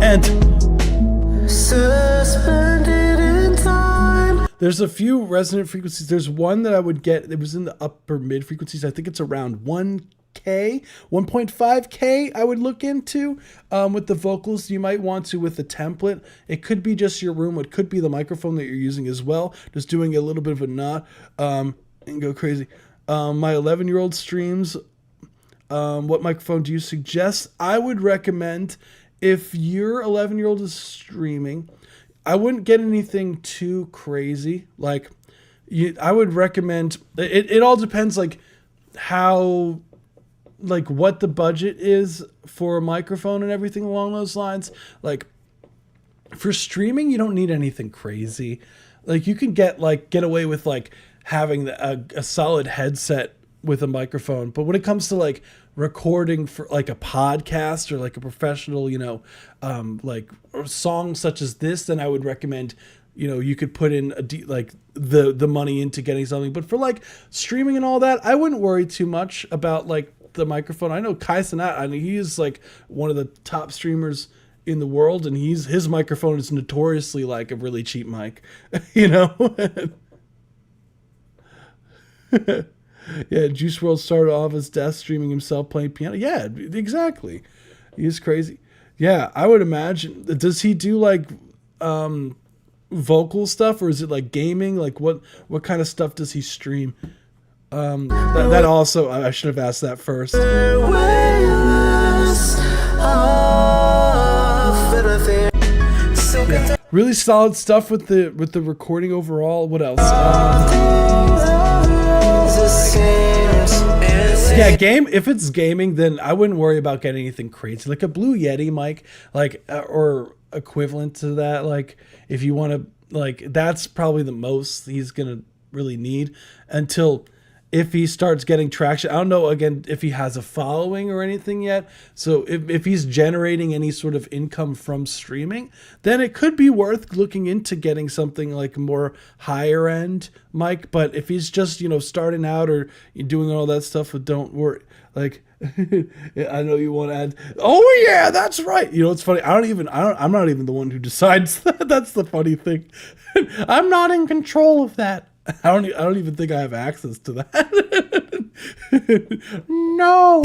And there's a few resonant frequencies. There's one that I would get. It was in the upper mid frequencies. I think it's around 1K, 1.5K. I would look into with the vocals. You might want to with the template. It could be just your room. It could be the microphone that you're using as well. Just doing a little bit of a knot and go crazy. My 11-year-old streams. What microphone do you suggest? I would recommend, if your 11-year-old is streaming, I wouldn't get anything too crazy. Like, I would recommend, it all depends, like, how, like, what the budget is for a microphone and everything along those lines. Like, for streaming, you don't need anything crazy. Like, you can get away with, like, having a solid headset with a microphone. But when it comes to, like, recording for like a podcast or like a professional, like a song such as this, then I would recommend, you could put in the money into getting something. But for like streaming and all that, I wouldn't worry too much about like the microphone. I know Kai Cenat, I mean, he is like one of the top streamers in the world, and his microphone is notoriously like a really cheap mic, Yeah, Juice WRLD started off as death streaming himself playing piano. Yeah, exactly. He's crazy. Yeah, I would imagine. Does he do like vocal stuff, or is it like gaming? Like what kind of stuff does he stream? That also, I should have asked that first. really solid stuff with the recording overall. What else? Yeah, if it's gaming, then I wouldn't worry about getting anything crazy, like a Blue Yeti mic, like or equivalent to that. Like if you want to, like that's probably the most he's gonna really need until if he starts getting traction. I don't know, again, if he has a following or anything yet. So if he's generating any sort of income from streaming, then it could be worth looking into getting something like more higher end mic. But if he's just, starting out or doing all that stuff, don't worry. Like, I know you want to add, oh yeah, that's right. It's funny. I'm not even the one who decides that. That's the funny thing. I'm not in control of that. I don't even think I have access to that. No.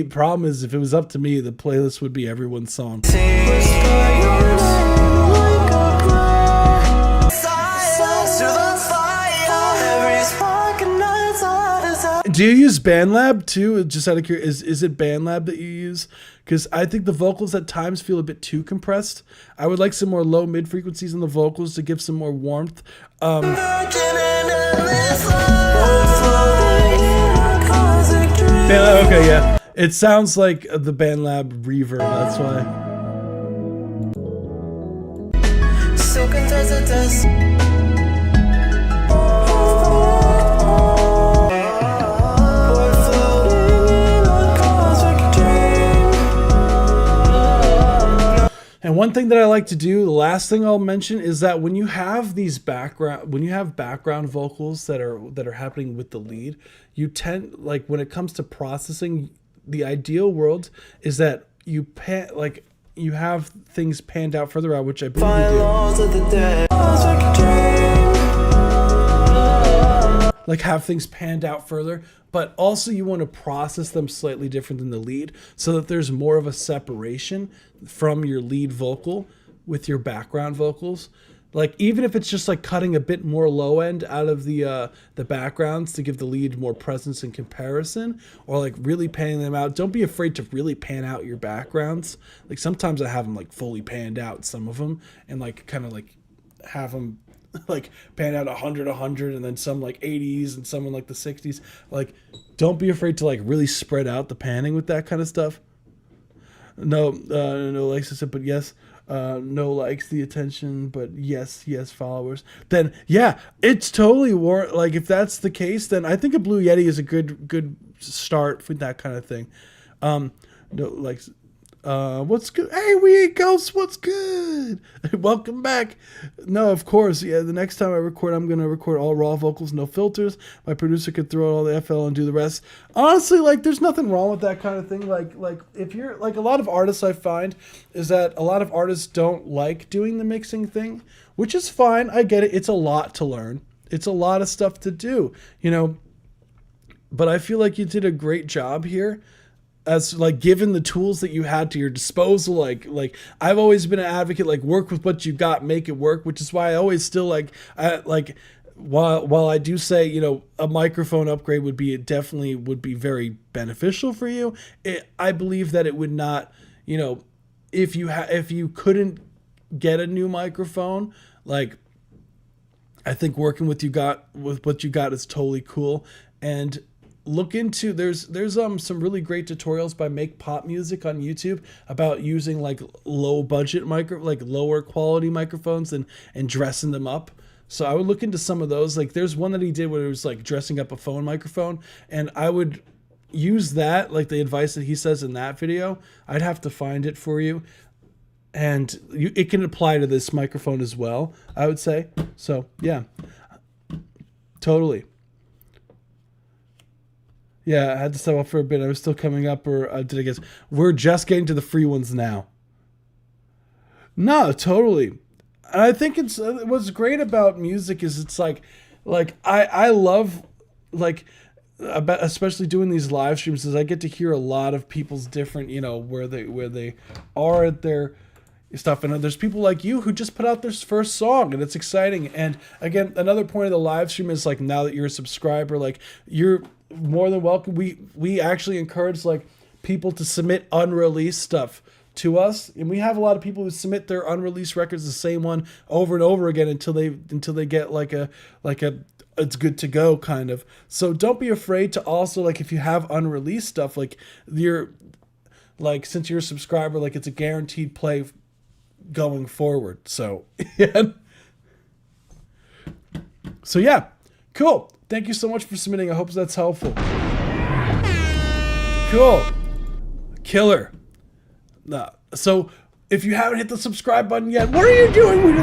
Problem is, if it was up to me, the playlist would be everyone's song. Do you use BandLab too? Just out of curiosity, is it BandLab that you use? Because I think the vocals at times feel a bit too compressed. I would like some more low mid frequencies in the vocals to give some more warmth. Okay, yeah. It sounds like the BandLab reverb, that's why. And one thing that I like to do, the last thing I'll mention, is that when you have background vocals that are happening with the lead, you tend, like when it comes to processing, the ideal world is that you have things panned out further out, which I believe you do. Like have things panned out further, but also you want to process them slightly different than the lead so that there's more of a separation from your lead vocal with your background vocals. Like even if it's just like cutting a bit more low end out of the backgrounds to give the lead more presence in comparison, or like really panning them out. Don't be afraid to really pan out your backgrounds. Like sometimes I have them like fully panned out, some of them, and like kind of like have them like pan out 100 and then some like 80s and some in like the 60s. Like don't be afraid to like really spread out the panning with that kind of stuff. No likes I said, but yes. No likes the attention, but yes followers. Then yeah, it's totally like if that's the case, then I think a Blue Yeti is a good start for that kind of thing. No likes. What's good? Hey, we ain't ghosts. What's good? Welcome back. No, of course. Yeah, the next time I record, I'm gonna record all raw vocals, no filters. My producer could throw out all the FL and do the rest. Honestly, like, there's nothing wrong with that kind of thing. Like if you're like a lot of artists, I find is that a lot of artists don't like doing the mixing thing, which is fine. I get it. It's a lot to learn. It's a lot of stuff to do, But I feel like you did a great job here. As like given the tools that you had to your disposal, like I've always been an advocate, like work with what you got, make it work, which is why I always still while I do say, a microphone upgrade would be very beneficial for you. I believe that it would not, if you couldn't get a new microphone, like I think working with what you got is totally cool. And look into there's some really great tutorials by Make Pop Music on YouTube about using like low budget lower quality microphones and dressing them up. So I would look into some of those. Like there's one that he did where it was like dressing up a phone microphone, and I would use that, like the advice that he says in that video. I'd have to find it for you. And it can apply to this microphone as well, I would say. So yeah, totally. Yeah, I had to step up for a bit. I was still coming up, or did I guess? We're just getting to the free ones now. No, totally. And I think what's great about music is it's like I love especially doing these live streams, is I get to hear a lot of people's different, where they are at their stuff. And there's people like you who just put out their first song, and it's exciting. And again, another point of the live stream is like, now that you're a subscriber, like you're more than welcome. We actually encourage like people to submit unreleased stuff to us, and we have a lot of people who submit their unreleased records the same one over and over again until they get like a it's good to go kind of. So don't be afraid to also, like, if you have unreleased stuff, like since you're a subscriber, like, it's a guaranteed play going forward. So yeah. So yeah, cool. Thank you so much for submitting. I hope that's helpful. Cool. Killer. So if you haven't hit the subscribe button yet, what are you doing? We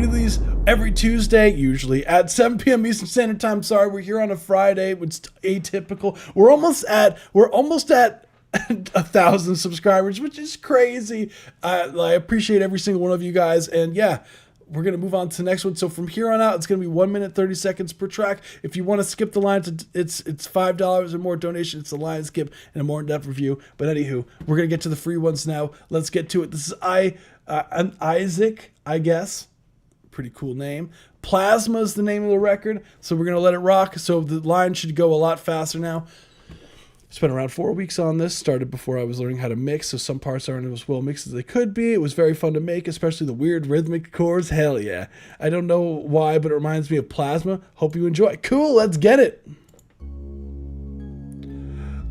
do these every Tuesday, usually at 7 p.m. Eastern Standard Time. Sorry, we're here on a Friday. It's atypical. We're almost at 1,000 subscribers, which is crazy. I appreciate every single one of you guys, and yeah, we're going to move on to the next one. So from here on out, it's going to be 1 minute, 30 seconds per track. If you want to skip the line, it's $5 or more donation. It's the line skip and a more in-depth review. But anywho, we're going to get to the free ones now. Let's get to it. This is Isaac, I guess. Pretty cool name. Plasma is the name of the record. So we're going to let it rock. So the line should go a lot faster now. Spent around 4 weeks on this. Started before I was learning how to mix, so some parts aren't as well mixed as they could be. It was very fun to make, especially the weird rhythmic chords. Hell yeah. I don't know why, but it reminds me of Plasma. Hope you enjoy. Cool, let's get it.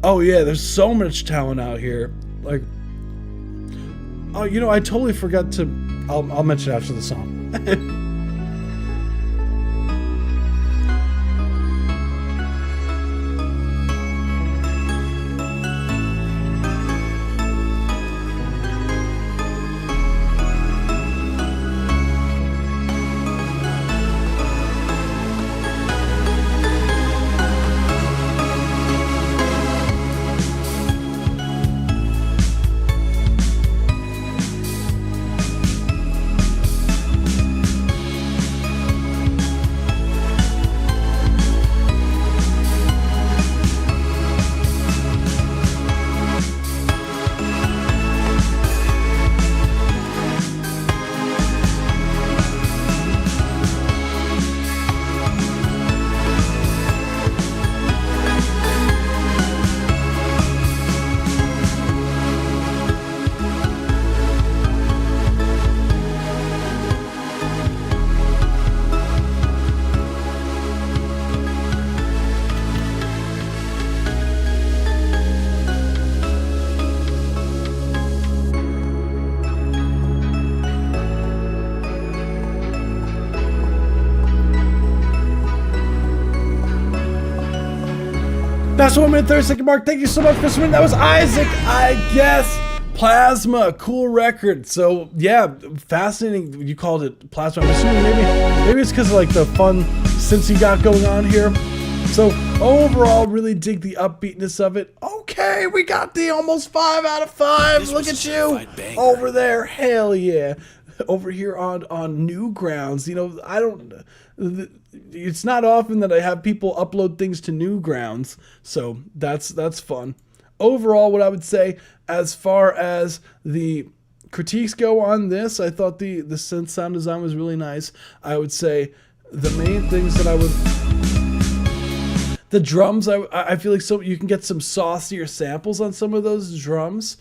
Oh yeah, there's so much talent out here. Like, oh, you know, I totally forgot to... I'll mention it after the song. That's 1 minute 30 second mark. Thank you so much for submitting. That was Isaac, I guess. Plasma, cool record. So yeah, fascinating. You called it Plasma. I'm assuming maybe it's because of like the fun synths you got going on here. So overall, really dig the upbeatness of it. Okay, we got the almost 5 out of 5. Look at you over there. Hell yeah. Over here on Newgrounds. You know, it's not often that I have people upload things to Newgrounds, so that's fun. Overall, what I would say as far as the critiques go on this, I thought the synth sound design was really nice. I would say the main things that I would... The drums, I feel like you can get some saucier samples on some of those drums.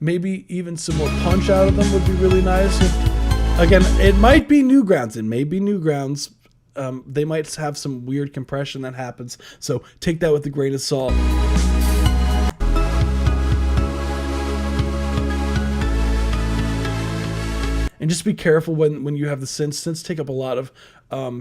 Maybe even some more punch out of them would be really nice. Again, it might be Newgrounds. It may be Newgrounds. They might have some weird compression that happens. So take that with a grain of salt. And just be careful when you have the synths. Synths take up a lot of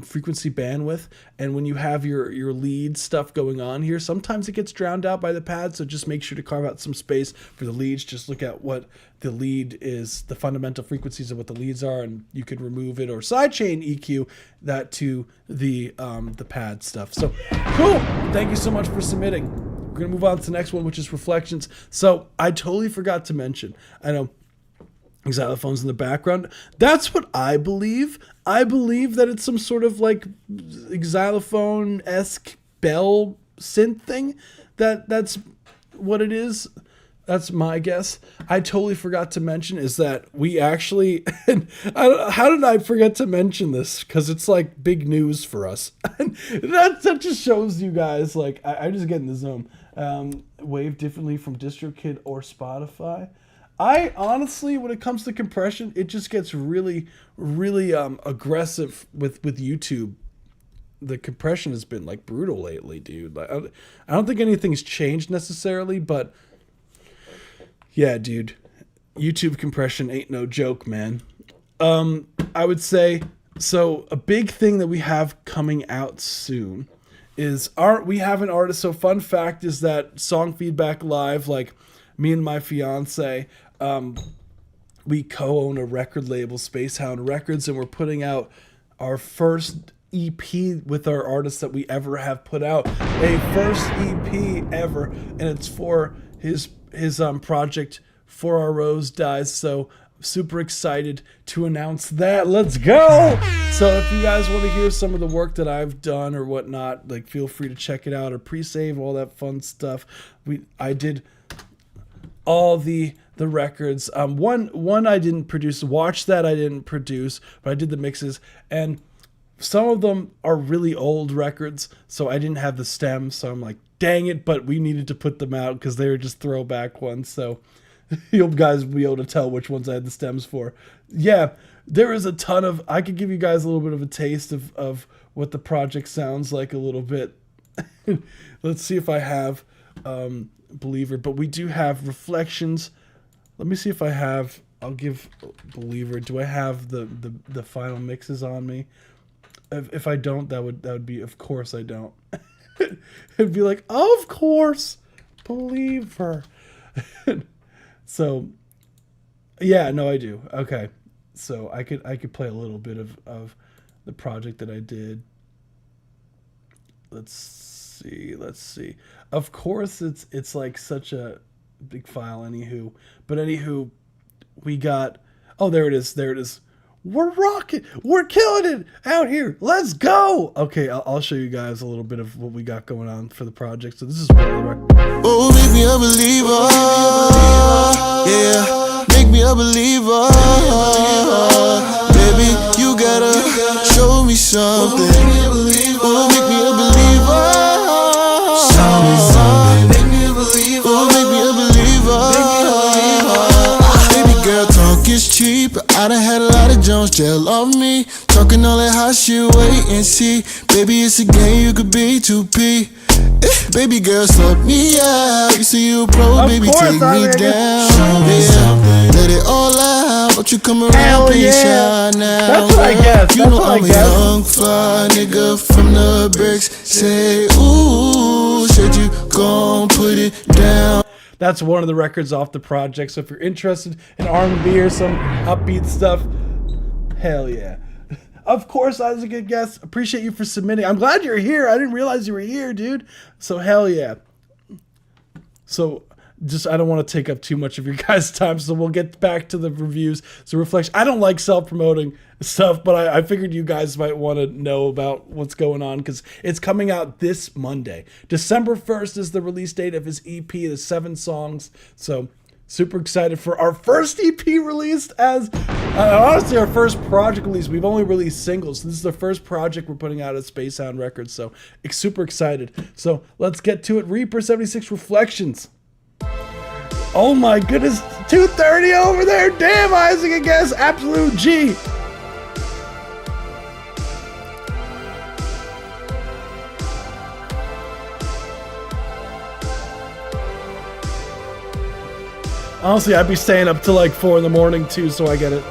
frequency bandwidth, and when you have your lead stuff going on here, sometimes it gets drowned out by the pad, so just make sure to carve out some space for the leads. Just look at what the lead is, the fundamental frequencies of what the leads are, and you could remove it or sidechain EQ that to the pad stuff. So cool. Thank you so much for submitting. We're going to move on to the next one, which is Reflections. So I totally forgot to mention, I know xylophones in the background. That's what I believe. I believe that it's some sort of like xylophone-esque bell synth thing. That's what it is. That's my guess. I totally forgot to mention is that we actually... how did I forget to mention this? Because it's like big news for us. that just shows you guys, like, I just get in the zone. Wave differently from DistroKid or Spotify. I honestly, when it comes to compression, it just gets really, really aggressive with YouTube. The compression has been like brutal lately, dude. Like, I don't think anything's changed necessarily, but yeah, dude, YouTube compression ain't no joke, man. I would say, so a big thing that we have coming out soon is we have an artist. So fun fact is that Song Feedback Live, like me and my fiance, we co-own a record label, Spacehound Records, and we're putting out our first EP with our artist that we ever have put out. A first EP ever, and it's for his project For Our Rose Dies. So super excited to announce that. Let's go. So if you guys want to hear some of the work that I've done or whatnot, like feel free to check it out or pre-save all that fun stuff. I did all the records. One I didn't produce. Watch That I didn't produce, but I did the mixes, and some of them are really old records, so I didn't have the stems, so I'm like, dang it, but we needed to put them out because they were just throwback ones, so you'll guys be able to tell which ones I had the stems for. Yeah, there is a ton of, I could give you guys a little bit of a taste of what the project sounds like a little bit. Let's see if I have Believer, but we do have Reflections. Let me see if I have, I'll give Believer. Do I have the final mixes on me? If I don't, that would be, of course I don't. It'd be like, of course, Believer. So, yeah, no, I do. Okay, so I could play a little bit of the project that I did. Let's see. Of course, it's like such a big file. Anywho, we got. Oh, there it is. We're rocking. We're killing it out here. Let's go. Okay, I'll show you guys a little bit of what we got going on for the project. So this is part of the record. Oh, make me a believer. Yeah, make me a believer. Baby, you gotta show me something. Oh, make me a believer. Show me something. Make me a believer. Oh, make me a believer. Baby girl, talk is cheap. I done had a lot of Jones gel on me. Talking all that hot shit, wait and see. Baby, it's a game, you could be 2P. Baby girl, sub me out. You see you a pro, baby, take me down. Yeah, let it all out. Don't you come around, please shine now. That's what I guess. You know I'm a young fly nigga from the bricks. Say, ooh, said you gon' put it down. That's one of the records off the project. So if you're interested in R&B or some upbeat stuff, hell yeah. Of course, I was a good guest. Appreciate you for submitting. I'm glad you're here. I didn't realize you were here, dude. So hell yeah. So just, I don't want to take up too much of your guys' time, so we'll get back to the reviews. So Reflection. I don't like self-promoting stuff, but I figured you guys might want to know about what's going on because it's coming out this Monday. December 1st is the release date of his EP. There's 7 songs. So super excited for our first EP released as, honestly, our first project release. We've only released singles. This is the first project we're putting out at Spacehound Records, so super excited. So let's get to it. Reaper 76 Reflections. Oh my goodness, 230 over there. Damn, Isaac, I guess. Absolute G. Honestly, I'd be staying up till like 4 in the morning too, so I get it.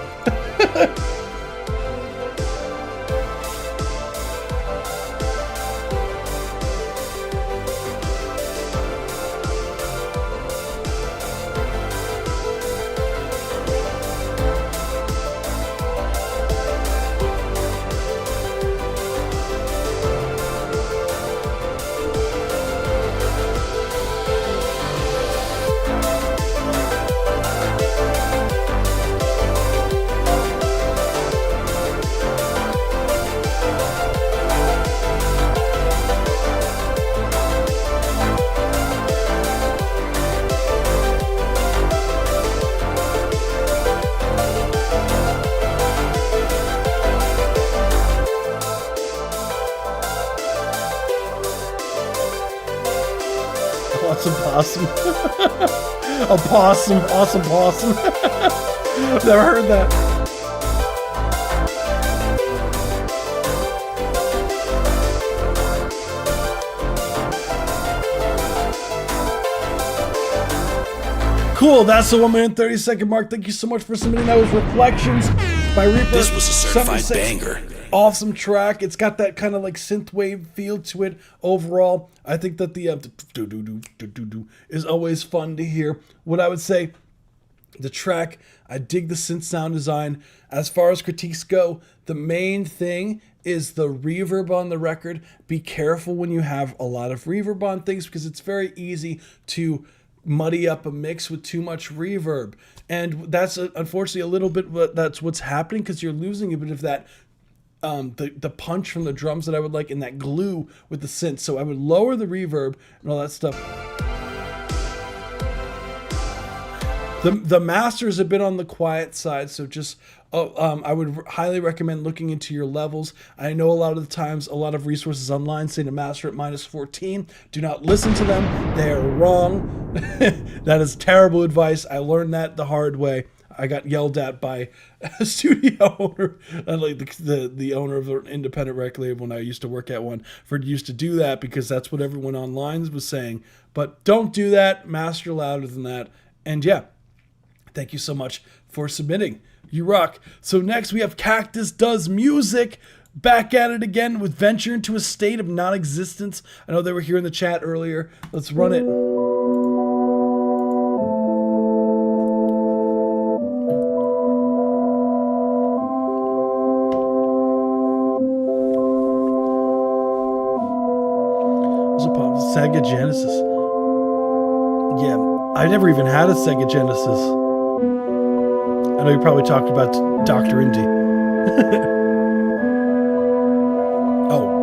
A possum, awesome possum. Never heard that. Cool, that's the 1 minute and 30 second mark. Thank you so much for submitting. That was Reflections by Reaper. This was a certified 76. banger. Awesome track. It's got that kind of like synthwave feel to it overall. I think that the do is always fun to hear. What I would say, the track, I dig the synth sound design. As far as critiques go, the main thing is the reverb on the record. Be careful when you have a lot of reverb on things because it's very easy to muddy up a mix with too much reverb, and that's unfortunately a little bit that's what's happening because you're losing a bit of that the punch from the drums that I would like, and that glue with the synth. So I would lower the reverb and all that stuff. The master is a bit on the quiet side, so just I would highly recommend looking into your levels. I know a lot of the times, a lot of resources online say to master at -14. Do not listen to them. They are wrong. That is terrible advice. I learned that the hard way. I got yelled at by a studio owner, like the owner of an independent record label when I used to work at one, for used to do that because that's what everyone online was saying. But don't do that. Master louder than that. And yeah, thank you so much for submitting. You rock. So next we have Cactus Does Music. Back at it again with Venture into a State of Non-Existence. I know they were here in the chat earlier. Let's run it. Sega Genesis. Yeah, I never even had a Sega Genesis. I know you probably talked about Dr. Indie. Oh.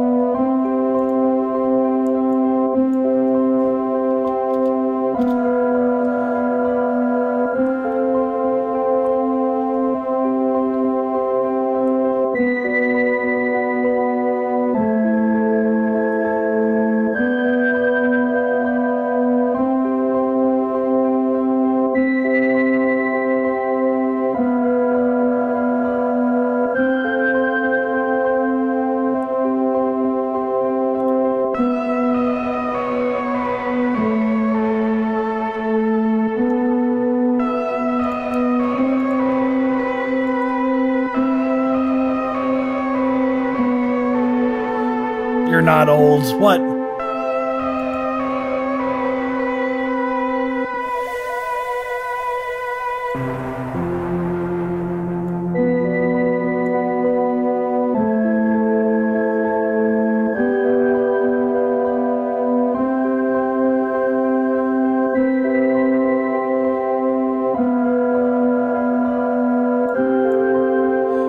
You're not old. What?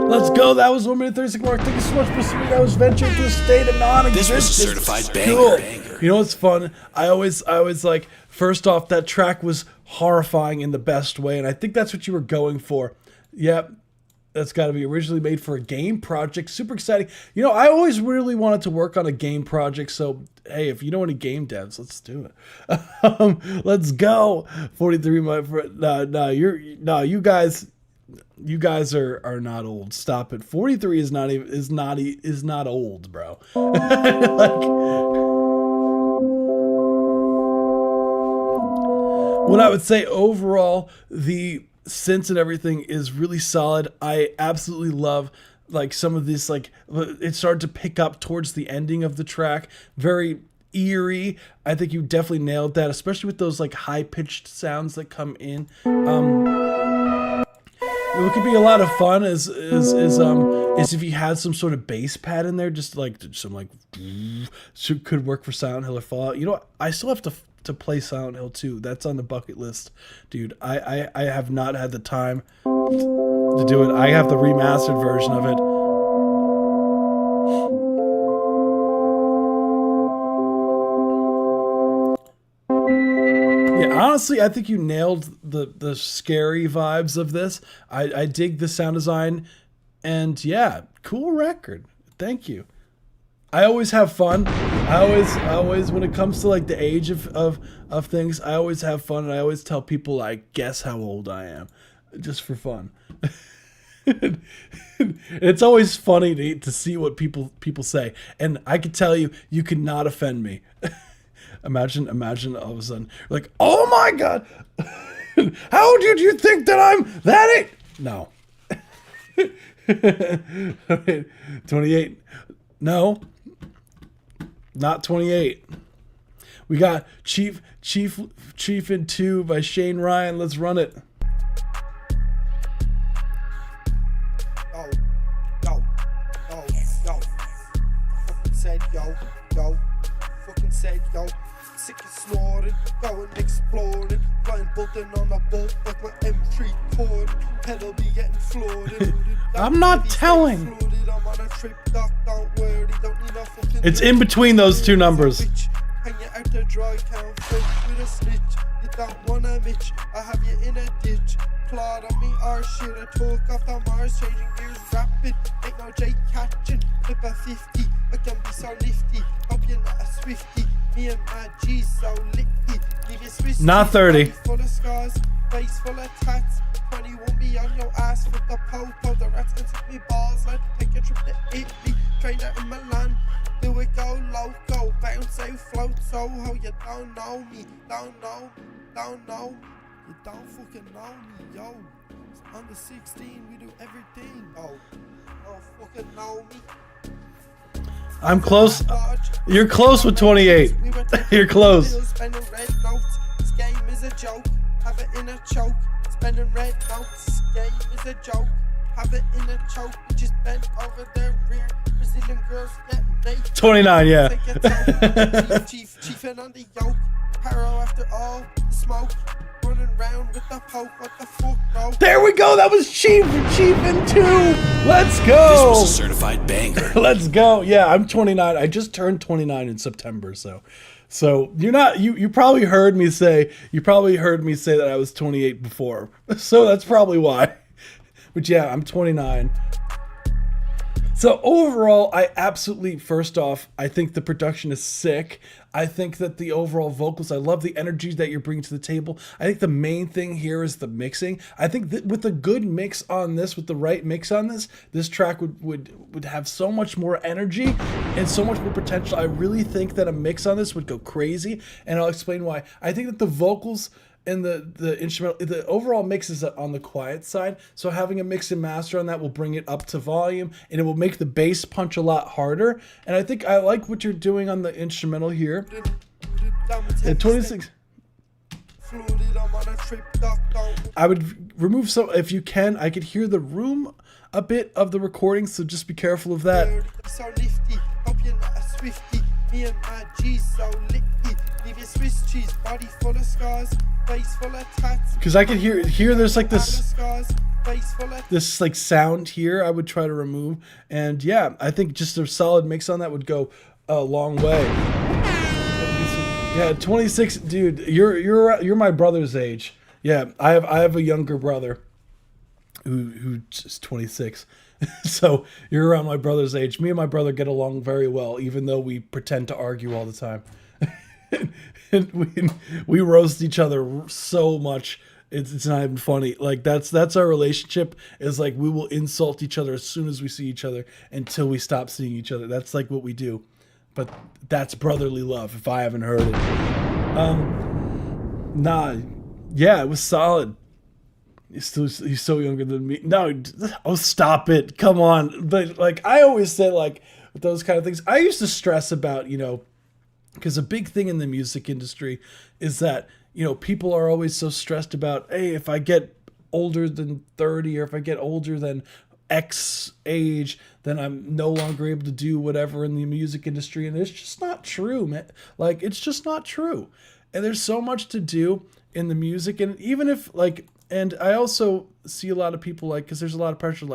Let's go. That was 1 minute 36 mark. Thank you so much for submitting. That was Venture into a State of Non-Existence. This was a certified banger. Cool. You know what's fun? I always like, first off, that track was horrifying in the best way, and I think that's what you were going for. Yep. That's got to be originally made for a game project. Super exciting. You know, I always really wanted to work on a game project, so hey, if you know any game devs, let's do it. Let's go. 43, my friend. You guys are not old. Stop it. 43 is not old, bro. What I would say overall, the synths and everything is really solid. I absolutely love like some of this, like it started to pick up towards the ending of the track. Very eerie. I think you definitely nailed that, especially with those like high-pitched sounds that come in. What could be a lot of fun is if you had some sort of bass pad in there, just like some like could work for Silent Hill or Fallout. You know what? I still have to play Silent Hill 2. That's on the bucket list, dude. I have not had the time to do it. I have the remastered version of it. Honestly, I think you nailed the scary vibes of this. I dig the sound design, and yeah, cool record. Thank you. I always have fun. I always, when it comes to like the age of things, I always have fun, and I always tell people like, guess how old I am, just for fun. It's always funny to see what people say, and I can tell you, you could not offend me. Imagine all of a sudden, like, oh my god, how did you think that I'm that age? No. 28. No. Not 28. We got Chief in 2 by Shane Ryan. Let's run it. Fucking said yo, sick and snoring, going exploring, flying bolting on a boat like my M3 cord, pedal be getting floated. I'm not telling. It's in between those two numbers. Hang you out to dry, can't fit with a snitch. You don't wanna mitch, I have you in a ditch. Plot on me, our shit, I talk off the Mars, changing gears rapid. Ain't no J catching, flip a 50. I can be so nifty, hope you're not a Swifty. Me and my G so licky. Leave you Swiss. Not 30. Full of scars, face full of tats. 20 won't be on your ass with the popo. The rats can take me balls, like take a trip to Italy. Trained out in Milan. Do it go loco, bounce out, float Soho. You don't know me, don't know. You don't fucking know me, yo. It's under 16, we do everything. Oh, don't fucking know me. I'm close. You're close with 28. You're close. Spending red notes. This game is a joke. Have it in a choke. Spending red notes. This game is a joke. Have it in a choke. We just bent over their rear. Brazilian girls get naked. 29, yeah. Chief in on the yoke. Paro after all the smoke. Running around with the poke. What the fuck, bro? There we go. That was Chief in 2. Let's This go. was a certified banger. Let's go. Yeah, I'm 29. I just turned 29 in September, so you're not you probably heard me say that I was 28 before. So that's probably why. But yeah, I'm 29. So overall, I absolutely, first off, I think the production is sick. I think that the overall vocals, I love the energy that you're bringing to the table. I think the main thing here is the mixing. I think that with a good mix on this, with the right mix on this, this track would have so much more energy and so much more potential. I really think that a mix on this would go crazy, and I'll explain why. I think that the vocals and the instrumental, the overall mix is on the quiet side, so having a mix and master on that will bring it up to volume, and it will make the bass punch a lot harder. And I think I like what you're doing on the instrumental here. At 26, I would remove some, if you can. I could hear the room a bit of the recording, so just be careful of that. So nifty, hope you're not a Swifty. Me and my G so licky. Leave your Swiss cheese, body full of scars, face full of tats. Because I could hear there's like this like sound here I would try to remove. And yeah, I think just a solid mix on that would go a long way. Yeah, 26, dude, you're my brother's age. Yeah, I have a younger brother who's 26. So you're around my brother's age. Me and my brother get along very well, even though we pretend to argue all the time. And we roast each other so much. It's not even funny. Like that's our relationship, is like we will insult each other as soon as we see each other until we stop seeing each other. That's like what we do. But that's brotherly love, if I haven't heard it. Yeah, it was solid. He's so younger than me. No, oh, stop it. Come on. But like I always say, like with those kind of things, I used to stress about, because a big thing in the music industry is that, people are always so stressed about, hey, if I get older than 30 or if I get older than X age, then I'm no longer able to do whatever in the music industry. And it's just not true, man. Like, it's just not true. And there's so much to do in the music. And even if and I also see a lot of people because there's a lot of pressure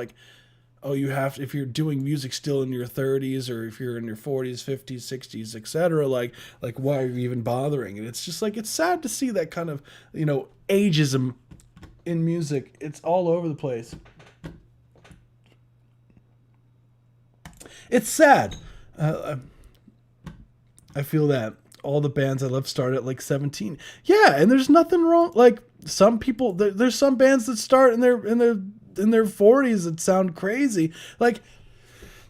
oh, you have to, if you're doing music still in your 30s or if you're in your 40s, 50s, 60s, etc., like why are you even bothering? And it's just it's sad to see that kind of, ageism in music. It's all over the place. It's sad. I feel that all the bands I love start at like 17. Yeah, and there's nothing wrong. Like some people, there's some bands that start in their 40s that sound crazy. Like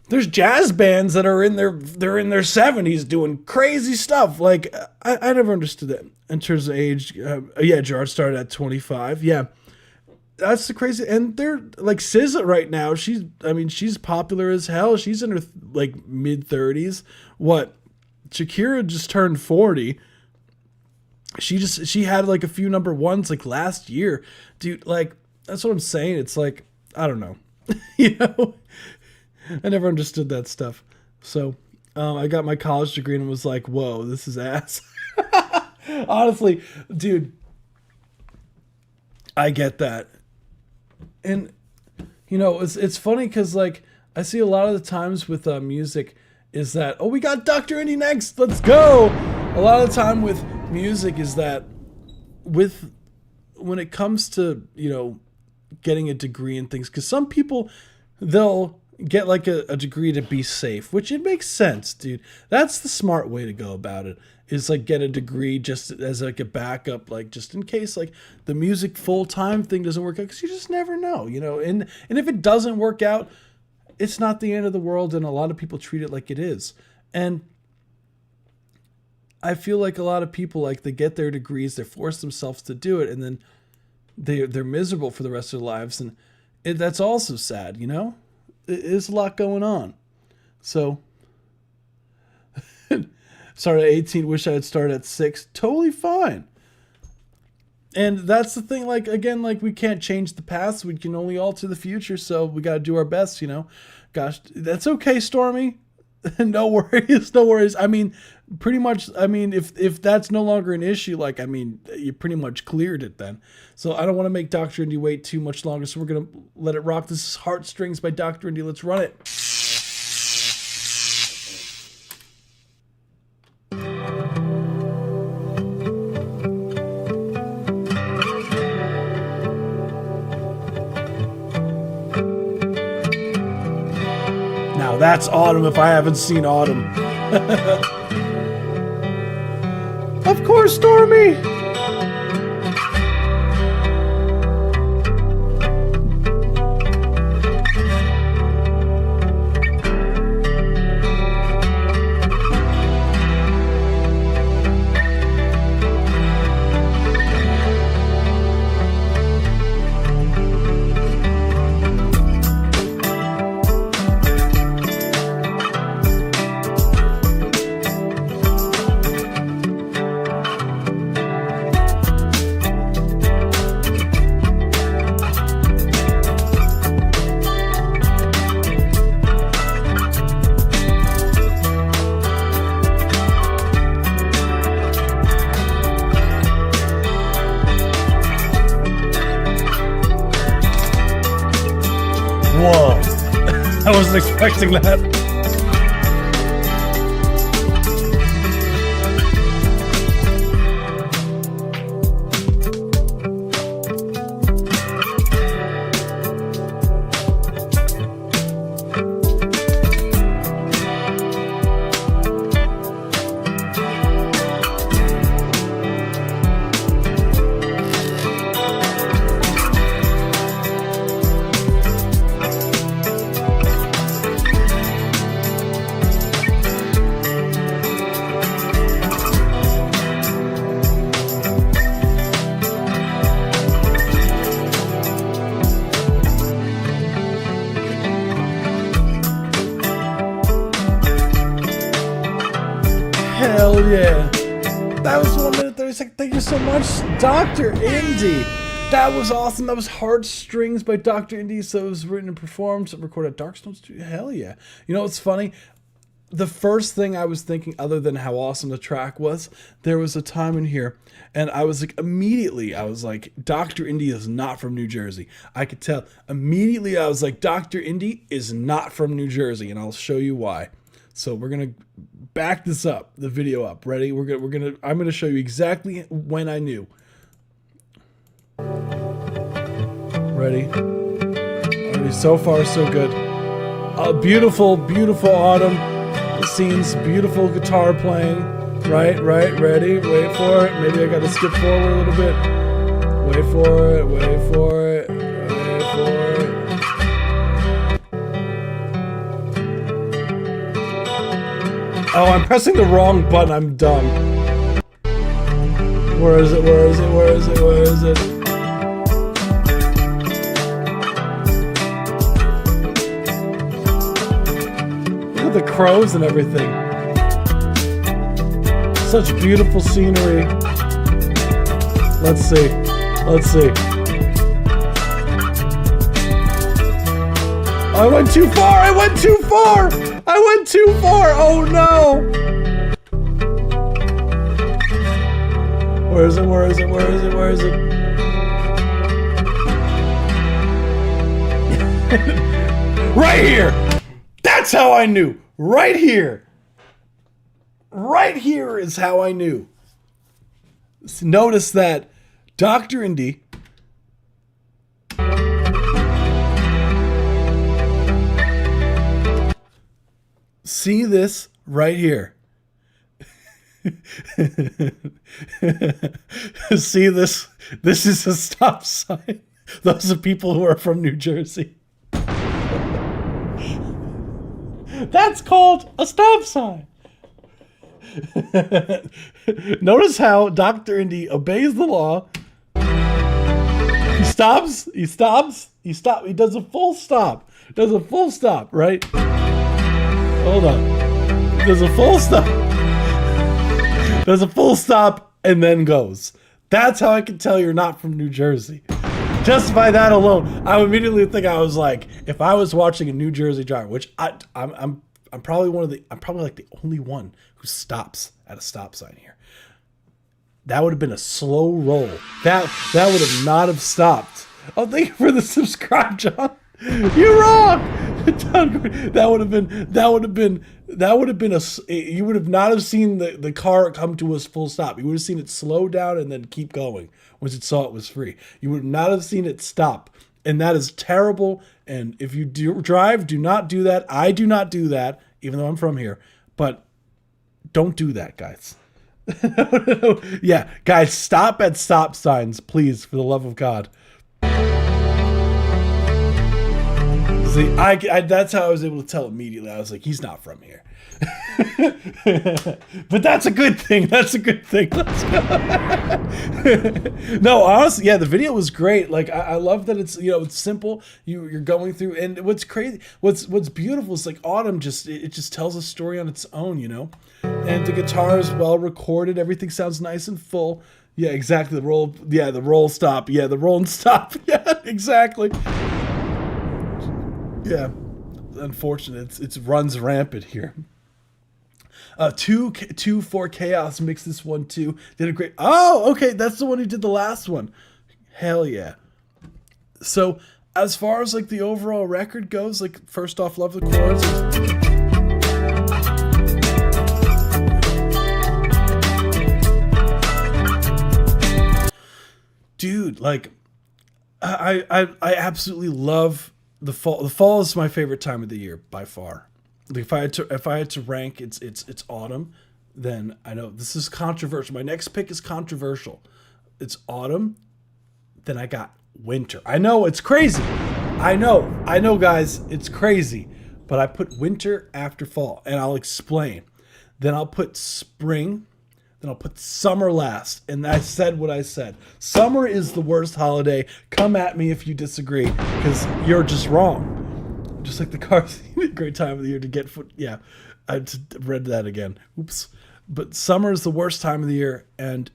there's jazz bands that are in their 70s doing crazy stuff. Like I never understood that in terms of age. Yeah, Gerard started at 25. Yeah. That's the crazy, and they're like SZA right now. She's popular as hell. She's in her like mid 30s. What? Shakira just turned 40. She had like a few number ones like last year, dude. Like that's what I'm saying. It's like I don't know, you know. I never understood that stuff. So I got my college degree and was like, whoa, this is ass. Honestly, dude, I get that. And, you know, it's funny because, like, I see a lot of the times with music is that, oh, we got Dr. Indie next, let's go. A lot of the time with music is that when it comes to, you know, getting a degree and things, because some people, they'll get, like, a degree to be safe, which it makes sense, dude. That's the smart way to go about it. Is like get a degree just as like a backup, like just in case like the music full-time thing doesn't work out, because you just never know, you know. And if it doesn't work out, it's not the end of the world, and a lot of people treat it like it is. And I feel like a lot of people, like, they get their degrees, they force themselves to do it, and then they're miserable for the rest of their lives, and that's also sad, you know. There's a lot going on. So started at 18, wish I had started at 6. Totally fine. And that's the thing, like, again, like, we can't change the past. We can only alter the future, so we got to do our best, you know. Gosh, that's okay, Stormy. No worries, no worries. I mean, pretty much, I mean, if that's no longer an issue, like, I mean, you pretty much cleared it then. So I don't want to make Dr. Indie wait too much longer, so we're going to let it rock. This is Heartstrings by Dr. Indie. Let's run it. That's Autumn if I haven't seen Autumn. Of course, Stormy. Whoa. I wasn't expecting that. Hell yeah. That was 1 minute 30 seconds. Thank you so much, Dr. Indie. That was awesome. That was Heartstrings by Dr. Indie. So it was written and performed, recorded at Darkstone Studio. Hell yeah. You know what's funny? The first thing I was thinking, other than how awesome the track was, there was a time in here, and I was like, immediately, I was like, Dr. Indie is not from New Jersey. I could tell. Immediately, I was like, Dr. Indie is not from New Jersey, and I'll show you why. So we're gonna back this up, the video up. Ready? I'm gonna show you exactly when I knew. Ready? Already, so far so good. A beautiful, beautiful autumn. scenes, beautiful guitar playing. Right, ready, wait for it. Maybe I gotta skip forward a little bit. Wait for it, wait for it, wait for it. Oh, I'm pressing the wrong button, I'm dumb. Where is it, where is it, where is it, where is it? Look at the crows and everything. Such beautiful scenery. Let's see. Let's see. I went too far! I went too far! I went too far! Oh no! Where is it? Where is it? Where is it? Where is it? Right here! That's how I knew! Right here! Right here is how I knew. Notice that Dr. Indie see this right here. See this? This is a stop sign. Those are people who are from New Jersey. That's called a stop sign. Notice how Dr. Indie obeys the law. He stops, he stops, he stops, he does a full stop. Does a full stop, right? Hold on. Does a full stop. Does a full stop and then goes. That's how I can tell you're not from New Jersey. Just by that alone, I immediately think I was like, if I was watching a New Jersey driver, which I'm probably like the only one who stops at a stop sign here. That would have been a slow roll. That would have not have stopped. Oh, thank you for the subscribe, John. You're wrong. That would have been you would have not have seen the car come to a full stop. You would have seen it slow down and then keep going once it saw it was free. You would not have seen it stop. And that is terrible. And if you do drive, do not do that. I do not do that, even though I'm from here. But don't do that, guys. Yeah, guys, stop at stop signs, please, for the love of God. See, that's how I was able to tell immediately. I was like, he's not from here. But that's a good thing. That's a good thing. Let's go. No, honestly, yeah, the video was great. Like, I love that it's, it's simple. You're going through, and what's crazy, what's beautiful is like Autumn it just tells a story on its own, And the guitar is well recorded. Everything sounds nice and full. Yeah, exactly. The roll stop. Yeah, the roll and stop. Yeah, exactly. Yeah, unfortunate. It runs rampant here. 2 Chaos mixed this one too. Did a great. Oh, okay, that's the one who did the last one. Hell yeah. So as far as like the overall record goes, like first off, love the chords. Dude, like I absolutely love the fall. The fall is my favorite time of the year by far. Like if I had to rank, it's autumn. Then I know this is controversial. My next pick is controversial. It's autumn. Then I got winter. I know it's crazy. I know, guys, it's crazy. But I put winter after fall, and I'll explain. Then I'll put spring. Then I'll put summer last. And I said what I said. Summer is the worst holiday. Come at me if you disagree, because you're just wrong. Just like the car scene, great time of the year to get foot. Yeah, I read that again. Oops. But summer is the worst time of the year, and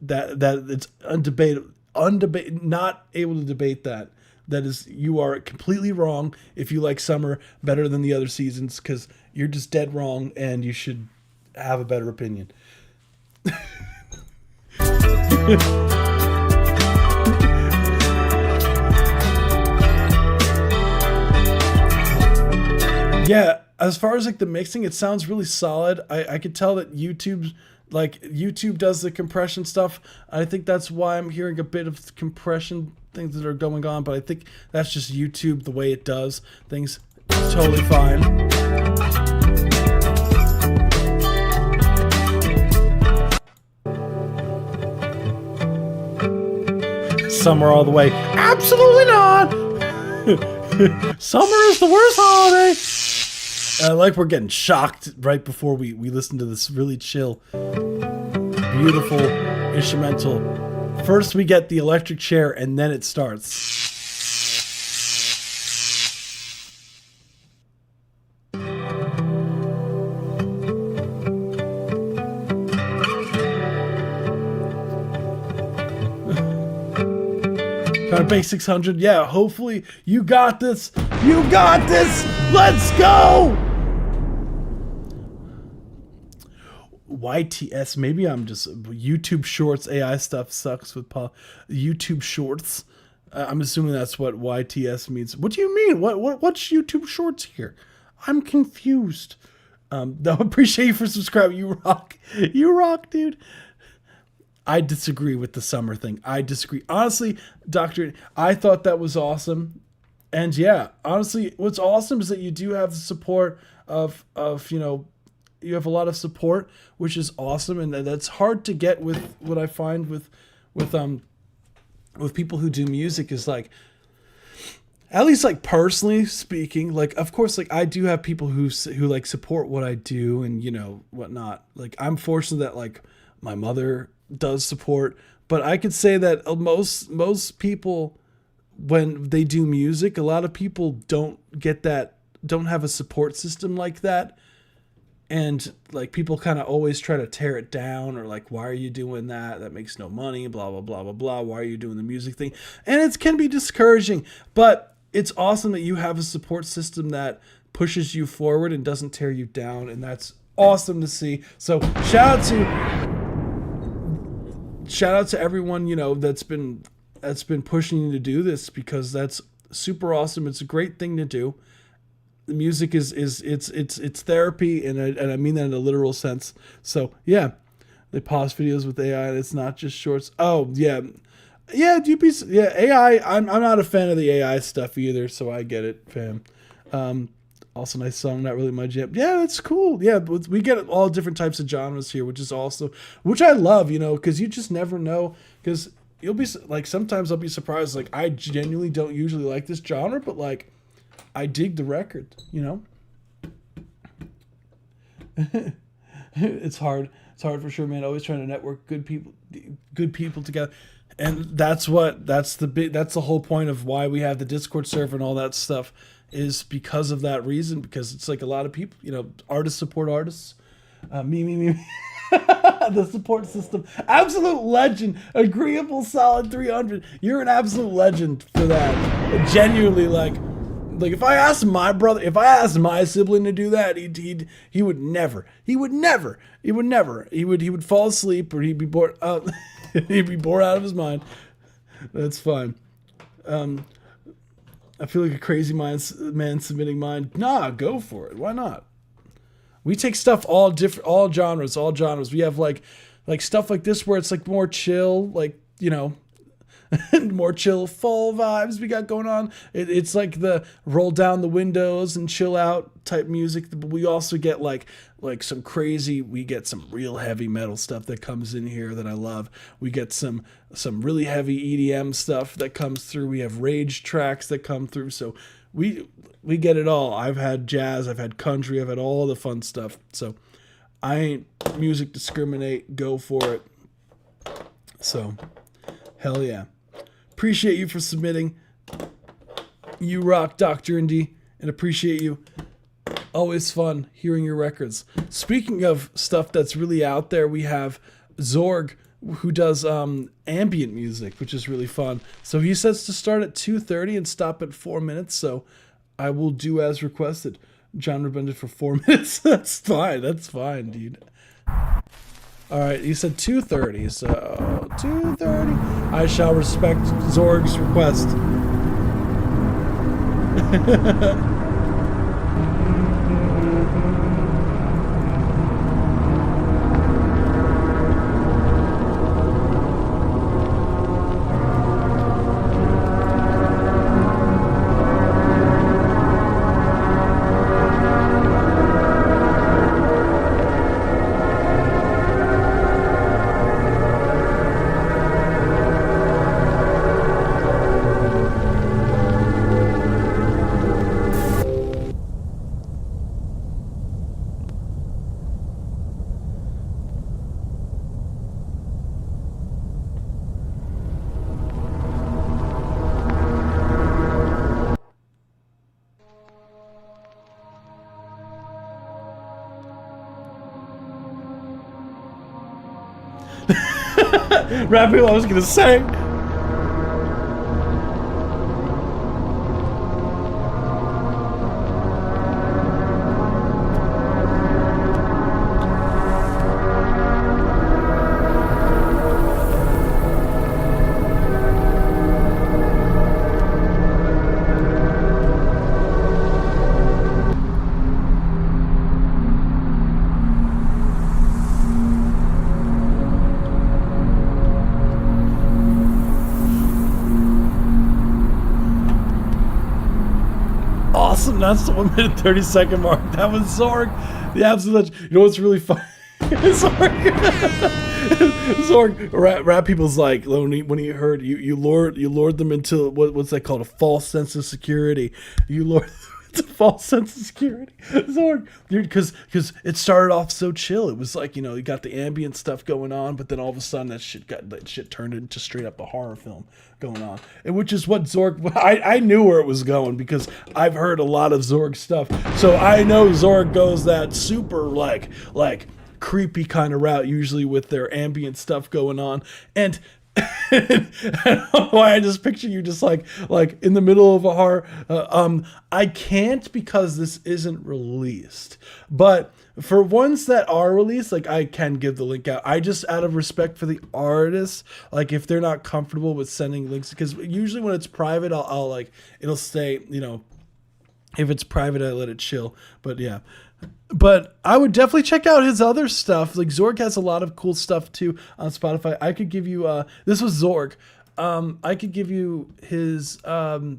that it's undebatable, not able to debate that. That is, you are completely wrong if you like summer better than the other seasons, because you're just dead wrong, and you should have a better opinion. Yeah, as far as like the mixing, it sounds really solid. I could tell that YouTube does the compression stuff. I think that's why I'm hearing a bit of compression things that are going on, but I think that's just YouTube, the way it does things. It's totally fine. summer all the way. Absolutely not. Summer is the worst holiday. Like we're getting shocked right before we listen to this really chill, beautiful instrumental. First we get the electric chair and then it starts. Base 600, yeah, hopefully you got this. You got this. Let's go. YTS, maybe I'm just YouTube Shorts. AI stuff sucks with YouTube Shorts. I'm assuming that's what YTS means. What do you mean? What's YouTube Shorts here? I'm confused. No, appreciate you for subscribing. You rock. You rock, dude. I disagree with the summer thing. I disagree. Honestly, Doctor, I thought that was awesome. And yeah, honestly, what's awesome is that you do have the support of you know, you have a lot of support, which is awesome. And that's hard to get with what I find with people who do music is like, at least like personally speaking, like, of course, like I do have people who like support what I do and, you know, whatnot. Like I'm fortunate that like my mother does support, but I could say that most people, when they do music, a lot of people don't have a support system like that. And like people kind of always try to tear it down or like, why are you doing that? That makes no money, blah, blah, blah, blah, blah. Why are you doing the music thing? And it can be discouraging, but it's awesome that you have a support system that pushes you forward and doesn't tear you down. And that's awesome to see. So shout out to everyone, you know, that's been pushing you to do this, because that's super awesome. It's a great thing to do. The music is it's therapy, and I mean that in a literal sense. So yeah, they pause videos with AI, and it's not just shorts. Oh yeah, AI. I'm not a fan of the AI stuff either, so I get it, fam. Also nice song, not really my jam. Yeah, that's cool. Yeah, we get all different types of genres here, which I love, you know, because you just never know. Because you'll be like, sometimes I'll be surprised. Like I genuinely don't usually like this genre, but like I dig the record, you know. It's hard for sure, man. Always trying to network good people together. And that's the whole point of why we have the Discord server and all that stuff, is because of that reason, because it's like a lot of people, you know, artists support artists. Me. The support system. Absolute legend. Agreeable Solid 300. You're an absolute legend for that. Genuinely, like if I asked my sibling to do that, he would never. He would fall asleep, or he'd be bored out. He'd be bored out of his mind. That's fine. I feel like a crazy man submitting mine. Nah, go for it. Why not? We take stuff all genres. We have like stuff like this where it's like more chill, like, you know, more chill fall vibes we got going on. It's like the roll down the windows and chill out type music. But we also get like some crazy, we get some real heavy metal stuff that comes in here that I love. We get some really heavy EDM stuff that comes through. We have rage tracks that come through. So we get it all. I've had jazz, I've had country, I've had all the fun stuff. So I ain't music discriminate, go for it. So hell yeah. Appreciate you for submitting. You rock, Dr. Indy, and appreciate you. Always fun hearing your records. Speaking of stuff that's really out there, we have Zorg, who does ambient music, which is really fun. So he says to start at 2:30 and stop at 4 minutes. So I will do as requested. Genre bended for 4 minutes. That's fine, dude. All right, he said 2:30, so 2:30. I shall respect Zorg's request. Rap people, I was gonna say. Awesome, that's the 1 minute 30-second mark. That was Zorg, the absolute legend. You know what's really funny? Zorg, rap people's like when he heard you lured them into what's that called, a false sense of security. You lured them into a false sense of security. Zorg, dude, because it started off so chill. It was like, you got the ambient stuff going on, but then all of a sudden that shit turned into straight up a horror film going on, and which is what Zorg. I knew where it was going because I've heard a lot of Zorg stuff, so I know Zorg goes that super like creepy kind of route, usually with their ambient stuff going on. And I don't know why I just picture you just like in the middle of a horror. I can't because this isn't released, but for ones that are released, like, I can give the link out. I just, out of respect for the artists, like, if they're not comfortable with sending links, because usually when it's private, I'll like, it'll stay, if it's private, I let it chill. But yeah. But I would definitely check out his other stuff. Like, Zorg has a lot of cool stuff too on Spotify. I could give you this was Zorg. I could give you his SoundCloud,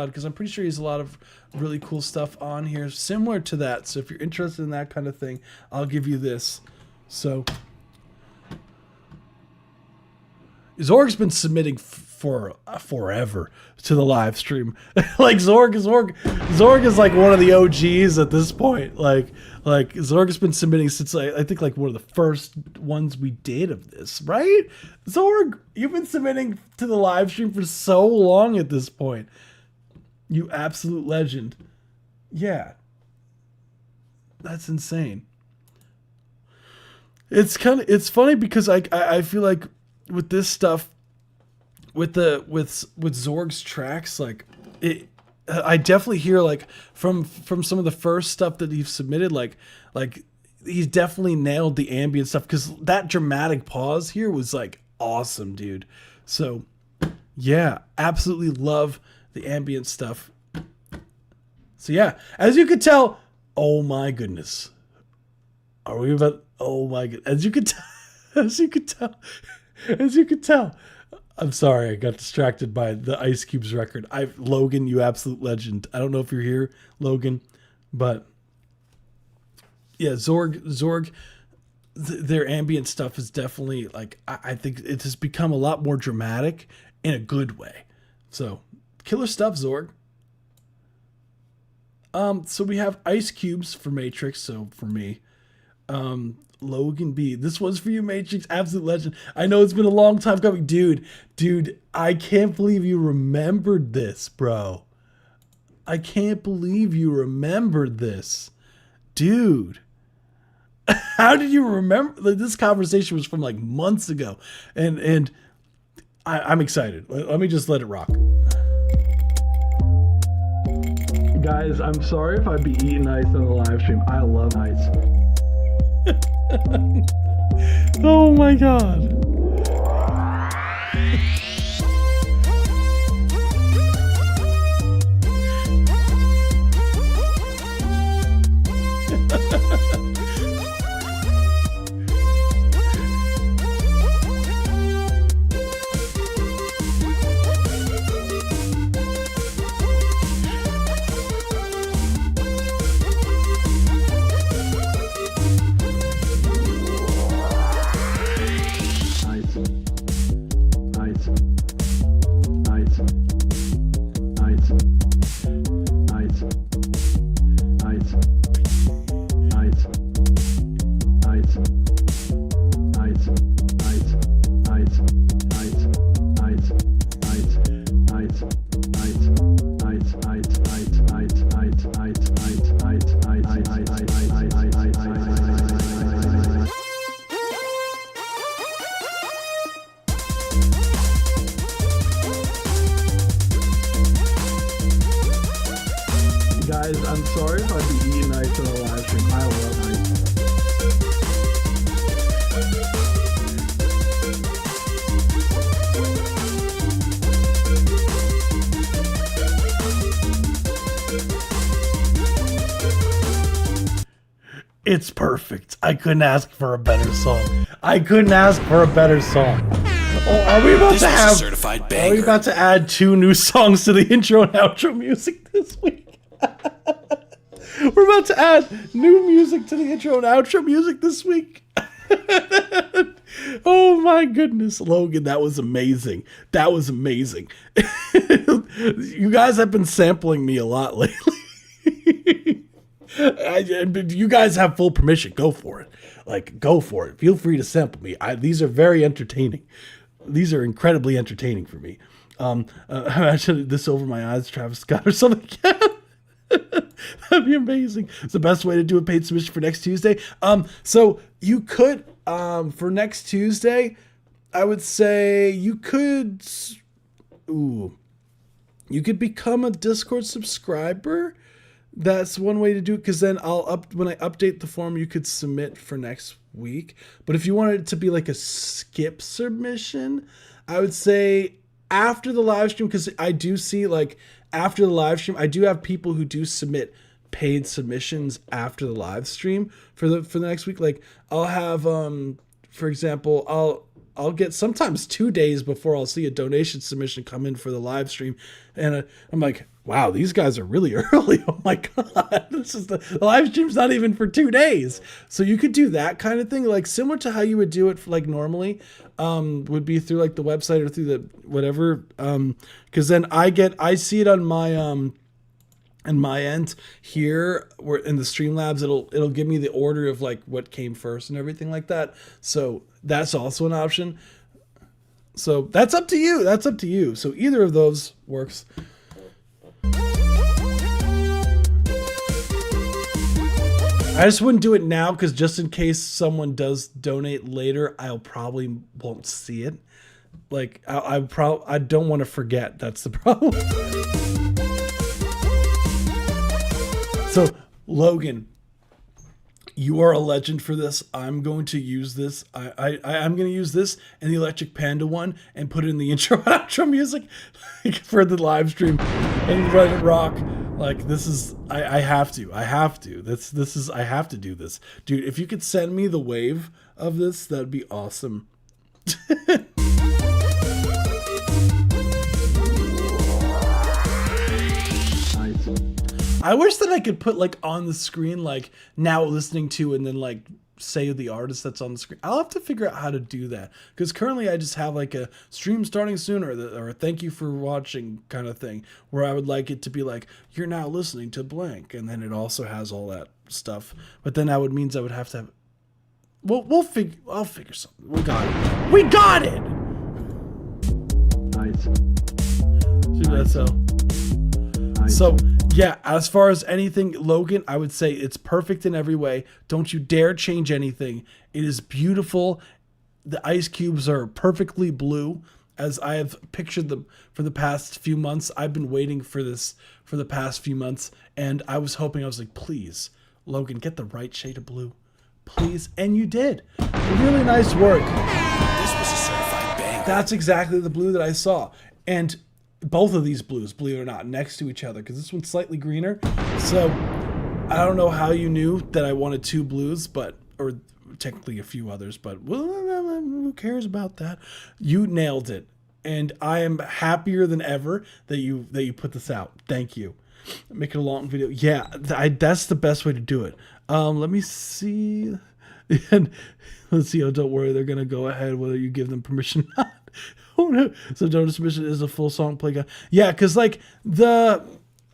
because I'm pretty sure he has a lot of really cool stuff on here similar to that. So if you're interested in that kind of thing, I'll give you this. So Zorg's been submitting for forever to the live stream. Like Zorg is like one of the OGs at this point. Like Zorg has been submitting since I think like one of the first ones we did of this, right? Zorg, you've been submitting to the live stream for so long at this point. You absolute legend. Yeah. That's insane. It's funny because I feel like with this stuff, with Zorg's tracks, like I definitely hear like from some of the first stuff that he's submitted, like he's definitely nailed the ambient stuff, because that dramatic pause here was like awesome, dude. So yeah, absolutely love the ambient stuff. So yeah, as you could tell, oh my goodness, are we about? Oh my god, as you could tell. I'm sorry, I got distracted by the Ice Cube's record. Logan, you absolute legend. I don't know if you're here, Logan, but yeah, Zorg, their ambient stuff is definitely like, I think it has become a lot more dramatic in a good way. So killer stuff, Zorg. So we have Ice Cubes for Matrix. So for me, Logan B. This one's for you, Matrix. Absolute legend. I know it's been a long time coming. Dude, I can't believe you remembered this, bro. I can't believe you remembered this. Dude. How did you remember? Like, this conversation was from like months ago. And I'm excited. Let me just let it rock. Guys, I'm sorry if I be eating ice on the live stream. I love ice. Oh my god. Guys, I'm sorry if I've been eating ice on the live stream. I love ice. It's perfect. I couldn't ask for a better song. I couldn't ask for a better song. Oh, are we about This to was a have? certified Are we banger. about to add 2 new songs to the intro and outro music this week? We're about to add new music to the intro and outro music this week. Oh my goodness, Logan, that was amazing. That was amazing. You guys have been sampling me a lot lately. You guys have full permission. Go for it. Like, go for it. Feel free to sample me. These are very entertaining. These are incredibly entertaining for me. Imagine this over my eyes, Travis Scott or something. That'd be amazing. It's the best way to do a paid submission for next Tuesday. So you could, for next Tuesday, I would say you could, you could become a Discord subscriber. That's one way to do it, because then when I update the form, you could submit for next week. But if you wanted it to be like a skip submission, I would say after the live stream, because I do see like after the live stream, I do have people who do submit paid submissions after the live stream for the next week. Like I'll have for example, I'll get sometimes 2 days before I'll see a donation submission come in for the live stream, and I'm like, wow, these guys are really early. Oh my god, this is the live stream's not even for 2 days. So you could do that kind of thing, like similar to how you would do it for, like normally, would be through like the website or through the whatever. Because then I see it on my and my end here, where in the Streamlabs, it'll give me the order of like what came first and everything like that. So that's also an option. So that's up to you. That's up to you. So either of those works. I just wouldn't do it now, because just in case someone does donate later, I'll probably won't see it. Like I don't want to forget. That's the problem. So, Logan, you are a legend for this. I'm going to use this. I'm going to use this and the Electric Panda one and put it in the intro and outro music for the live stream and let it rock. Like, this is, I have to. I have to do this. Dude, if you could send me the wave of this, that'd be awesome. I wish that I could put like on the screen, like now listening to, and then like say the artist that's on the screen. I'll have to figure out how to do that, because currently I just have like a stream starting soon, or a thank you for watching kind of thing, where I would like it to be like, you're now listening to blank, and then it also has all that stuff. But then that would means I would have to have. I'll figure something. We got it. We got it. Nice. See that so. So, yeah, as far as anything, Logan, I would say it's perfect in every way. Don't you dare change anything. It is beautiful. The ice cubes are perfectly blue, as I have pictured them for the past few months. I've been waiting for this for the past few months, and I was like, please, Logan, get the right shade of blue. Please. And you did. Really nice work. This was a certified banger. That's exactly the blue that I saw. And both of these blues, believe it or not, next to each other, because this one's slightly greener. So I don't know how you knew that I wanted 2 blues, or technically a few others, but well, who cares about that? You nailed it, and I am happier than ever that you put this out. Thank you. Make it a long video. Yeah, that's the best way to do it. Let me see. And let's see. Oh, don't worry, they're gonna go ahead whether you give them permission or not. Oh no! So donor submission is a full song play guide. Yeah, because like the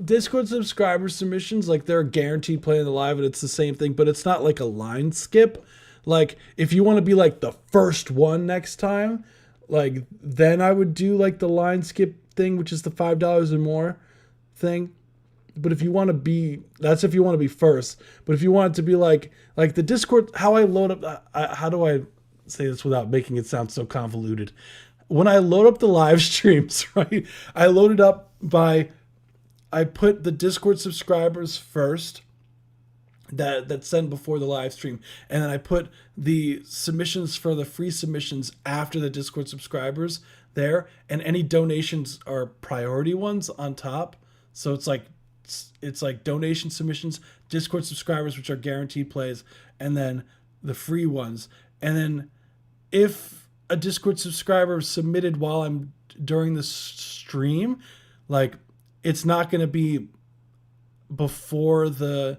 Discord subscriber submissions, like they're guaranteed playing the live, and it's the same thing, but it's not like a line skip. Like if you want to be like the first one next time, like then I would do like the line skip thing, which is the $5 or more thing. But if you want to be, that's if you want to be first. But if you want it to be like the Discord, how I load up, how do I say this without making it sound so convoluted? When I load up the live streams, right, I load it up by I put the Discord subscribers first. That sent before the live stream, and then I put the submissions for the free submissions after the Discord subscribers there, and any donations are priority ones on top. So it's like donation submissions, Discord subscribers, which are guaranteed plays, and then the free ones. And then if a Discord subscriber submitted while I'm during the stream, like, it's not going to be before the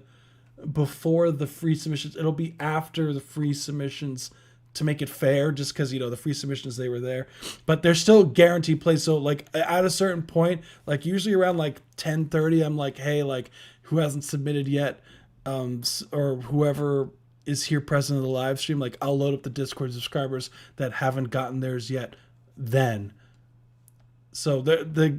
free submissions. It'll be after the free submissions to make it fair, just because, the free submissions, they were there, but they're still guaranteed plays. So like at a certain point, like usually around like 10:30, I'm like, hey, like, who hasn't submitted yet, or whoever is here present in the live stream, like, I'll load up the Discord subscribers that haven't gotten theirs yet then. So the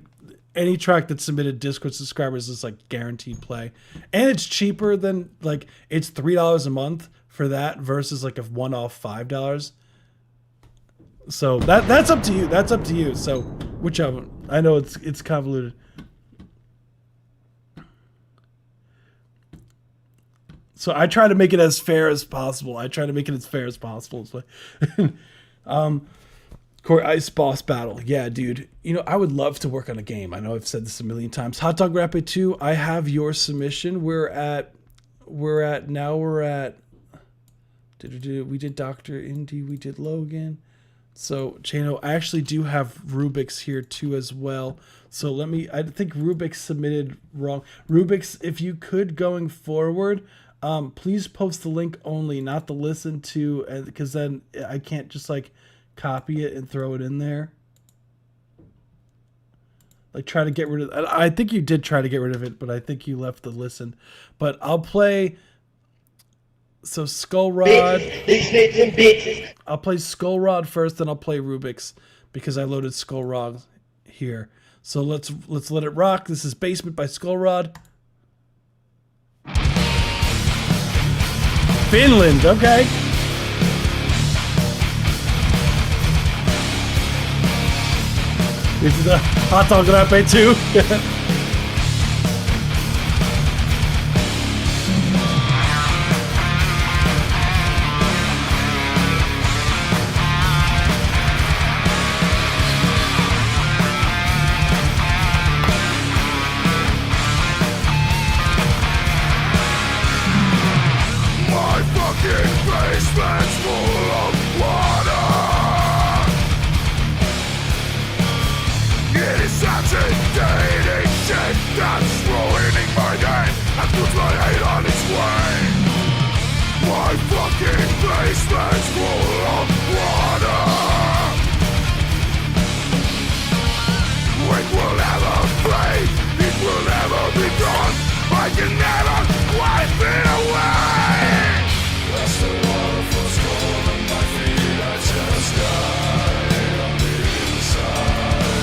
any track that submitted Discord subscribers is like guaranteed play, and it's cheaper than, like, it's $3 a month for that versus like a one-off $5. So that's up to you. That's up to you. So whichever. I know it's convoluted. So I try to make it as fair as possible. Corey Ice Boss Battle. Yeah, dude. I would love to work on a game. I know I've said this a million times. Hot Dog Rapid 2, I have your submission. We did Dr. Indy, we did Logan. So, Chano, I actually do have Rubik's here too as well. So I think Rubik's submitted wrong. Rubik's, if you could going forward, please post the link only, not the listen to, because then I can't just like copy it and throw it in there. Like, try to get rid of. I think you did try to get rid of it, but I think you left the listen. But I'll play. So Skull Rod. I'll play Skull Rod first, then I'll play Rubik's because I loaded Skull Rod here. So let's let it rock. This is Basement by Skull Rod. Finland, okay. This is the Hot Dog Rapid 2. Basement's full of water. It is such a dating shit that's ruining my day and puts my hate on its way. My fucking basement's full of water. It will never fade, it will never be gone. I can never wipe it away. As the water flows cold on my feet, I just die on the inside.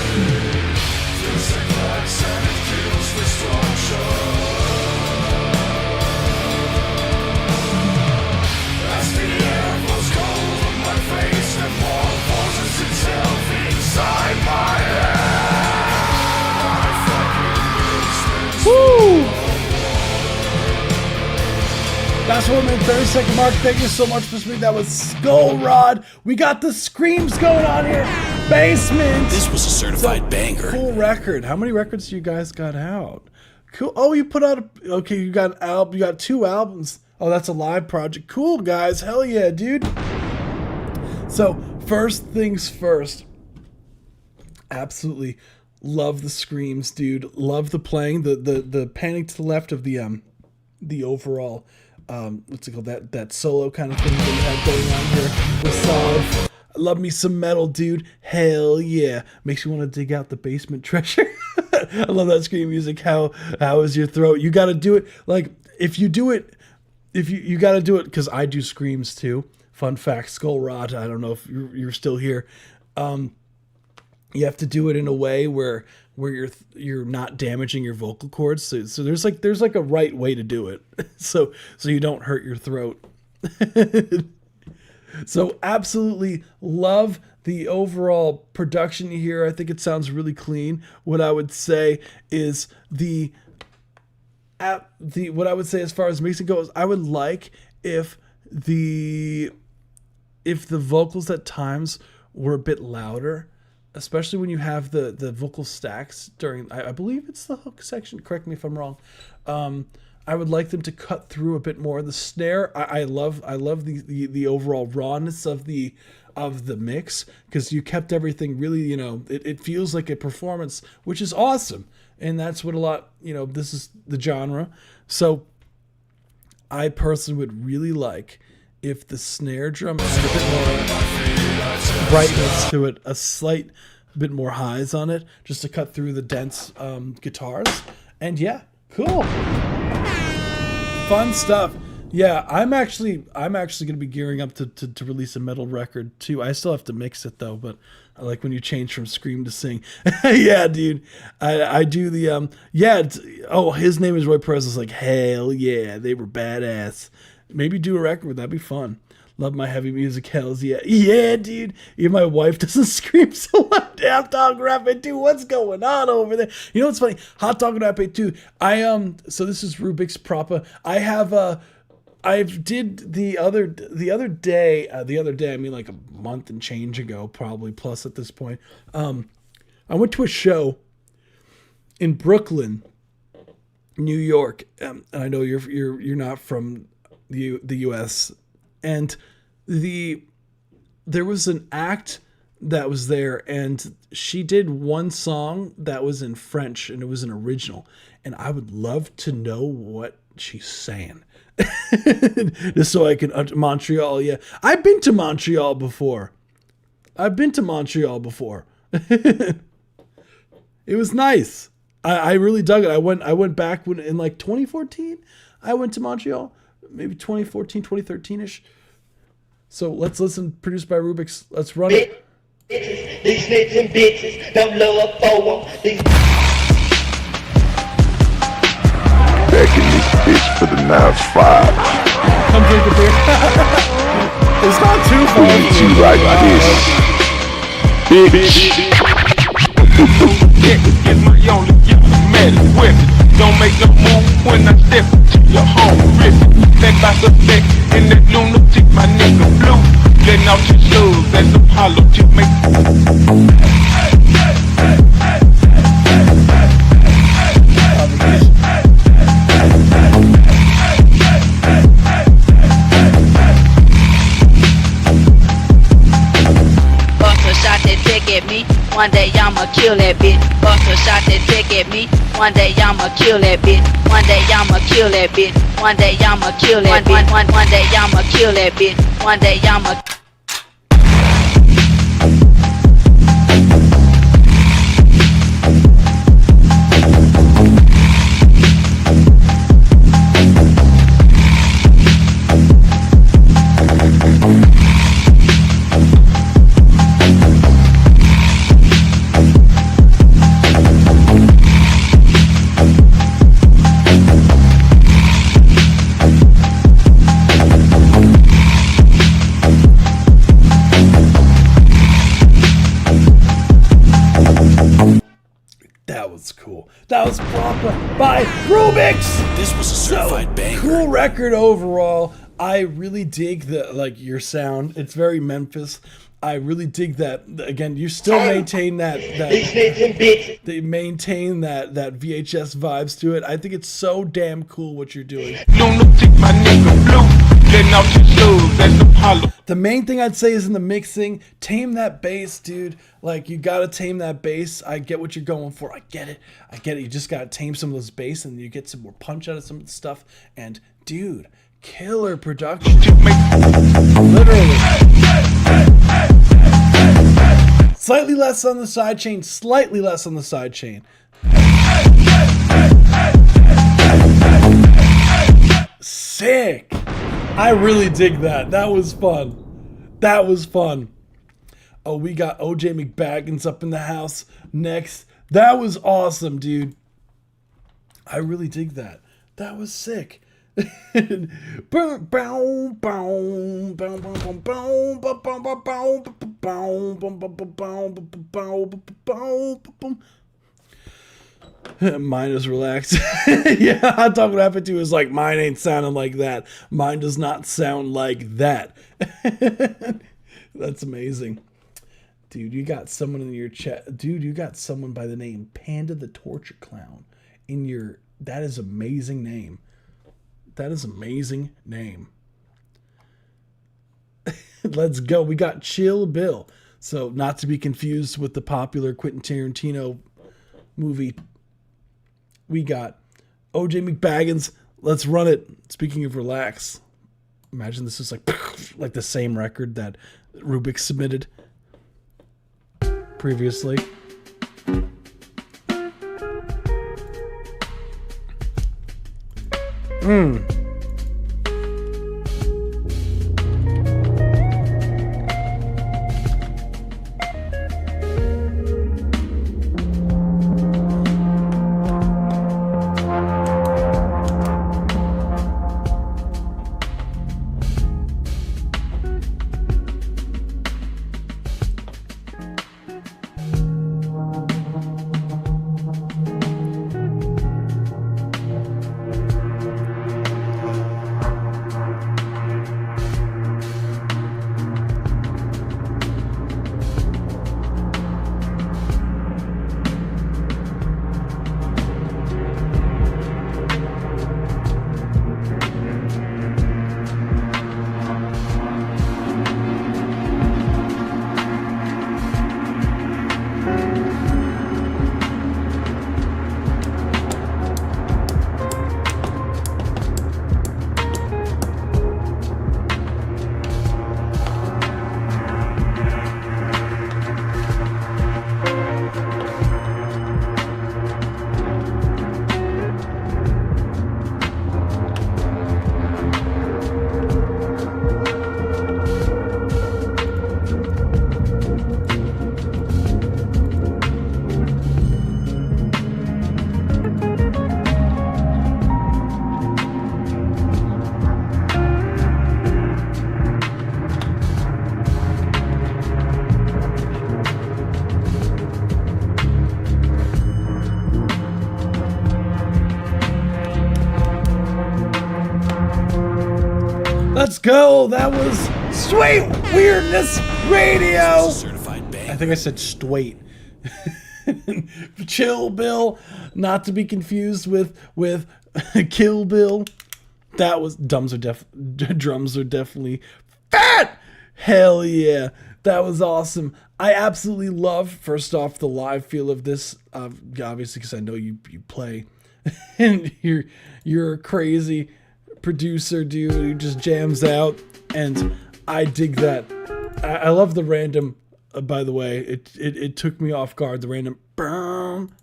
Feels like cracks and it kills destruction. As the air flows cold on my face and more forces itself inside my head. My fucking basement's Woo! That's 1 minute 30-second mark. Thank you so much for speaking. That was Skull Rod. We got the screams going on here. Basement. This was a certified banger. Cool record. How many records do you guys got out? Cool. Oh, you put out you got 2 albums. Oh, that's a live project. Cool, guys. Hell yeah, dude. So, first things first. Absolutely love the screams, dude. Love the playing. The panning to the left of the overall what's it called, that solo kind of thing that you had going on here was solid. I love me some metal, dude. Hell yeah. Makes you want to dig out the basement treasure. I love that scream music. How is your throat? You got to do it. Like, if you do it, if you got to do it, because I do screams too. Fun fact, Skull Rod, I don't know if you're still here. You have to do it in a way where you're not damaging your vocal cords. So there's like a right way to do it. So you don't hurt your throat. So absolutely love the overall production here, I think it sounds really clean. What I would say is what I would say as far as mixing goes, I would like if the vocals at times were a bit louder, especially when you have the vocal stacks during, I believe it's the hook section. Correct me if I'm wrong. I would like them to cut through a bit more. The snare, I love the overall rawness of the mix, because you kept everything really, you know, it feels like a performance, which is awesome. And that's what a lot, you know, this is the genre. So I personally would really like if the snare drum had a bit more brightness to it, a slight bit more highs on it, just to cut through the dense guitars. And yeah, cool. Fun stuff. Yeah, I'm actually gonna be gearing up to release a metal record too. I still have to mix it though, but I like when you change from scream to sing. Yeah, dude. I do the his name is Roy Perez. Is like, hell yeah, they were badass. Maybe do a record with that. That'd be fun. Love my heavy music, hells yeah. Yeah, dude. Even my wife doesn't scream so loud. Hot Dog Rapid 2. What's going on over there? You know what's funny? Hot Dog Rapid 2. So this is Rubik's Propa. I did the other day, I mean like a month and change ago, probably plus at this point. I went to a show in Brooklyn, New York. And I know you're not from the US, and there was an act that was there, and she did one song that was in French, and it was an original, and I would love to know what she's saying. Just so I can Montreal, yeah. I've been to Montreal before. It was nice. I really dug it. I went back when in like 2014. I went to Montreal, maybe 2014, 2013ish. So let's listen. Produced by Rubik's. Let's run it. These snitches and bitches don't love for them. Back in this bitch for the 9-5. Come drink a beer. It's not too far. We need you like this, bitch. Get my only metal weapon. Don't make no move when I step to your home. Rip that by the neck and that lunatic, my nigga blue. Letting out your slugs as Apollo to make. Bust a shot that dick at me. One day I'ma kill that bitch. Bust a shot that dick at me. One day I'ma kill that bitch. One day I'ma kill that bitch. One day I'ma kill that bitch. One day I'ma kill that bitch. One day I'ma. That was proper by Rubik's. This was a certified banger. Cool record overall. I really dig your sound. It's very Memphis. I really dig that. Again, you still maintain they maintain that VHS vibes to it. I think it's so damn cool what you're doing. The main thing I'd say is in the mixing, tame that bass, dude. Like, you gotta tame that bass. I get what you're going for. I get it. You just gotta tame some of those bass, and you get some more punch out of some of the stuff. And dude, killer production. Literally. Slightly less on the sidechain. Sick. I really dig that. That was fun. Oh, we got OJ McBaggins up in the house next. That was awesome, dude. I really dig that. That was sick. Mine is relaxed. Yeah, Hot Dog What Happened To is like, mine ain't sounding like that. Mine does not sound like that. That's amazing. Dude, you got someone in your chat. Dude, you got someone by the name Panda the Torture Clown in your... That is amazing name. That is amazing name. Let's go. We got Chill Bill. So, not to be confused with the popular Quentin Tarantino movie. We got OJ McBaggins. Let's run it. Speaking of relax, imagine this is like the same record that Rubik submitted previously. Let's go. That was Sweet Weirdness Radio. Certified bang. I think I said straight. Chill Bill, not to be confused with Kill Bill. That was drums are definitely fat. Hell yeah, that was awesome. I absolutely love, first off, the live feel of this. Obviously, because I know you play, and you're a crazy producer dude who just jams out, and I dig that. I love the random. By the way, it took me off guard. The random boom.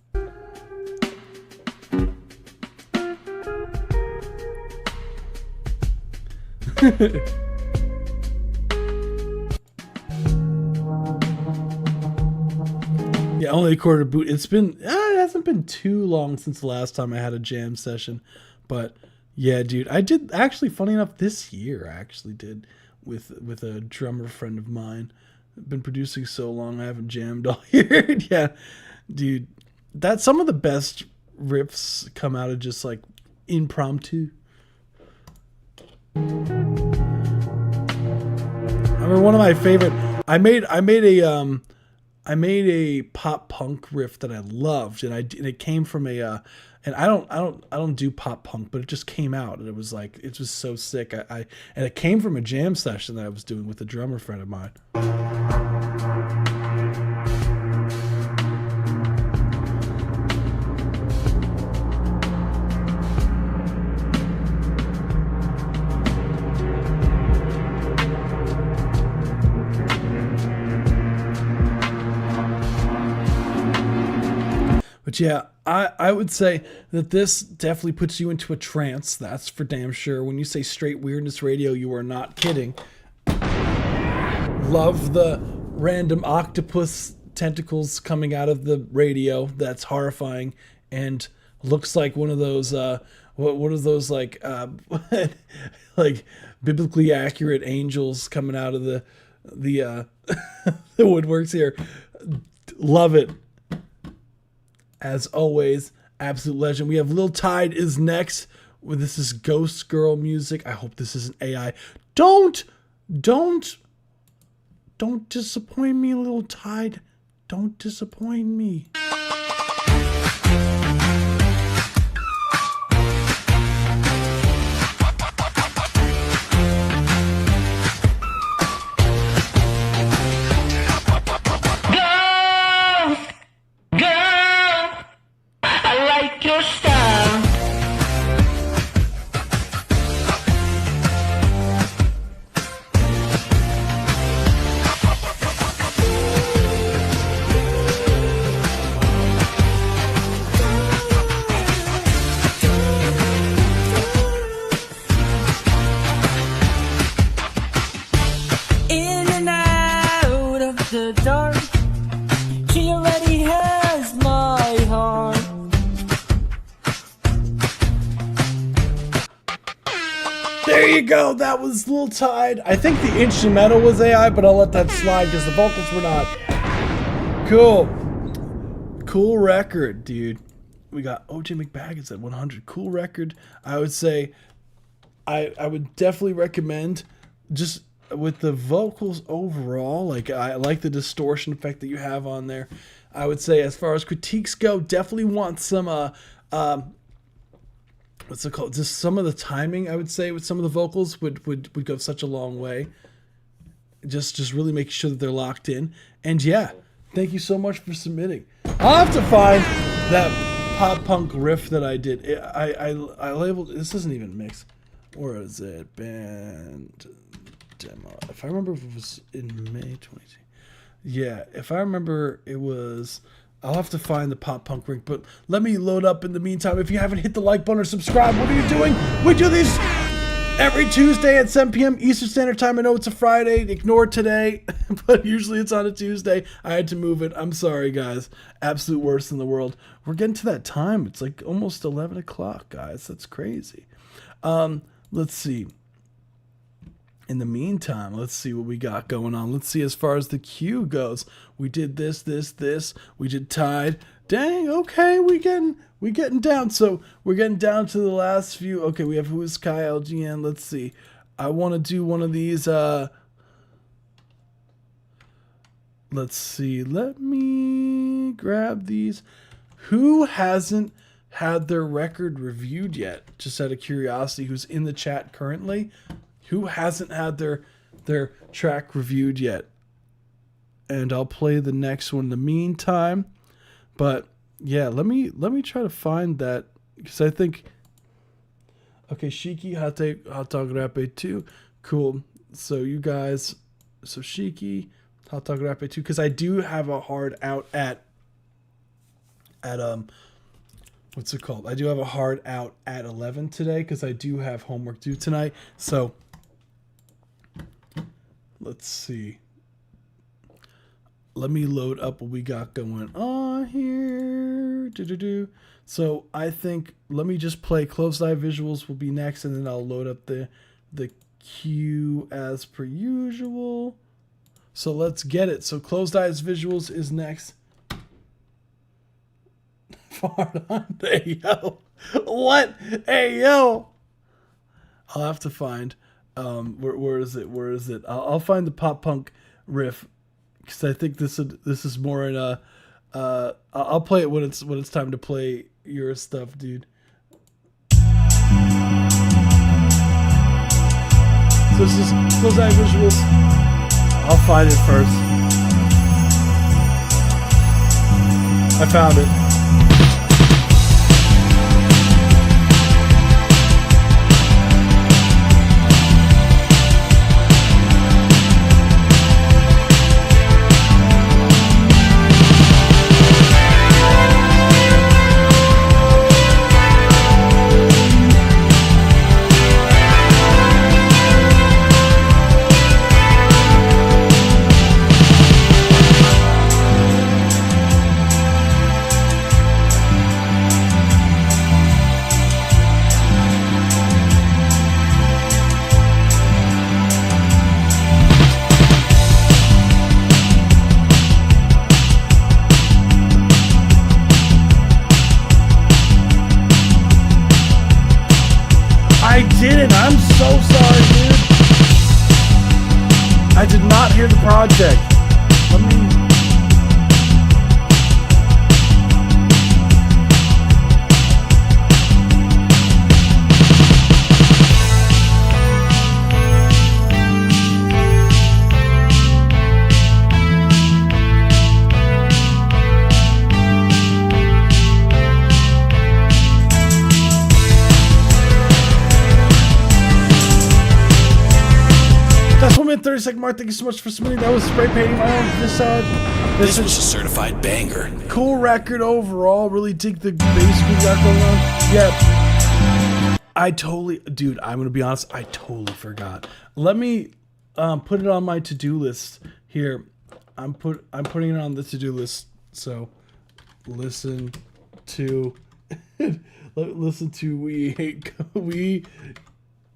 Yeah, only a quarter boot. It's been it hasn't been too long since the last time I had a jam session, but yeah, dude, I did actually. Funny enough, this year I actually did with a drummer friend of mine. I've been producing so long, I haven't jammed all year. Yeah, dude, that's some of the best riffs come out of just like impromptu. I remember one of my favorite. I made a pop punk riff that I loved, and it came from a. And I don't do pop punk, but it just came out, and it was so sick. And it came from a jam session that I was doing with a drummer friend of mine. But yeah, I would say that this definitely puts you into a trance. That's for damn sure. When you say Straight Weirdness Radio, you are not kidding. Love the random octopus tentacles coming out of the radio. That's horrifying. And looks like one of those what are those like like biblically accurate angels coming out of the the woodworks here. Love it. As always, absolute legend. We have Lil Tide is next. This is Ghost Girl music. I hope this isn't AI. Don't disappoint me, Lil Tide. Don't disappoint me. There you go. That was Lil Tide. I think the instrumental was AI, but I'll let that slide because the vocals were not. Cool record, dude. We got OJ McBaggins at 100. Cool record. I would say I would definitely recommend, just with the vocals overall, like I like the distortion effect that you have on there. I would say as far as critiques go, definitely want some what's it called? Just some of the timing, I would say, with some of the vocals would go such a long way. Just really making sure that they're locked in. And yeah, thank you so much for submitting. I'll have to find that pop punk riff that I did. I labeled, this isn't even mixed. Or is it band demo? If I remember, if it was in May 22. Yeah, if I remember, it was. I'll have to find the pop punk link, but let me load up in the meantime. If you haven't hit the like button or subscribe, what are you doing? We do these every Tuesday at 7 p.m. Eastern Standard Time. I know it's a Friday. Ignore today, but usually it's on a Tuesday. I had to move it. I'm sorry, guys. Absolute worst in the world. We're getting to that time. It's like almost 11 o'clock, guys. That's crazy. Let's see. In the meantime, let's see what we got going on. Let's see as far as the queue goes. We did this. We did Tide. Dang, okay, we getting down. So we're getting down to the last few. Okay, we have Who is Kai LGN. Let's see. I want to do one of these. Let's see. Let me grab these. Who hasn't had their record reviewed yet? Just out of curiosity, who's in the chat currently? Who hasn't had their track reviewed yet? And I'll play the next one in the meantime. But yeah, let me try to find that, because I think, okay, Shiki Hot Dog Rappe 2. Cool. So you guys, so Shiki Hot Dog Rappe 2, because I do have a hard out at what's it called? I do have a hard out at 11 today because I do have homework due tonight. So let's see. Let me load up what we got going on here. So I think, let me just play Closed Eye Visuals will be next, and then I'll load up the queue as per usual. So let's get it. So Closed Eyes Visuals is next. Hey, yo. What? Hey, yo. I'll have to find, where is it? I'll find the pop punk riff, because I think this is more in a, I'll play it when it's time to play your stuff, dude. So this is Closed Eye Visuals. I'll find it first. I found it. I didn't. I'm so sorry, dude. I did not hear the project. Let me... That's 1 minute 30-second mark. Thank you so much for submitting. That was spray painting my own facade. This was a certified banger. Cool record overall. Really dig the bass we got going on. Yeah. I totally, dude, I'm gonna be honest, I totally forgot. Let me put it on my to-do list here. I'm putting it on the to-do list. So listen to We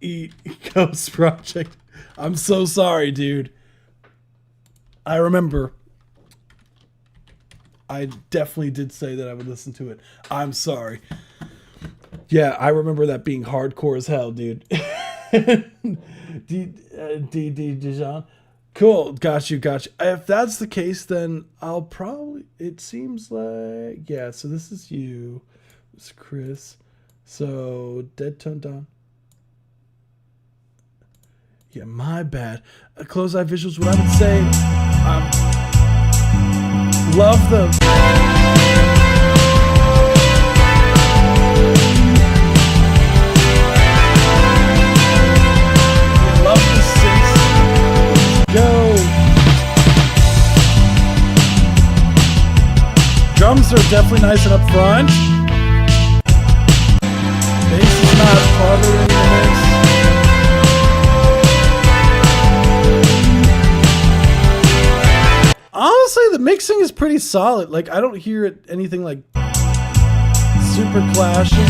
Eat Ghost Project. I'm so sorry, dude. I remember. I definitely did say that I would listen to it. I'm sorry. Yeah, I remember that being hardcore as hell, dude. Dijon. Cool, got you. If that's the case, then I'll probably... It seems like... Yeah, so this is you. It's Chris. So, Dead Tone Down. Yeah, my bad. Close eye visuals, what I would say, love the... Yeah, love the synths. Go! Drums are definitely nice and up front. Bass is not bothering the mix. Honestly, the mixing is pretty solid. Like, I don't hear it anything like super clashing.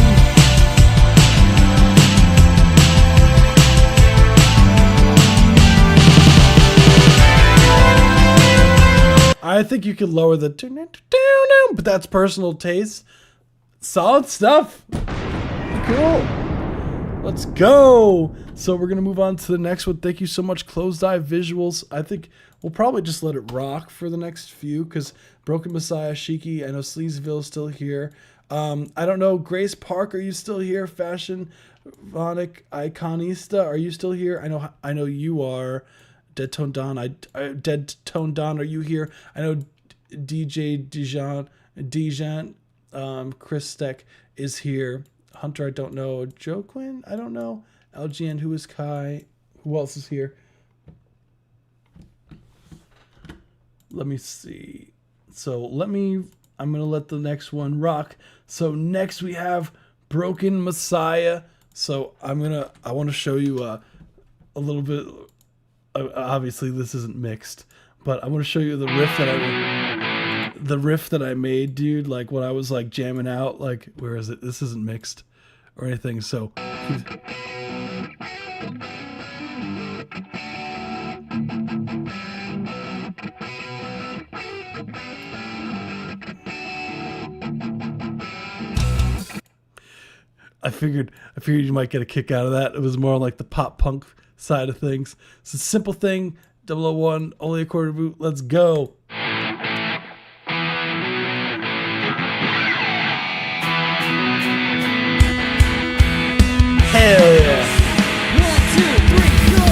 I think you could lower the but that's personal taste. Solid stuff. Cool. Let's go. So we're gonna move on to the next one. Thank you so much, Closed Eye Visuals. I think we'll probably just let it rock for the next few, because Broken Messiah, Shiki, I know Sleazeville is still here. I don't know, Grace Park, are you still here? Fashion Vonic Iconista, are you still here? I know you are. Dead Tone Don, Dead Tone Don, are you here? I know DJ Dijon, Chris Steck is here. Hunter, I don't know. Joe Quinn, I don't know. LGN, who is Kai? Who else is here? Let me see. So I'm going to let the next one rock. So next we have Broken Messiah. So I want to show you a little bit. Obviously this isn't mixed, but I want to show you the riff that I made, dude. Like when I was like jamming out, like, where is it? This isn't mixed or anything. So I figured you might get a kick out of that. It was more like the pop punk side of things. It's a simple thing. 001, only a quarter boot. Let's go. Hell yeah. 1, 2, 3, go.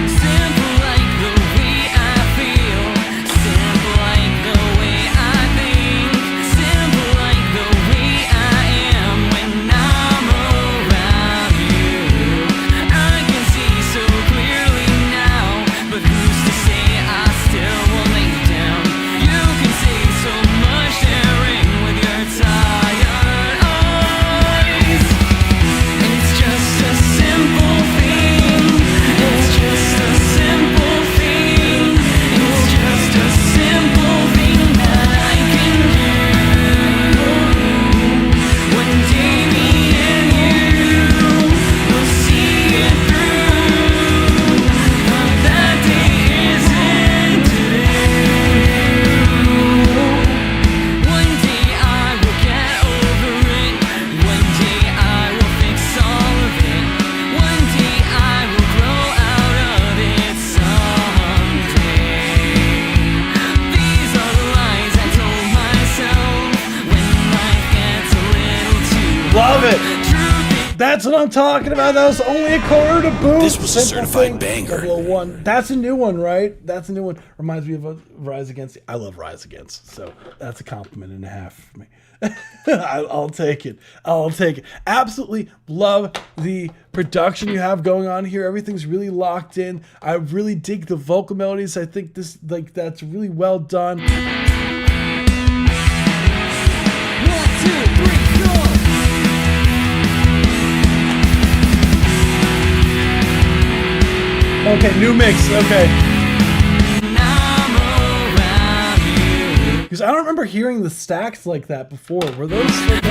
Simple like the way I feel, simple like the way I think, That's what I'm talking about. That was only a quarter to boot. This was a Simple certified Thing, banger. 001. That's a new one, right? That's a new one. Reminds me of Rise Against. I love Rise Against, so that's a compliment and a half for me. I'll take it. I'll take it. Absolutely love the production you have going on here. Everything's really locked in. I really dig the vocal melodies. I think that's really well done. Okay, new mix. Okay. Because I don't remember hearing the stacks like that before. Were those like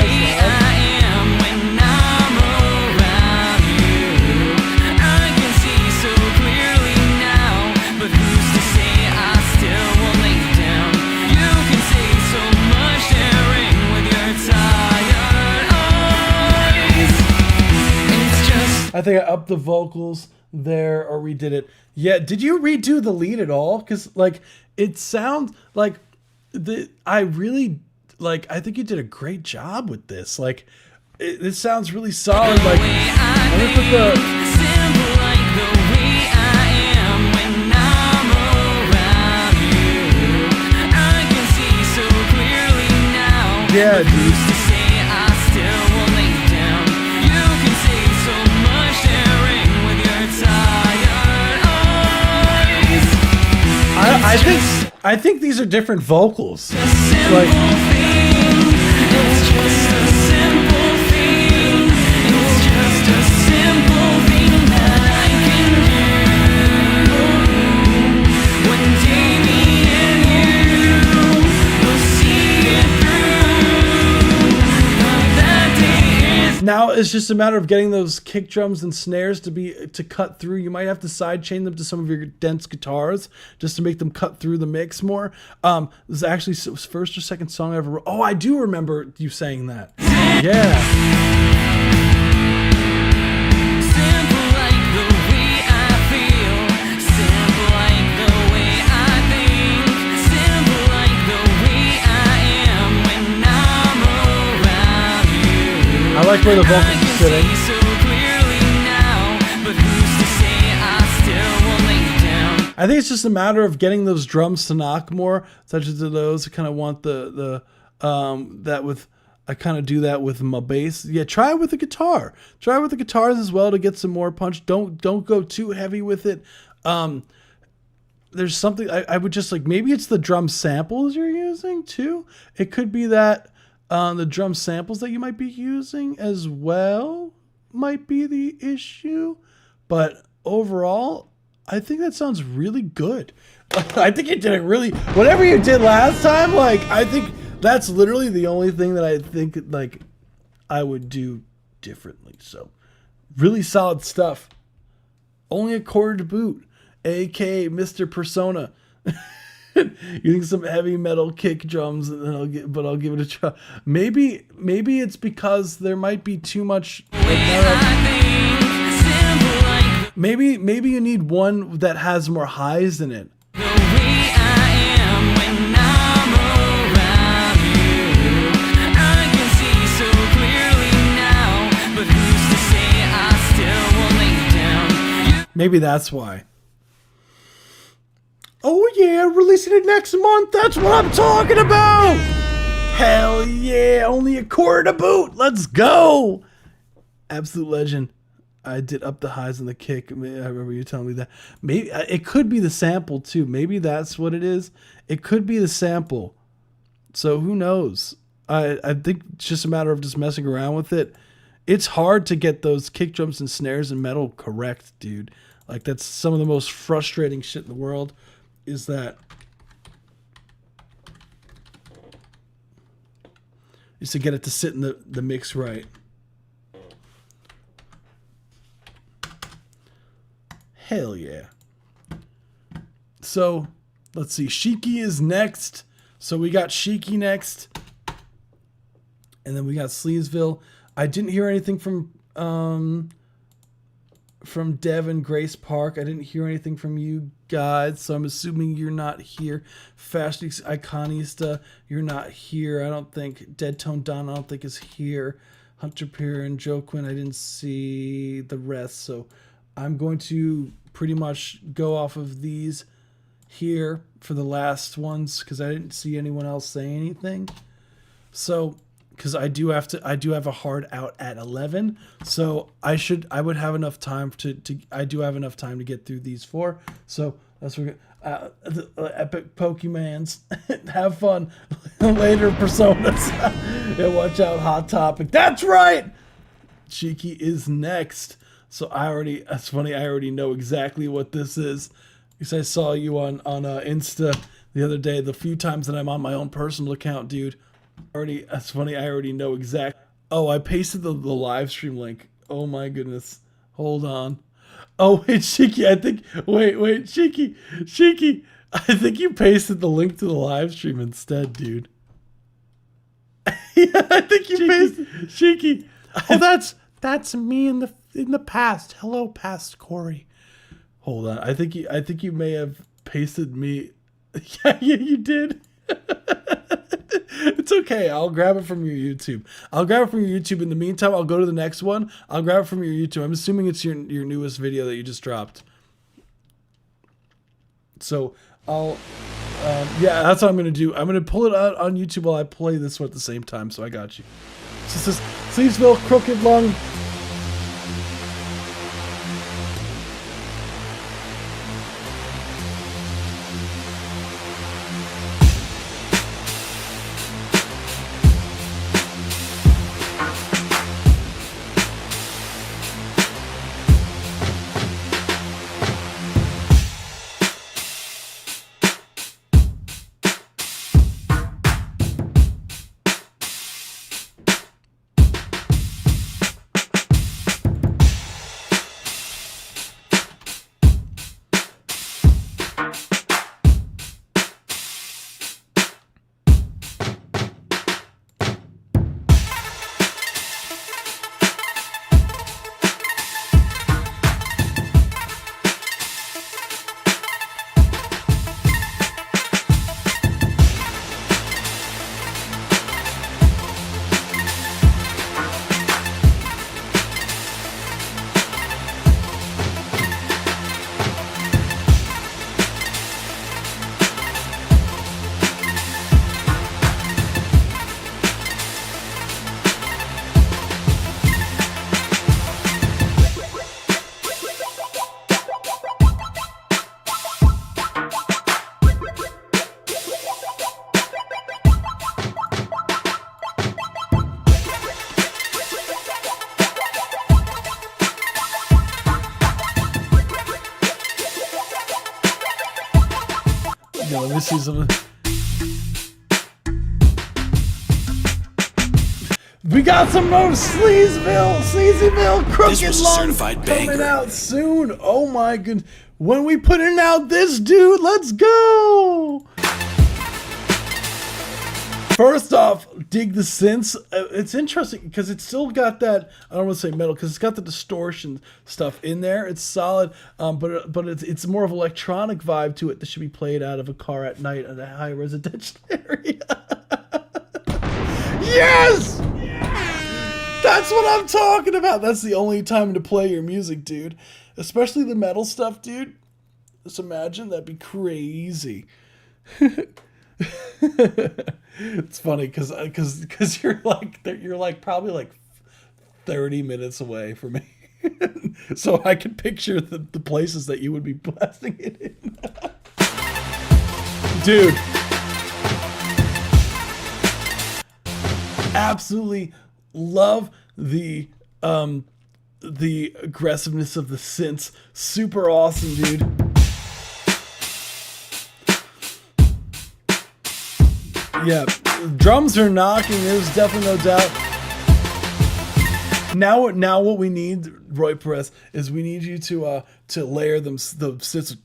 I think I upped the vocals there or redid it. Yeah, did you redo the lead at all? Because like it sounds like I really like. I think you did a great job with this. Like, it sounds really solid. Like, let me put the. Yeah, dude. I think these are different vocals. Like, now it's just a matter of getting those kick drums and snares to cut through. You might have to sidechain them to some of your dense guitars just to make them cut through the mix more. This is actually first or second song I ever wrote. Oh, I do remember you saying that. Yeah. I like where the vocals are sitting. I think it's just a matter of getting those drums to knock more, such as those. I kind of want that with. I kind of do that with my bass. Yeah, try it with the guitar. Try it with the guitars as well to get some more punch. Don't go too heavy with it. There's something I would just like. Maybe it's the drum samples you're using too. It could be that. The drum samples that you might be using as well might be the issue. But overall, I think that sounds really good. I think you did it really... Whatever you did last time, like, I think that's literally the only thing that I think, like, I would do differently. So, really solid stuff. Only a quarter to boot. A.K.A. Mr. Persona. Using some heavy metal kick drums, and then I'll give it a try. Maybe it's because there might be too much. Maybe you need one that has more highs in it. Maybe that's why. Oh yeah, releasing it next month. That's what I'm talking about. Hell yeah, only a quarter to boot. Let's go. Absolute legend. I did up the highs and the kick. I remember you telling me that. Maybe it could be the sample too. Maybe that's what it is. It could be the sample. So who knows? I think it's just a matter of just messing around with it. It's hard to get those kick drums and snares and metal correct, dude. Like that's some of the most frustrating shit in the world. Is that is to get it to sit in the mix right. Hell yeah. So let's see. Shiki is next. So we got Shiki next. And then we got Sleevesville. I didn't hear anything from Devin Grace Park. I didn't hear anything from you guys, so I'm assuming you're not here. Fastix Iconista, you're not here. I don't think Dead Tone Don, I don't think is here. Hunter Peer and Joe Quinn. I didn't see the rest, so I'm going to pretty much go off of these here for the last ones because I didn't see anyone else say anything. So, because I do have a hard out at 11, so I would have enough time I do have enough time to get through these 4. So that's what the epic Pokemans. Have fun later, Personas. Yeah, watch out, Hot Topic. That's right. Cheeky is next. So that's funny. I already know exactly what this is because I saw you on Insta the other day. The few times that I'm on my own personal account, dude. That's funny. I already know exactly. Oh, I pasted the live stream link. Oh my goodness. Hold on. Oh wait, Shiki. Wait, Shiki. I think you pasted the link to the live stream instead, dude. Yeah, I think you pasted Shiki. Oh, that's me in the past. Hello, past Corey. Hold on. I think you may have pasted me. Yeah, you did. It's okay. I'll grab it from your YouTube. In the meantime, I'll go to the next one. I'll grab it from your YouTube. I'm assuming it's your newest video that you just dropped. So yeah, that's what I'm gonna do. I'm gonna pull it out on YouTube while I play this one at the same time. So I got you. This is Sleevesville, Crooked Lung. Yeah, let me see some. We got some more Sleazyville, Crooked Lung coming out soon. Oh my goodness. When we putting out this dude, let's go. First off, dig the synths. It's interesting because it's still got that, I don't want to say metal, because it's got the distortion stuff in there. It's solid, but it's more of an electronic vibe to it that should be played out of a car at night in a high residential area. Yes! That's what I'm talking about. That's the only time to play your music, dude. Especially the metal stuff, dude. Just imagine, that'd be crazy. It's funny because you're like probably like 30 minutes away from me. So I can picture the places that you would be blasting it in. Dude. Absolutely love the aggressiveness of the synths. Super awesome, dude. Yeah, drums are knocking. There's definitely no doubt. Now what we need, Roy Perez, is we need you to layer them the synths,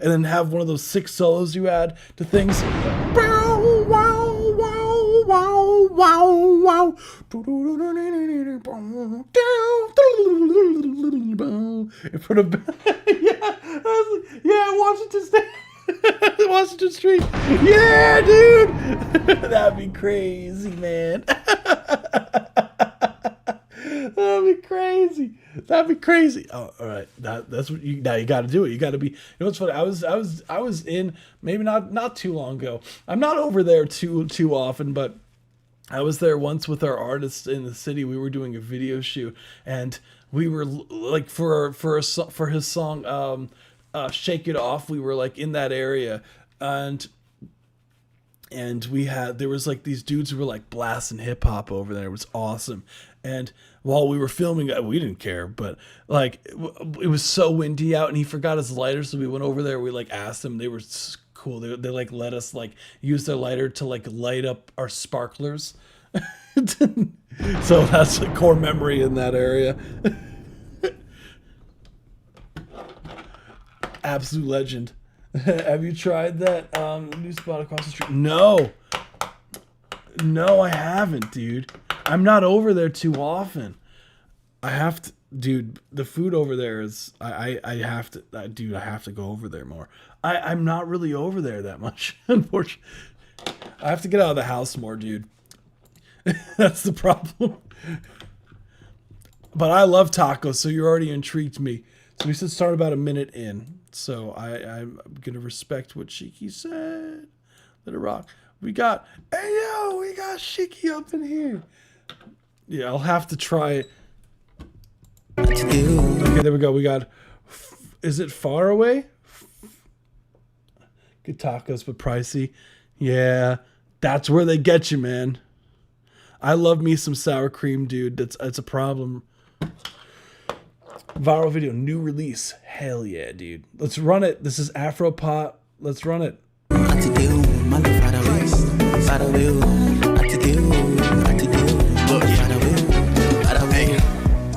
and then have one of those 6 solos you add to things. In front of yeah, Washington State. Washington Street. Yeah, dude. That'd be crazy, man. That'd be crazy. That'd be crazy. Oh, all right. That's what you now. You got to do it. You got to be. You know what's funny? I was in maybe not too long ago. I'm not over there too often, but I was there once with our artists in the city. We were doing a video shoot, and we were like for his song "Shake It Off." We were like in that area, and there was like these dudes who were like blasting hip hop over there. It was awesome. And while we were filming, we didn't care, but like it was so windy out, and he forgot his lighter, so we went over there. We like asked them. They were cool. They like let us like use their lighter to like light up our sparklers. So that's a core memory in that area. Absolute legend. Have you tried that new spot across the street? No, I haven't, dude. I'm not over there too often. I have to, dude. The food over there is. I have to, dude. I have to go over there more. I'm not really over there that much, unfortunately. I have to get out of the house more, dude. That's the problem. But I love tacos, so you already intrigued me. So we should start about a minute in. So I'm gonna respect what Shiki said. Let it rock. We got Shiki up in here. Yeah, I'll have to try it. Okay, there we go. We got. Is it Far Away? Good tacos, but pricey. Yeah, that's where they get you, man. I love me some sour cream, dude. That's a problem. Viral video, new release. Hell yeah, dude. Let's run it. This is Afropop. Let's run it.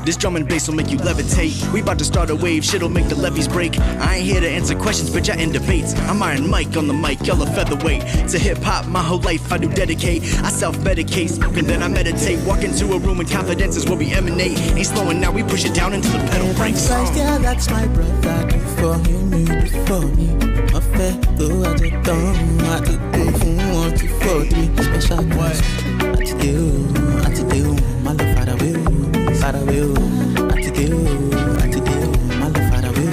This drum and bass will make you levitate. We about to start a wave, shit'll make the levees break. I ain't here to answer questions, but y'all in debates. I'm Iron Mike on the mic, y'all a featherweight. To hip hop, my whole life I do dedicate. I self-medicate, and then I meditate. Walk into a room and confidence is where we emanate. Ain't slowing now, we push it down into the pedal brakes. Yeah, that's my brother. Before me. My fair go at the dawn. I to do from 1 to 4, 3 special ones. I to do, my love far away. I to do, my love far away.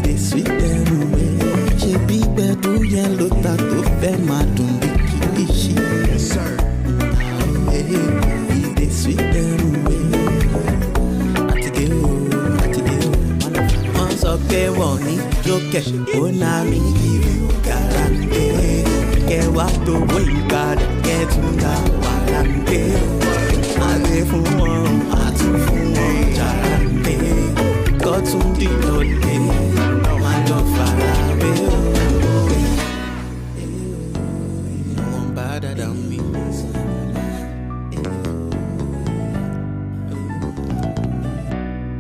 Hey, sweet them away. She be better, yellow tattoo, fair, my don't be kidding. Yes, sir. Hey, sweet them away. I to do, my love. Once okay, one need you get on me, give you guarantee. Get what the way you gotta get to now. I live for one, I do for one. Jarante, got to the Lord, my love far away. No one better than me.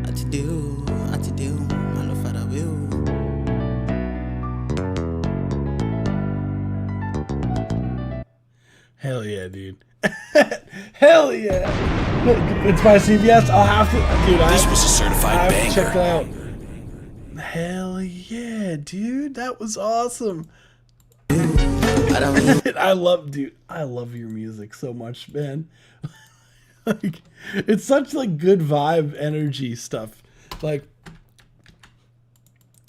I to do, my love far away. Hell yeah, dude. Hell yeah. It's by CBS. I'll have to, dude. This was a certified banger. Check that out. Hell yeah, dude. That was awesome. I love your music so much, man. Like, it's such like good vibe, energy stuff. Like,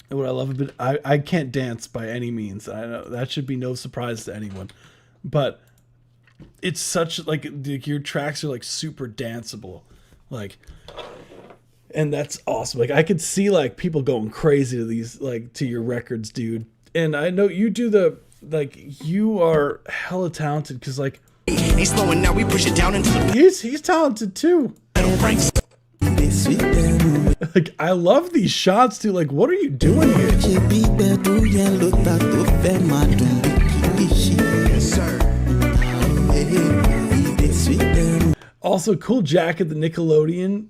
what I love a bit. I can't dance by any means. I know that should be no surprise to anyone, but it's such like your tracks are like super danceable, like, and that's awesome. Like, I could see like people going crazy to these, like, to your records, dude. And I know you do the, like, you are hella talented, because like ain't slowing now, we push it down into the he's talented too. Like, I love these shots too. Like, what are you doing here? Yes, sir. Also, cool jacket, the Nickelodeon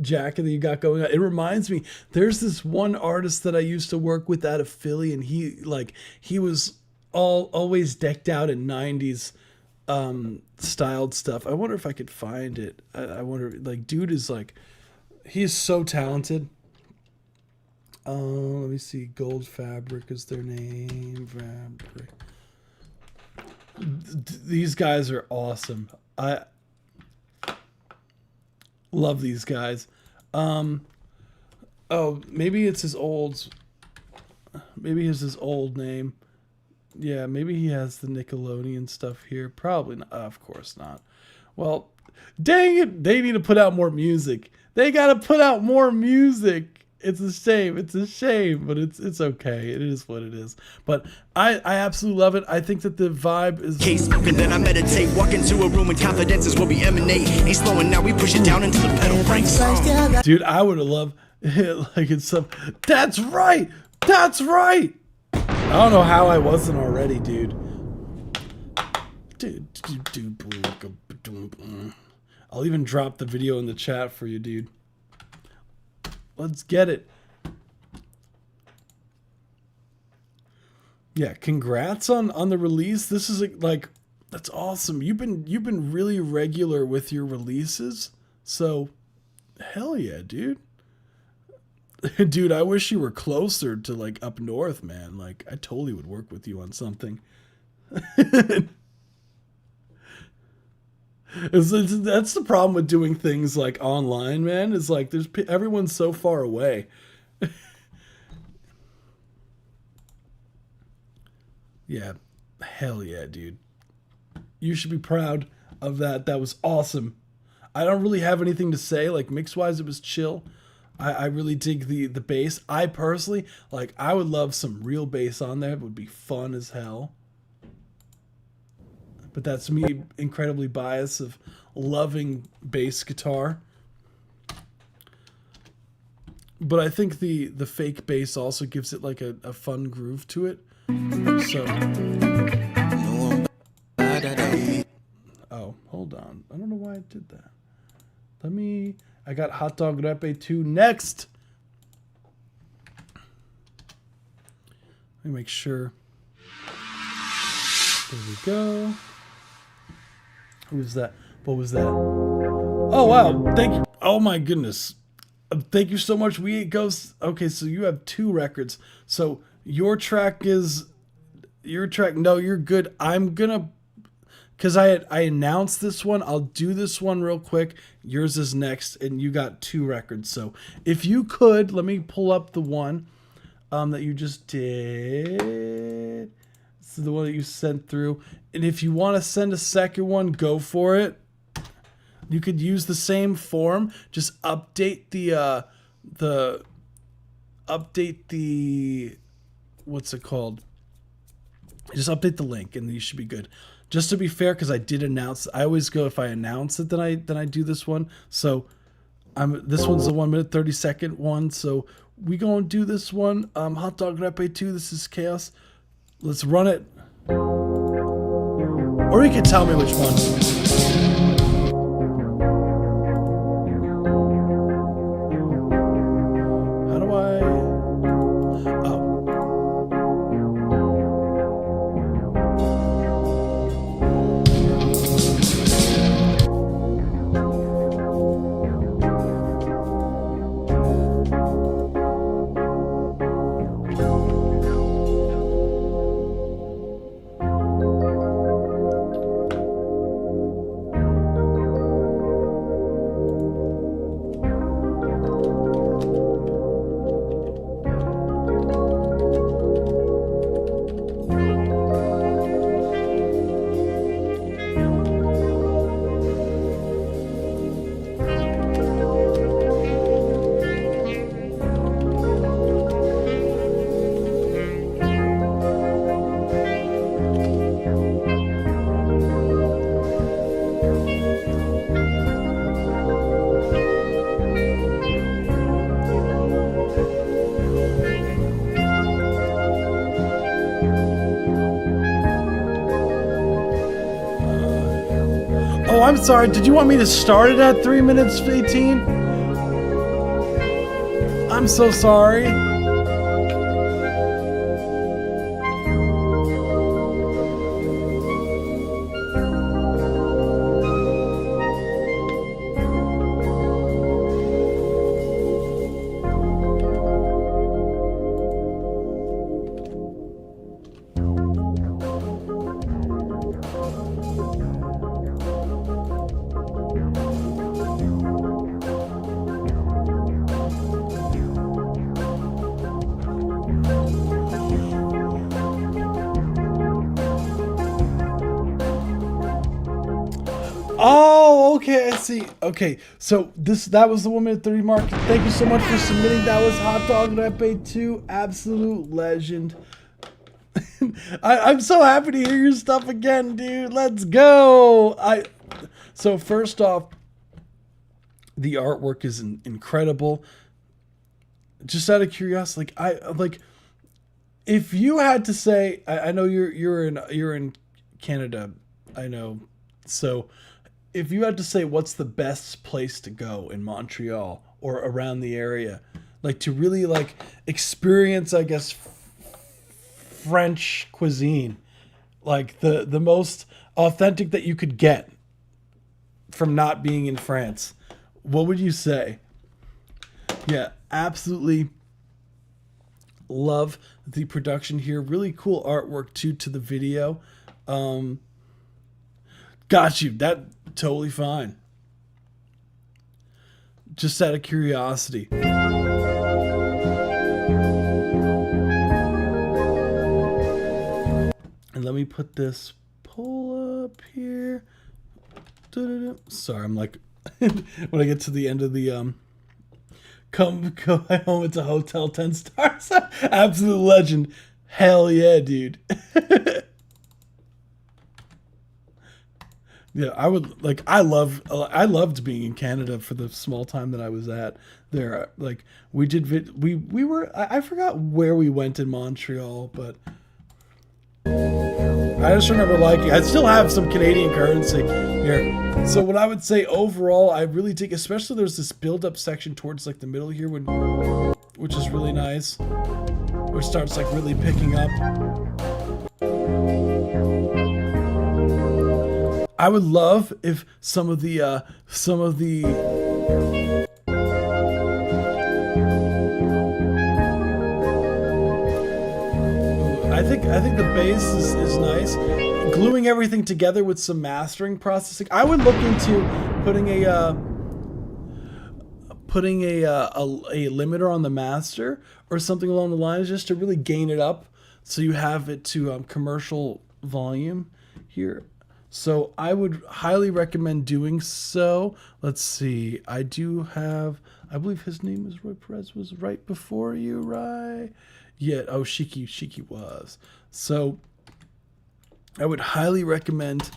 jacket that you got going on. It reminds me, there's this one artist that I used to work with out of Philly, and he was always decked out in 90s styled stuff. I wonder if I could find it. I wonder, like, dude is like, he's so talented. Let me see. Gold Fabric is their name. Fabric. These guys are awesome. I love these guys. Oh, maybe it's his old. Maybe it's his old name. Yeah, maybe he has the Nickelodeon stuff here. Probably not. Of course not. Well, dang it. They need to put out more music. They got to put out more music. It's a shame. It's a shame, but it's okay. It is what it is. But I absolutely love it. I think that the vibe is... Case, and then I meditate. Walk into a room and confidence is where we emanate. Ain't slowing now, we push it down until the pedal breaks. Dude, I would have loved it like it's some... That's right! That's right! I don't know how I wasn't already, dude. I'll even drop the video in the chat for you, dude. Let's get it. Yeah, congrats on the release. This is like, that's awesome. You've been really regular with your releases. So hell yeah, dude. Dude, I wish you were closer to like up north, man. Like I totally would work with you on something. That's the problem with doing things like online, man. Is like everyone's so far away. Yeah, hell yeah, dude. You should be proud of that. That was awesome. I don't really have anything to say. Like mix wise, it was chill. I really dig the bass. I personally, like, I would love some real bass on there. It would be fun as hell. But that's me incredibly biased of loving bass guitar. But I think the fake bass also gives it like a fun groove to it. So. Oh, hold on. I don't know why I did that. I got Hot Dog Repe 2 next. Let me make sure. There we go. Who was that? What was that? Oh, wow. Thank you. Oh, my goodness. Thank you so much. We Ate Ghosts. Okay, so you have 2 records. So your track is... No, you're good. I'm going to... Because I announced this one. I'll do this one real quick. Yours is next. And you got 2 records. So if you could, let me pull up the one that you just did. This is the one that you sent through. And if you want to send a second one, go for it. You could use the same form. Just update the what's it called? Just update the link and you should be good. Just to be fair, because I did announce, I always go if I announce it, then I do this one. So this one's the 1 minute 30-second one. So we gonna do this one. Hot Dog Repe 2. This is Chaos. Let's run it. Or you can tell me which one. How do I? Oh. Oh, I'm sorry. Did you want me to start it at 3 minutes 18? I'm so sorry. Oh, okay, I see. Okay, so that was the 1 minute 30 mark. Thank you so much for submitting. That was Hot Dog Rap 2, absolute legend. I'm so happy to hear your stuff again, dude. Let's go. So first off, the artwork is incredible. Just out of curiosity, if you had to say, I know you're in Canada, I know. So if you had to say what's the best place to go in Montreal or around the area, like to really like experience, I guess, French cuisine, like the most authentic that you could get from not being in France, what would you say? Yeah, absolutely love the production here. Really cool artwork too to the video. Got you. That totally fine. Just out of curiosity. And let me put this poll up here. Sorry, I'm like when I get to the end of the go home, it's a hotel 10 stars. Absolute legend. Hell yeah, dude. Yeah, I loved being in Canada for the small time that I was at there. Like we were I forgot where we went in Montreal, but I just remember liking. I still have some Canadian currency here. So what I would say overall, I really dig, especially there's this build-up section towards like the middle here, which is really nice, where it starts like really picking up. I would love if some of the I think the bass is nice. Gluing everything together with some mastering processing. I would look into putting a limiter on the master or something along the lines, just to really gain it up so you have it to commercial volume here. So I would highly recommend doing so. Let's see. I believe his name is Roy Perez, was right before you, right? Yeah. Oh, Shiki was. So I would highly recommend,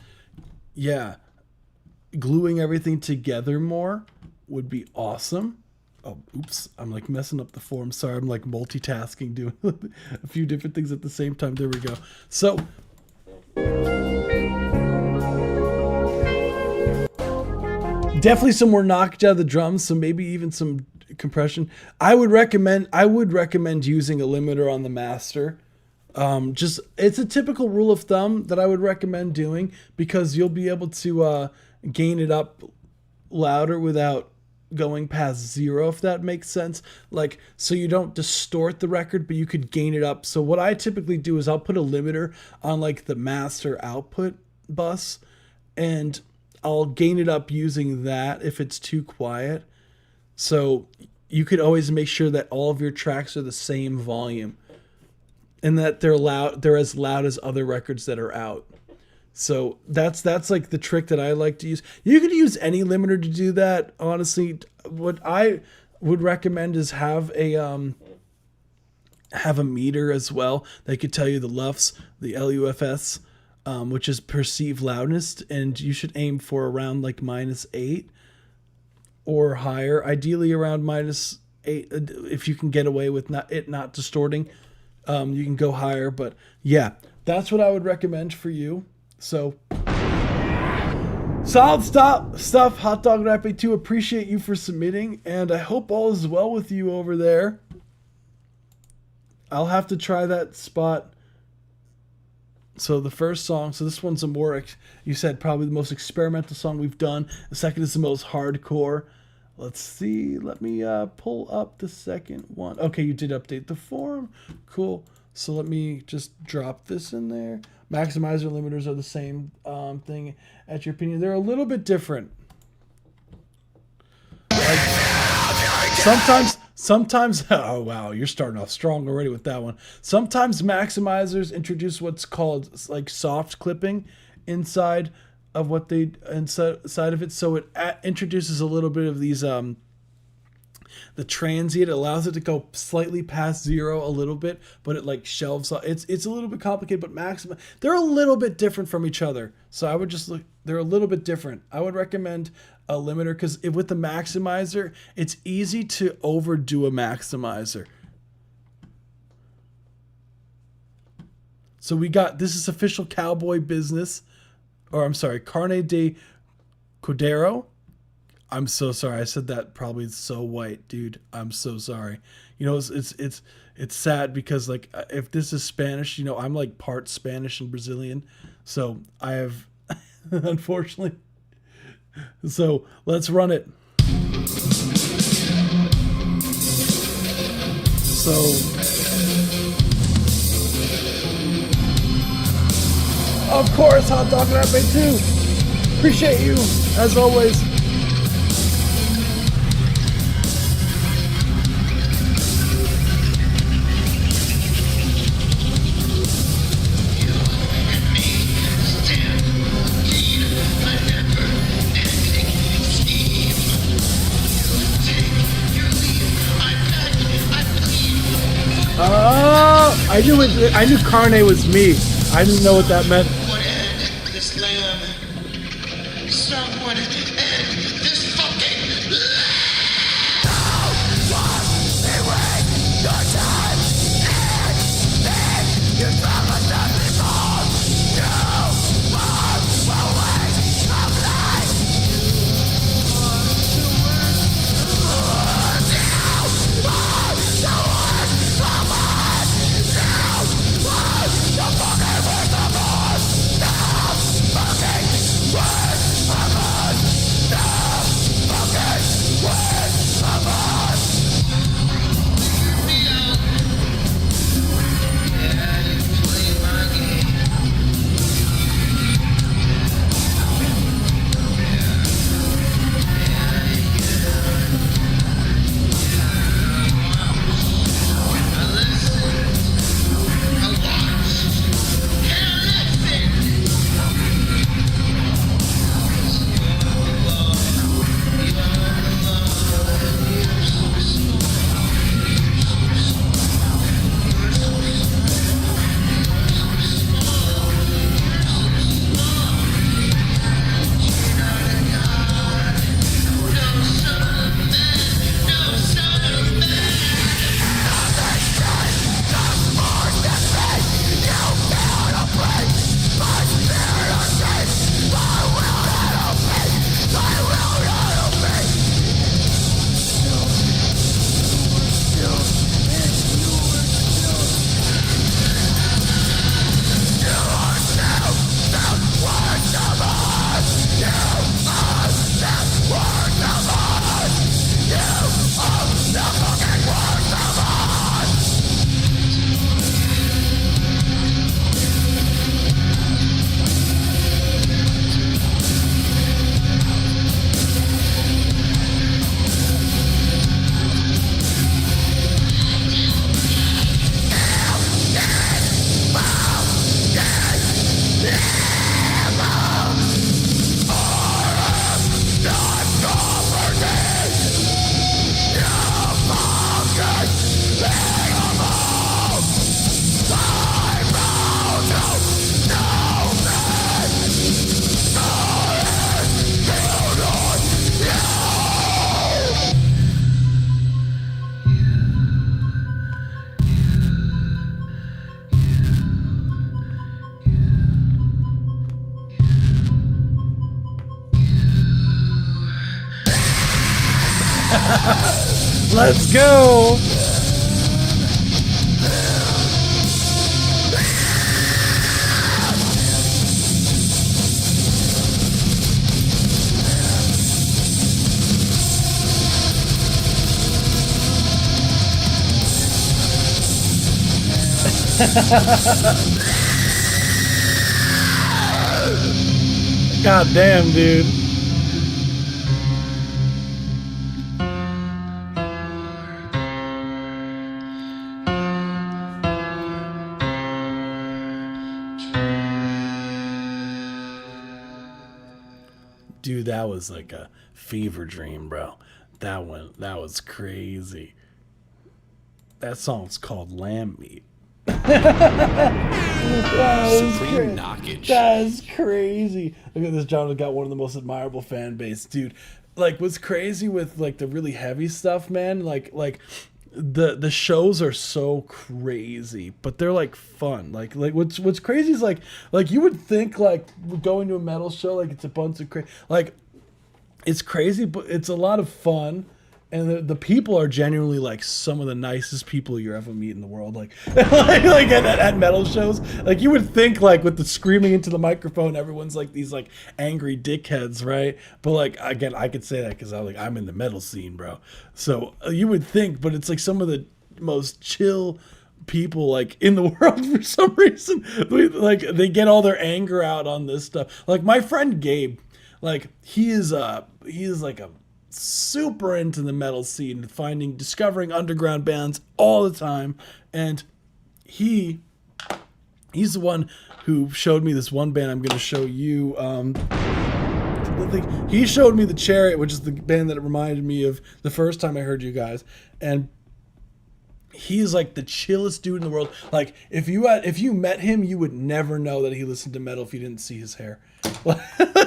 gluing everything together more would be awesome. Oh, oops. I'm like messing up the form. Sorry. I'm like multitasking, doing a few different things at the same time. There we go. So definitely some more knocked out of the drums, so maybe even some compression. I would recommend using a limiter on the master. It's a typical rule of thumb that I would recommend doing, because you'll be able to gain it up louder without going past 0, if that makes sense. Like, so you don't distort the record, but you could gain it up. So what I typically do is I'll put a limiter on like the master output bus, and I'll gain it up using that if it's too quiet. So you could always make sure that all of your tracks are the same volume and that they're as loud as other records that are out. So that's like the trick that I like to use. You could use any limiter to do that. Honestly, what I would recommend is have a meter as well. They could tell you the LUFS, the LUFS, which is perceived loudness, and you should aim for around like -8 or higher. Ideally around -8, if you can get away with not distorting. You can go higher, but yeah, that's what I would recommend for you. So solid stuff, Hot Dog Rap 2. Appreciate you for submitting, and I hope all is well with you over there. I'll have to try that spot. So the first song, so this one's a more, you said probably the most experimental song we've done. The second is the most hardcore. Let's see. Let me pull up the second one. Okay, you did update the form. Cool. So let me just drop this in there. Maximizer limiters are the same thing. At your opinion, they're a little bit different. Like, sometimes, oh wow, you're starting off strong already with that one. Sometimes maximizers introduce what's called like soft clipping inside of what they inside of it. So it introduces a little bit of these the transient. It allows it to go slightly past 0 a little bit, but it like shelves off. It's a little bit complicated, but they're a little bit different from each other. So I would just look, they're a little bit different. I would recommend a limiter because with the maximizer, it's easy to overdo a maximizer. So we got, this is official Cowboy Business, or I'm sorry, Carne de Cordero. I'm so sorry. I said that probably so white, dude. I'm so sorry. You know, it's sad because like if this is Spanish, you know, I'm like part Spanish and Brazilian, so I have unfortunately. So let's run it. So of course, Hot Dog Rape too. Appreciate you as always. I knew Carne was me. I didn't know what that meant. This land. Someone end this fucking Let's go. God damn, dude. Dude, that was like a fever dream, bro. That was crazy. That song's called Lamb Meat. Supreme knockage. That's crazy. Look at this. John got one of the most admirable fan base, dude. Like, what's crazy with like the really heavy stuff, man? Like the shows are so crazy, but they're like fun. Like what's crazy is like you would think like going to a metal show, like it's a bunch of like it's crazy, but it's a lot of fun. And the people are genuinely like some of the nicest people you ever meet in the world. Like, like at metal shows, like you would think like with the screaming into the microphone, everyone's like these like angry dickheads, right? But like again, I could say that because I'm in the metal scene, bro. So you would think, but it's like some of the most chill people like in the world for some reason. Like they get all their anger out on this stuff. Like my friend Gabe, like he is like a super into the metal scene, discovering underground bands all the time, and he's the one who showed me this one band I'm going to show you. He showed me the Chariot, which is the band that reminded me of the first time I heard you guys, and he's like the chillest dude in the world. Like if you met him, you would never know that he listened to metal if you didn't see his hair.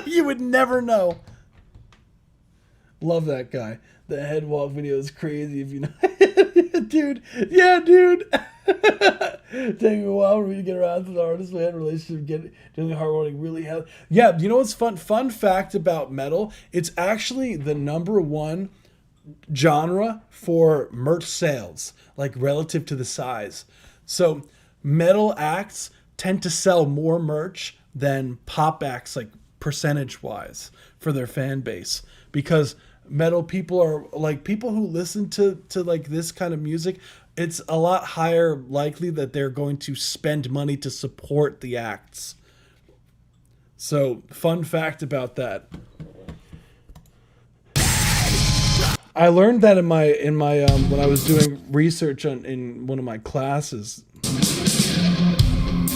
You would never know. Love that guy. The Headwalk video is crazy if you know. Dude. Yeah, dude. Taking a while for me to get around to the artist man relationship, doing hard really hell. Yeah, you know what's fun? Fun fact about metal, it's actually the #1 genre for merch sales, like relative to the size. So metal acts tend to sell more merch than pop acts, like percentage wise, for their fan base, because metal people are like people who listen to like this kind of music. It's a lot higher likely that they're going to spend money to support the acts. So fun fact about that. I learned that in my when I was doing research in one of my classes.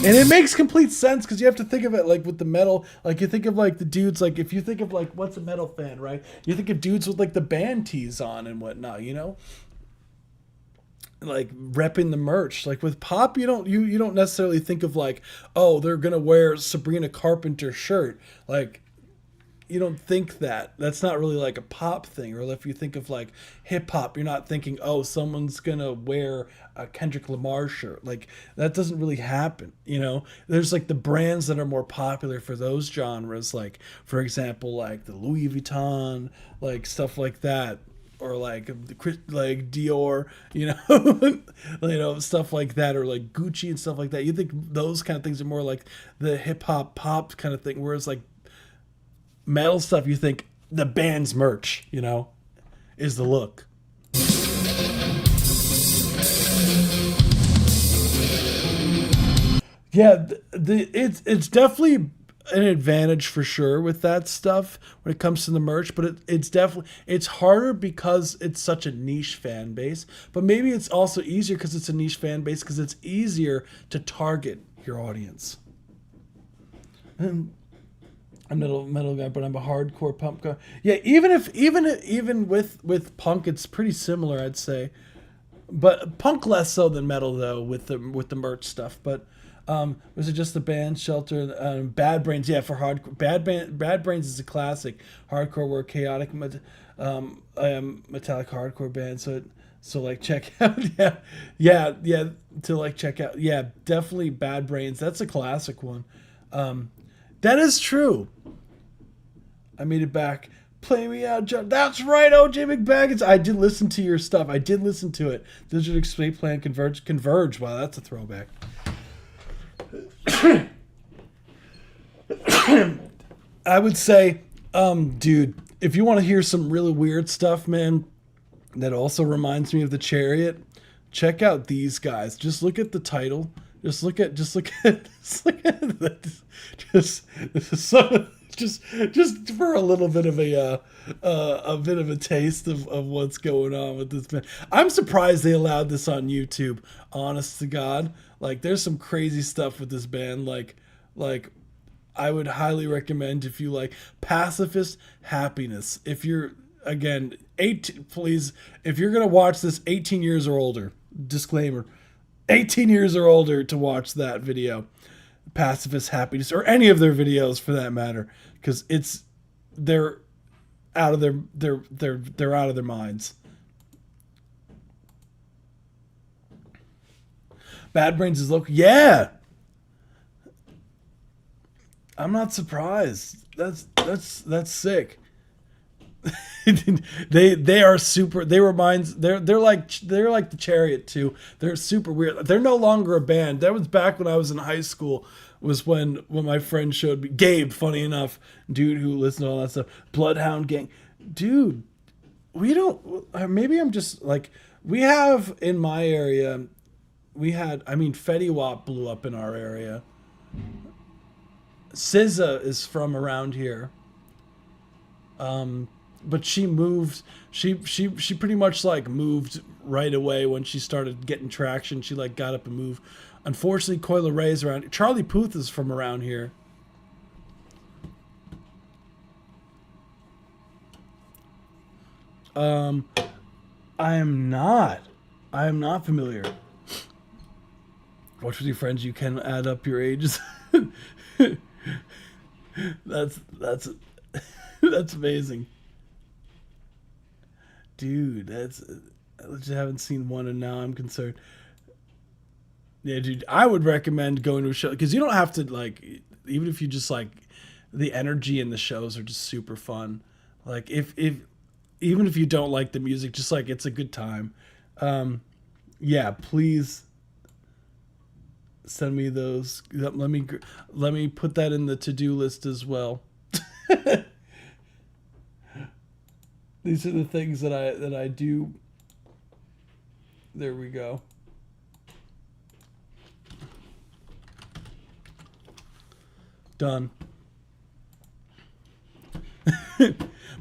And it makes complete sense because you have to think of it like with the metal, like you think of like the dudes, like if you think of like what's a metal fan, right? You think of dudes with like the band tees on and whatnot, you know, like repping the merch. Like with pop, you don't necessarily think of like, oh, they're gonna wear Sabrina Carpenter shirt. Like you don't think that. That's not really like a pop thing. Or if you think of like hip hop, you're not thinking, oh, someone's gonna wear a Kendrick Lamar shirt. Like that doesn't really happen, you know. There's like the brands that are more popular for those genres, like for example, like the Louis Vuitton, like stuff like that, or like Dior, you know, stuff like that, or like Gucci and stuff like that. You think those kind of things are more like the hip hop pop kind of thing, whereas like metal stuff, you think the band's merch, you know, is the look. Yeah, it's definitely an advantage for sure with that stuff when it comes to the merch, but it's harder because it's such a niche fan base. But maybe it's also easier because it's a niche fan base because it's easier to target your audience. I'm a metal guy, but I'm a hardcore punk guy. Yeah, even with punk, it's pretty similar, I'd say. But punk less so than metal though, with the merch stuff. But was it just the band Shelter? Bad Brains, yeah, for hardcore. Bad Brains is a classic hardcore work, chaotic, metallic hardcore band. So like check out, yeah, to like check out, yeah, definitely Bad Brains. That's a classic one. That is true. I made it back. Play me out, John. That's right, OJ McBaggins. I did listen to your stuff. I did listen to it. Digital Escape Plan Converge. Wow, that's a throwback. I would say, dude, if you want to hear some really weird stuff, man, that also reminds me of the Chariot, check out these guys. Just look at the title. Just look at this. Just for a little bit of a taste of what's going on with this band. I'm surprised they allowed this on YouTube. Honest to God, like there's some crazy stuff with this band. Like I would highly recommend if you like Pacifist Happiness. If you're, again, please, if you're going to watch this, 18 years or older, disclaimer, 18 years or older to watch that video, Pacifist Happiness, or any of their videos for that matter, because they're out of they're out of their minds. Bad Brains is local. Yeah. I'm not surprised. That's sick. they are super. They reminds they're like the Chariot too. They're super weird. They're no longer a band. That was back when I was in high school. Was when my friend showed me Gabe. Funny enough, dude who listened to all that stuff. Bloodhound Gang, dude. We don't. Maybe I'm just like we have in my area. We had. I mean, Fetty Wap blew up in our area. SZA is from around here. But she moved. She pretty much like moved right away when she started getting traction. She like got up and moved. Unfortunately, Coi Leray is around. Charlie Puth is from around here. I am not familiar. Watch with your friends. You can add up your ages. That's amazing, dude. I just haven't seen one, and now I'm concerned. Yeah, dude, I would recommend going to a show because you don't have to like, even if you just like, the energy in the shows are just super fun. Like if even if you don't like the music, just like it's a good time. Yeah, please send me those. Let me put that in the to-do list as well. These are the things that I do. There we go. Done.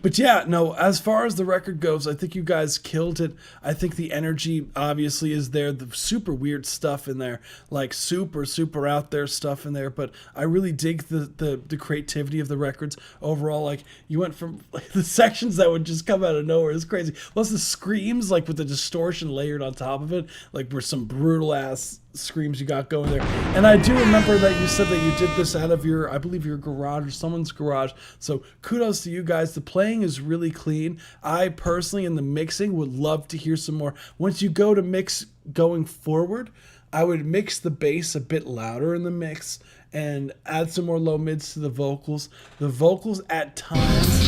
But yeah, no, as far as the record goes, I think you guys killed it. I think the energy obviously is there. The super weird stuff in there, like super, super out there stuff in there. But I really dig the creativity of the records overall. Like you went from like the sections that would just come out of nowhere. It's crazy. Plus the screams, like with the distortion layered on top of it, like were some brutal ass screams you got going there. And I do remember that you said that you did this out of your, I believe your garage or someone's garage. So kudos to you guys. The playing is really clean. I personally in the mixing would love to hear some more. Once you go to mix going forward, I would mix the bass a bit louder in the mix and add some more low mids to the vocals. The vocals at times,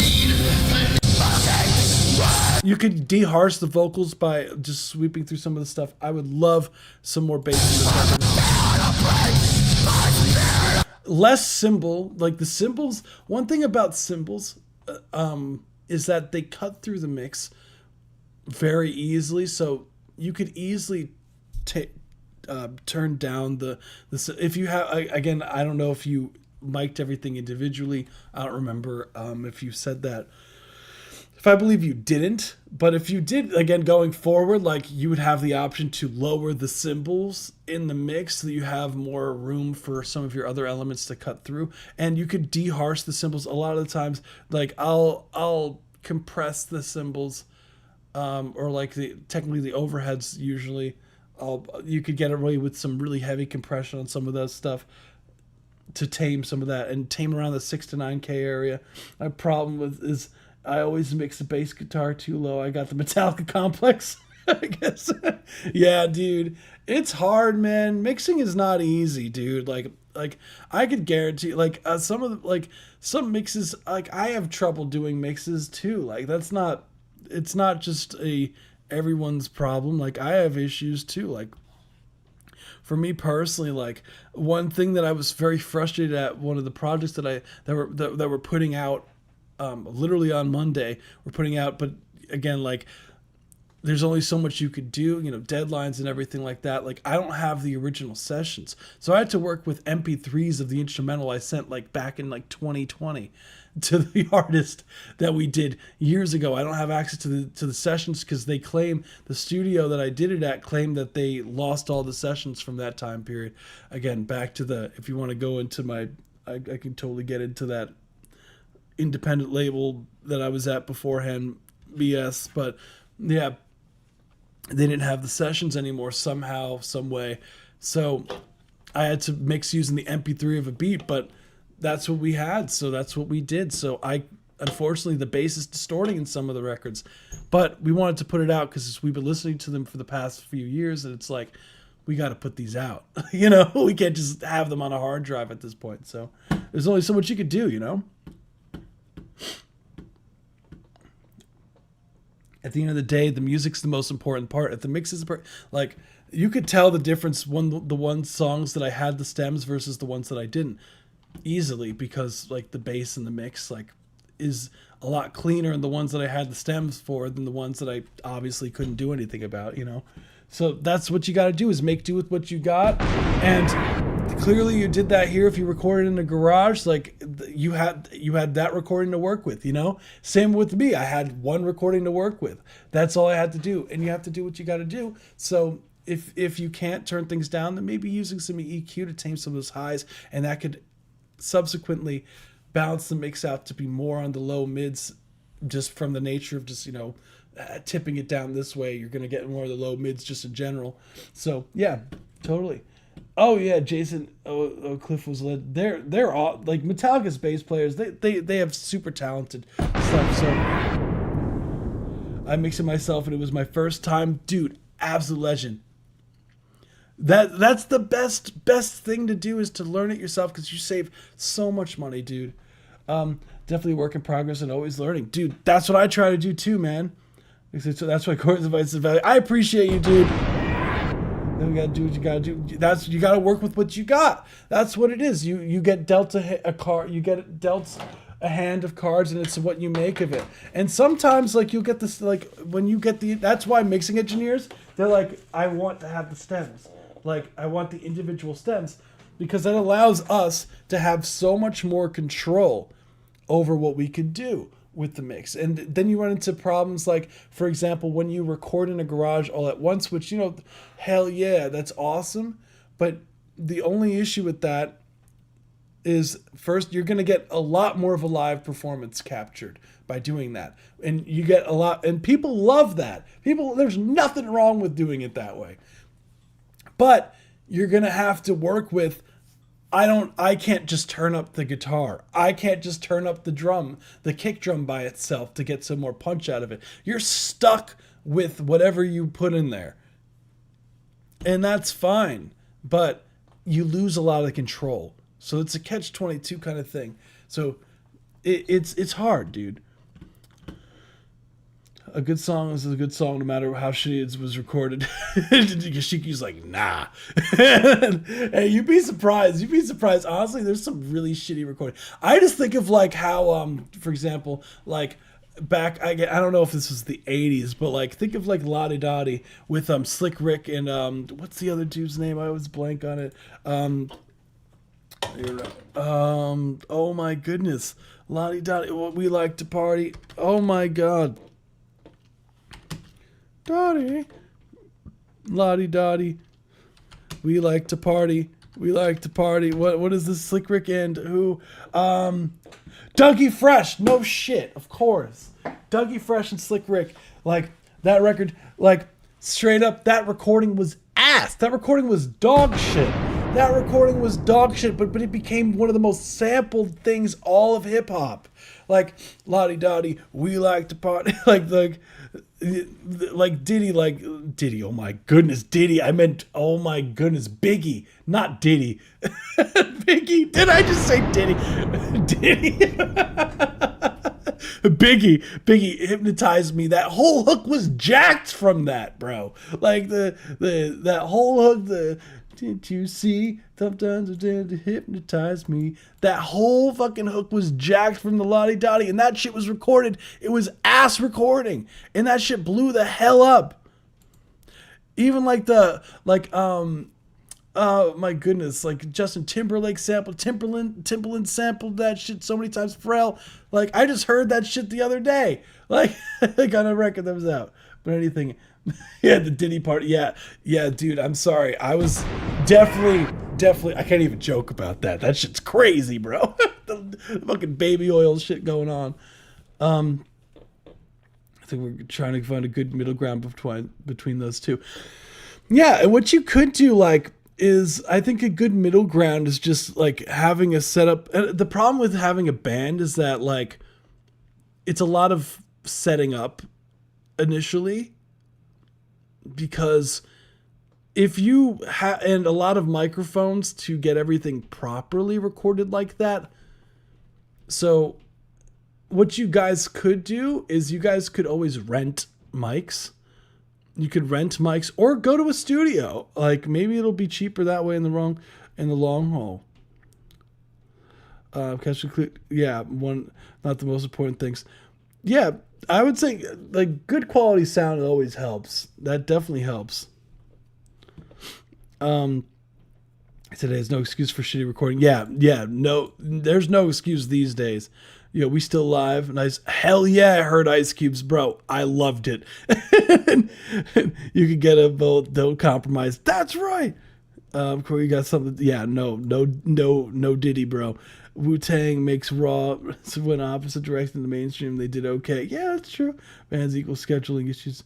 you could de-harsh the vocals by just sweeping through some of the stuff. I would love some more bass in the less cymbal, like the cymbals. One thing about cymbals is that they cut through the mix very easily. So you could easily turn down the if you have, again, I don't know if you mic'd everything individually. I don't remember if you said that. If I believe you didn't, but if you did, again, going forward, like you would have the option to lower the cymbals in the mix so that you have more room for some of your other elements to cut through. And you could de-harsh the cymbals. A lot of the times, like I'll compress the cymbals, or like technically the overheads usually. You could get away with some really heavy compression on some of that stuff to tame some of that and tame around the 6 to 9K area. My problem is I always mix the bass guitar too low. I got the Metallica complex, I guess. Yeah, dude. It's hard, man. Mixing is not easy, dude. Like I could guarantee, like some mixes, like I have trouble doing mixes too. Like it's not just everyone's problem. Like I have issues too. Like for me personally, like one thing that I was very frustrated at, one of the projects that we're putting out, literally on Monday, we're putting out, but again, like there's only so much you could do, deadlines and everything like that. Like I don't have the original sessions, so I had to work with MP3s of the instrumental I sent like back in like 2020 to the artist that we did years ago. I don't have access to the sessions because they claim, the studio that I did it at claimed that they lost all the sessions from that time period. Again, back to if you want to go into my I can totally get into that independent label that I was at beforehand BS, but yeah, they didn't have the sessions anymore somehow, some way. So I had to mix using the MP3 of a beat, but that's what we had. So that's what we did. So unfortunately, the bass is distorting in some of the records, but we wanted to put it out because we've been listening to them for the past few years, and it's like, we got to put these out. We can't just have them on a hard drive at this point. So there's only so much you could do, At the end of the day, the music's the most important part. If the mix is like, you could tell the difference the one songs that I had the stems versus the ones that I didn't easily, because like the bass and the mix is a lot cleaner in the ones that I had the stems for than the ones that I obviously couldn't do anything about, So that's what you got to do, is make do with what you got. And clearly you did that here. If you recorded in a garage, like you had that recording to work with, Same with me. I had one recording to work with. That's all I had to do. And you have to do what you got to do. So if you can't turn things down, then maybe using some EQ to tame some of those highs, and that could subsequently balance the mix out to be more on the low mids, just from the nature of just, tipping it down this way. You're going to get more of the low mids just in general. So yeah, totally. Oh yeah, Jason Cliff was led. They're all like Metallica's bass players. They have super talented stuff. So I mixed it myself, and it was my first time, dude. Absolute legend. That's the best thing to do, is to learn it yourself, because you save so much money, dude. Definitely a work in progress and always learning, dude. That's what I try to do too, man. So that's why Court's advice is value. I appreciate you, dude. Then we gotta do what you gotta do. You gotta work with what you got. That's what it is. You get dealt a card. You get dealt a hand of cards, and it's what you make of it. And sometimes, like, you'll get this, like, when you get that's why mixing engineers, they're like, I want to have the stems. Like, I want the individual stems, because that allows us to have so much more control over what we could do with the mix. And then you run into problems like, for example, when you record in a garage all at once, which, hell yeah, that's awesome. But the only issue with that is, first, you're going to get a lot more of a live performance captured by doing that. And you get a lot, and people love that. There's nothing wrong with doing it that way. But you're going to have to work with, I can't just turn up the guitar. I can't just turn up the kick drum by itself to get some more punch out of it. You're stuck with whatever you put in there. And that's fine, but you lose a lot of the control. So it's a catch-22 kind of thing. So it's hard, dude. A good song is a good song no matter how shitty it was recorded. Yashiki's like, nah. Hey, you'd be surprised. Honestly, there's some really shitty recording. I just think of like how, for example, like back, I don't know if this was the 80s, but like think of like Lottie Dottie with Slick Rick and what's the other dude's name? I always blank on it. Oh my goodness. Lottie Dottie, we like to party. Oh my god. Dottie, Lottie Dottie, we like to party. What is this? Slick Rick and who? Dougie Fresh. No shit, of course. Dougie Fresh and Slick Rick. Like, that record, like, straight up, that recording was ass. That recording was dog shit. But it became one of the most sampled things all of hip hop. Like, Lottie Dottie, we like to party. like Diddy, oh my goodness, Diddy. I meant, oh my goodness, Biggie, not Diddy. Biggie, did I just say Diddy? Diddy. Biggie hypnotized me. That whole hook was jacked from that, bro. Like that whole hook, did you see? Sometimes it did to hypnotize me. That whole fucking hook was jacked from the Lottie Dottie, and that shit was recorded. It was ass recording, and that shit blew the hell up. Even like my goodness, like Justin Timberlake sampled, Timbaland sampled that shit so many times. Pharrell, like I just heard that shit the other day, like on a record that was out. But anything, yeah, the Diddy part, yeah, dude. I'm sorry, I was definitely definitely, I can't even joke about that. That shit's crazy, bro. the fucking baby oil shit going on. I think we're trying to find a good middle ground between those two. Yeah, and what you could do, like, is I think a good middle ground is just like having a setup. The problem with having a band is that, like, it's a lot of setting up initially, because if you and a lot of microphones to get everything properly recorded like that. So what you guys could do is you guys could always rent mics. You could rent mics or go to a studio. Like, maybe it'll be cheaper that way in the long haul. Yeah, not the most important things. Yeah, I would say, like, good quality sound always helps. That definitely helps. Today is no excuse for shitty recording. Yeah, no, there's no excuse these days. We still live. Nice. Hell yeah, I heard Ice Cube's, bro. I loved it. You could get a vote. Don't compromise. That's right. Corey, you got something? Yeah, no Diddy, bro. Wu-Tang makes Raw went opposite direction in the mainstream. They did okay. Yeah, that's true. Bands equal scheduling issues.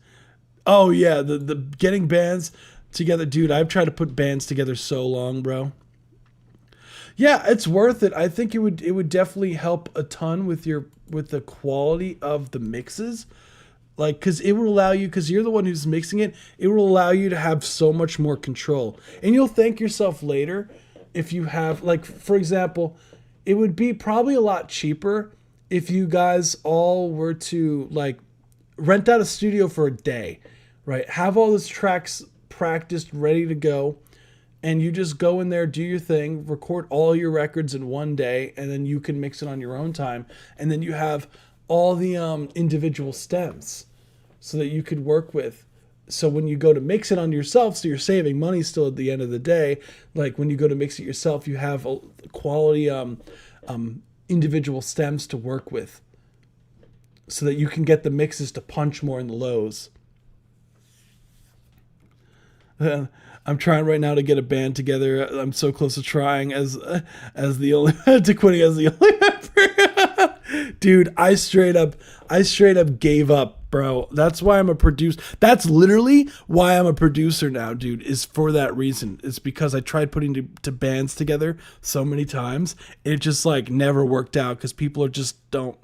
Oh yeah, the getting bands together, dude. I've tried to put bands together so long, bro. Yeah, it's worth it. I think it would definitely help a ton with the quality of the mixes. Like, because it will allow you, because you're the one who's mixing it, it will allow you to have so much more control. And you'll thank yourself later if you have, like, for example, it would be probably a lot cheaper if you guys all were to, like, rent out a studio for a day, right? Have all those tracks practiced, ready to go. And you just go in there, do your thing, record all your records in one day, and then you can mix it on your own time. And then you have all the individual stems so that you could work with. So when you go to mix it on yourself, so you're saving money still at the end of the day. Like, when you go to mix it yourself, you have a quality individual stems to work with so that you can get the mixes to punch more in the lows. I'm trying right now to get a band together. I'm so close to trying as the only to quitting as the only member. Dude, I straight up gave up, bro. That's why I'm a producer. That's literally why I'm a producer now, dude, is for that reason. It's because I tried putting to bands together so many times. It just, like, never worked out because people are just don't,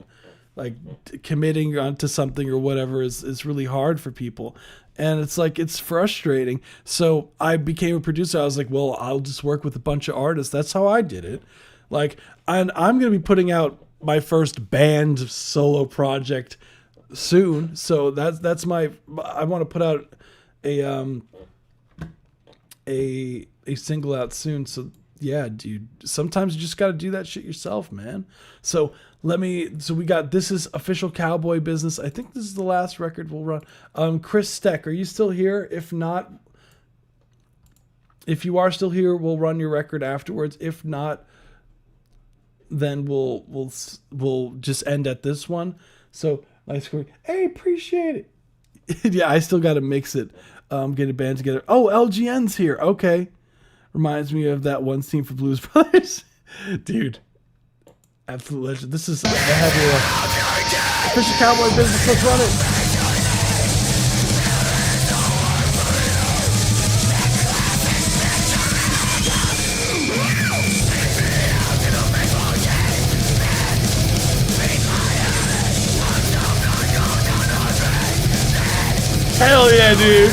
like, committing onto something or whatever is really hard for people. And it's like, it's frustrating. So I became a producer. I was like, well, I'll just work with a bunch of artists. That's how I did it. Like, and I'm going to be putting out my first band solo project soon. So that's my, I want to put out a single out soon. So yeah, dude, sometimes you just got to do that shit yourself, man. So we got, this is Official Cowboy Business. I think this is the last record we'll run. Chris Steck, are you still here? If not, if you are still here, we'll run your record afterwards. If not, then we'll just end at this one. So nice. Hey, appreciate it. Yeah, I still got to mix it. Get a band together. Oh, LGN's here. Okay. Reminds me of that one scene for Blues Brothers. Dude. Absolute legend. This is the heavy Official Cowboy Business. Let's run it. Hell yeah, dude.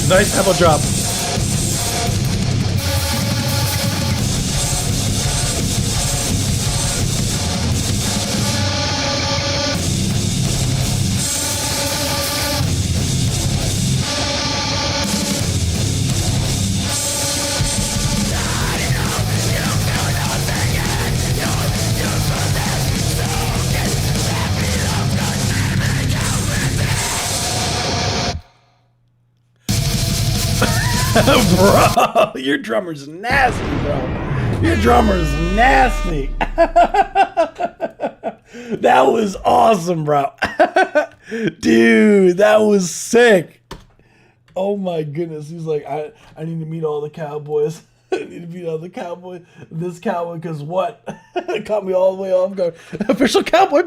Nice tempo drop. Bro, your drummer's nasty, bro. Your drummer's nasty. That was awesome, bro. Dude, that was sick. Oh my goodness. He's like, I need to meet all the cowboys. I need to meet all the cowboys. This cowboy, because what? It caught me all the way off guard. Official cowboy.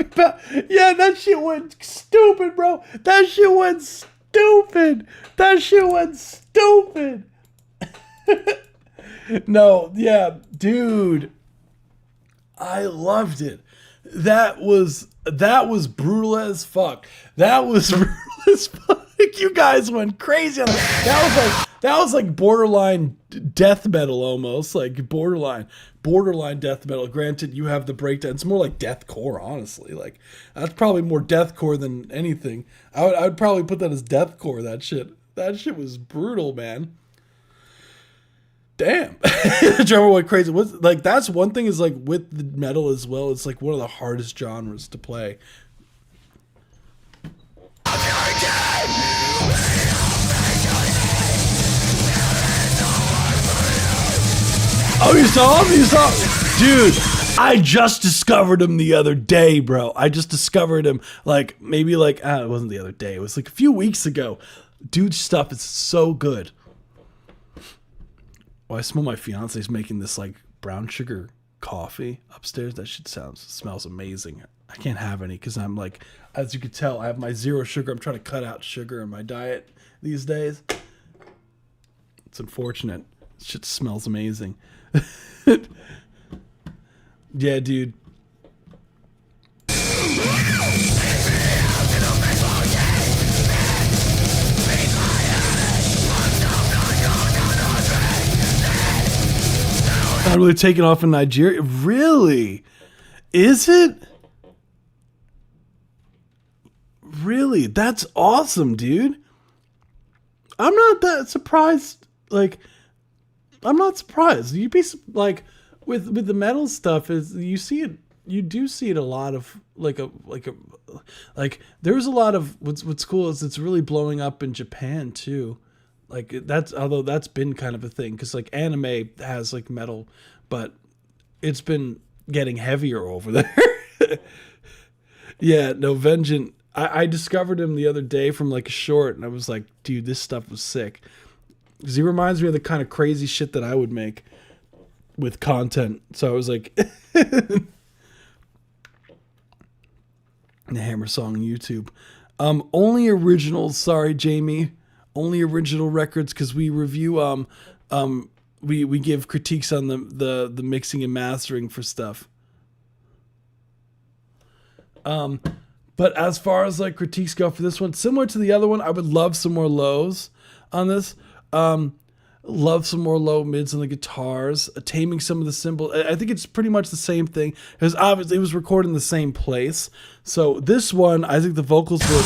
Yeah, that shit went stupid, bro. That shit went stupid. That shit went stupid. No, yeah, dude. I loved it. That was brutal as fuck. That was brutal as fuck. You guys went crazy on that. That was like borderline death metal almost, like borderline death metal. Granted, you have the breakdown. It's more like deathcore, honestly. Like that's probably more deathcore than anything. I would probably put that as deathcore. That shit was brutal, man. Damn. The drummer went crazy. Like that's one thing is like with the metal as well, it's like one of the hardest genres to play. Oh, you saw him? You saw him? Dude, I just discovered him the other day, bro. I just discovered him like maybe like it wasn't the other day. It was like a few weeks ago. Dude's stuff is so good. Oh, I smell my fiance's making this like brown sugar coffee upstairs. That shit smells amazing. I can't have any because I'm like, as you can tell, I have my zero sugar. I'm trying to cut out sugar in my diet these days. It's unfortunate. Shit smells amazing. Yeah, dude. Not really taking off in Nigeria. Really? Is it? Really? That's awesome, dude. I'm not that surprised. Like, I'm not surprised. You'd be like, with the metal stuff, is you see it. You do see it a lot of like there's a lot of what's cool is it's really blowing up in Japan too. Like although that's been kind of a thing because like anime has like metal, but it's been getting heavier over there. Yeah, no, Vengeance. I discovered him the other day from like a short, and I was like, dude, this stuff was sick. Because he reminds me of the kind of crazy shit that I would make with content. So I was like, the Hammer Song on YouTube. Only originals, sorry, Jamie. Only original records because we review we give critiques on the mixing and mastering for stuff. But as far as like critiques go for this one, similar to the other one, I would love some more lows on this. Love some more low mids on the guitars, taming some of the cymbals. I think it's pretty much the same thing because obviously it was recorded in the same place. So this one, I think the vocals were.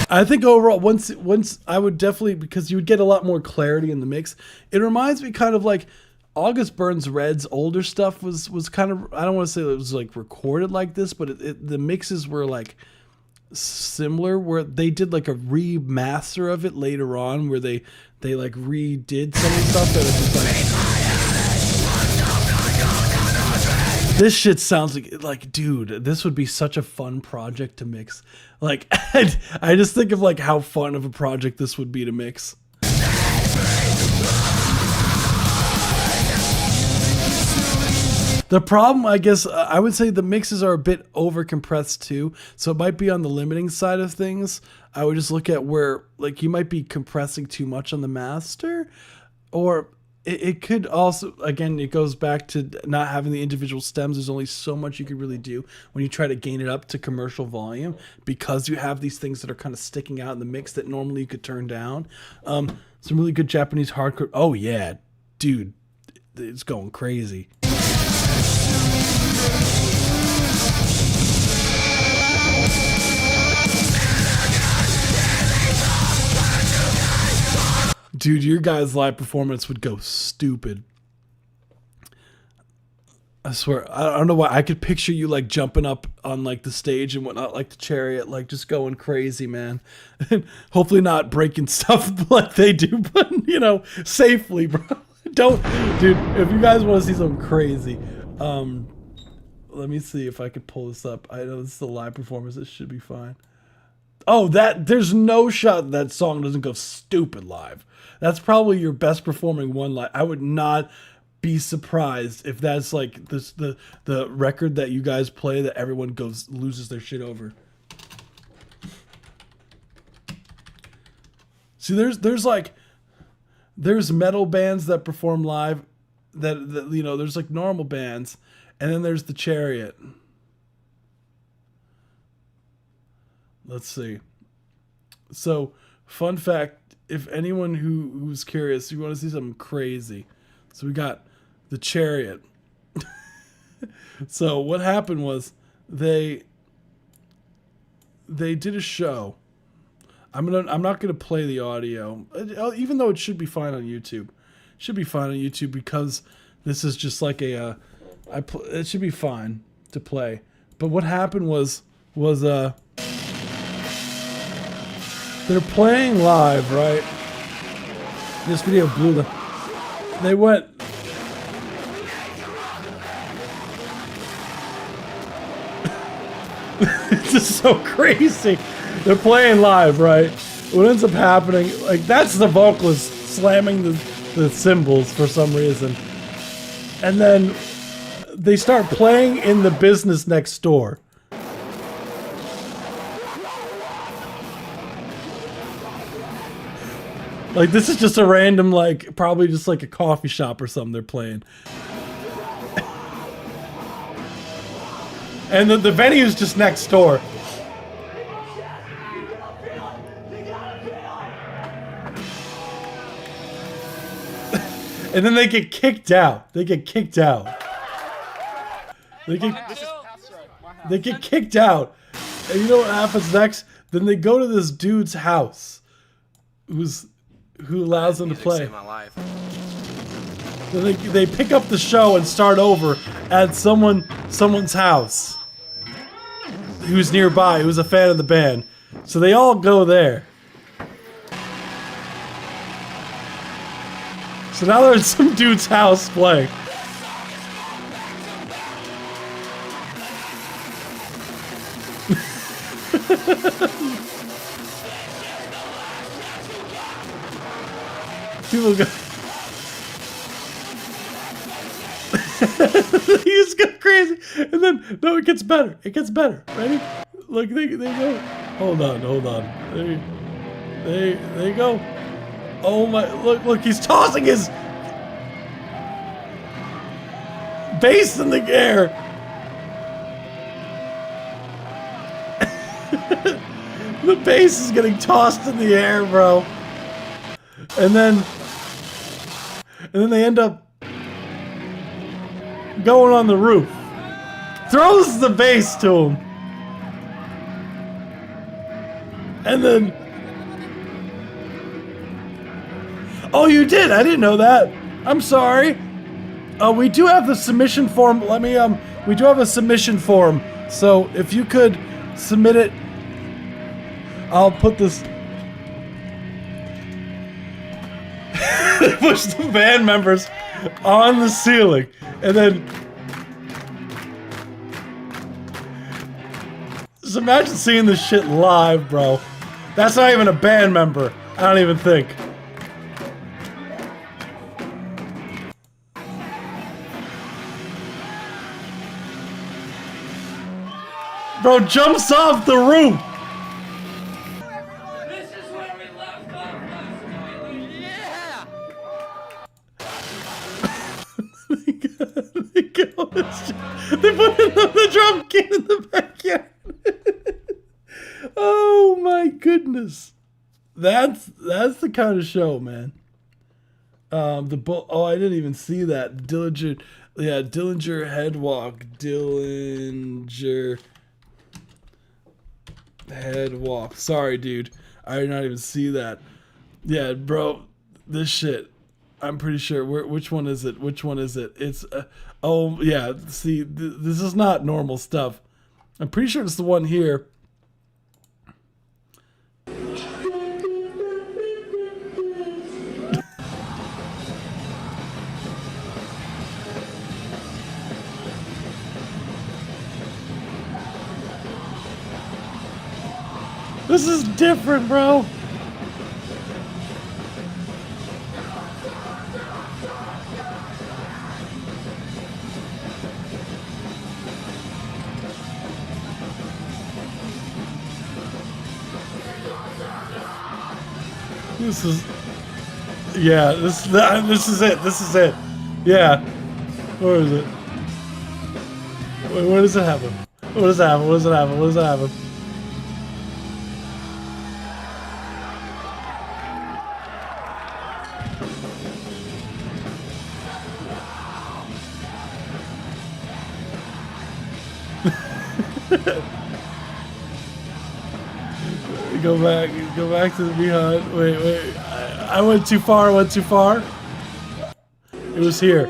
I think overall, once I would definitely, because you would get a lot more clarity in the mix. It reminds me kind of like August Burns Red's older stuff was kind of, I don't want to say it was like recorded like this, but the mixes were like similar where they did like a remaster of it later on where they like redid some of the stuff that was just like, this shit sounds like, dude, this would be such a fun project to mix. Like, I just think of like how fun of a project this would be to mix. The problem, I guess, I would say the mixes are a bit over compressed too. So it might be on the limiting side of things. I would just look at where, like, you might be compressing too much on the master, or it could also, again, it goes back to not having the individual stems. There's only so much you could really do when you try to gain it up to commercial volume because you have these things that are kind of sticking out in the mix that normally you could turn down. Some really good Japanese hardcore. Oh yeah, dude, it's going crazy. Dude, your guys' live performance would go stupid. I swear, I don't know why. I could picture you like jumping up on like the stage and whatnot, like the chariot, like just going crazy, man. Hopefully not breaking stuff like they do, but you know, safely, bro. Don't, dude. If you guys want to see something crazy, let me see if I could pull this up. I know this is a live performance. It should be fine. Oh, there's no shot that song doesn't go stupid live. That's probably your best performing one live. I would not be surprised if that's like the record that you guys play that everyone loses their shit over. See, there's metal bands that perform live that you know, there's like normal bands, and then there's the Chariot. Let's see. So, fun fact, if anyone who's curious, you want to see something crazy. So we got the Chariot. So what happened was they did a show. I'm not gonna play the audio, even though it should be fine on YouTube. It should be fine on YouTube because this is just like it should be fine to play. But what happened was they're playing live, right? This video blew them. They went. This is so crazy. They're playing live, right? What ends up happening, like that's the vocalist slamming the cymbals for some reason. And then they start playing in the business next door. Like this is just a random, like probably just like a coffee shop or something they're playing. And the venue's just next door. And then they get kicked out. They get kicked out. They get kicked out. And you know what happens next? Then they go to this dude's house, who allows them to play. Then they pick up the show and start over at someone's house who's nearby, who's a fan of the band. So they all go there. So now they're in some dude's house playing. People go. You just go crazy, and then no, it gets better. It gets better. Ready? Look, they go. Hold on. They go. Oh my! Look! He's tossing his bass in the air. The bass is getting tossed in the air, bro. And then they end up going on the roof. Throws the bass to him. And then... Oh, you did? I didn't know that. I'm sorry. We do have the submission form. We do have a submission form. So if you could submit it, I'll put this... They push the band members on the ceiling, and then... Just imagine seeing this shit live, bro. That's not even a band member. I don't even think. Bro jumps off the roof. This is where we left off. Yeah. They put the drum kit in the backyard. Oh my goodness, that's the kind of show, man. Oh, I didn't even see that. Dillinger Headwalk. Dillinger Headwalk. Sorry, dude. I did not even see that. Yeah, bro. This shit. I'm pretty sure. Which one is it? Which one is it? It's oh yeah. See, this is not normal stuff. I'm pretty sure it's the one here. This is different, bro. This is, yeah. This is it. This is it. Yeah. Where is it? Wait, where does it happen? What does it happen? What does it happen? What does it happen? Go back to the behind. Wait. I went too far. I went too far. It was here.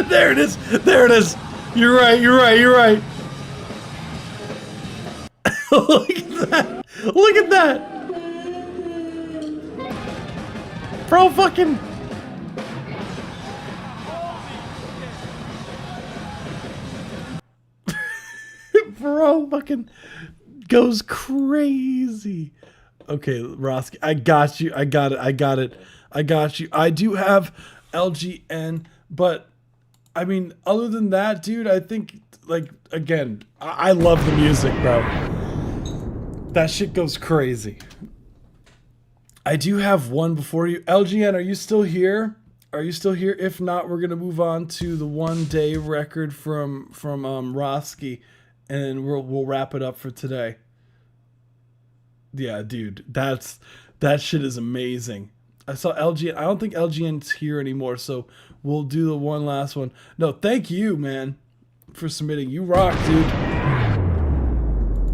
There it is. There it is. You're right. You're right. You're right. Look at that. Look at that. Bro, fucking. Bro, fucking goes crazy. Okay, Roski, I got you. I got it. I got it. I got you. I do have LGN, but I mean, other than that, dude, I think, like, again, I love the music, bro. That shit goes crazy. I do have one before you. LGN, are you still here? Are you still here? If not, we're gonna move on to the 1 day record from Roski, and we'll wrap it up for today. Yeah, dude, that shit is amazing. I saw LGN. I don't think LGN's here anymore, so we'll do the one last one. No, thank you, man, for submitting. You rock, dude.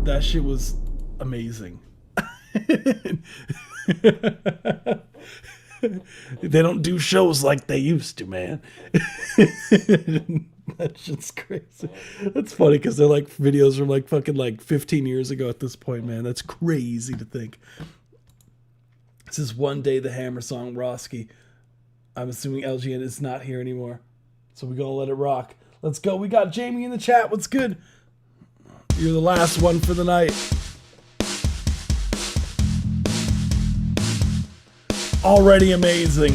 That shit was amazing. They don't do shows like they used to, man. That shit's crazy. That's funny because they're like videos from like fucking like 15 years ago at this point, man. That's crazy to think. This is 1 Day the Hammer song, Roski. I'm assuming LGN is not here anymore, so we're gonna let it rock. Let's go. We got Jamie in the chat. What's good? You're the last one for the night. Already amazing.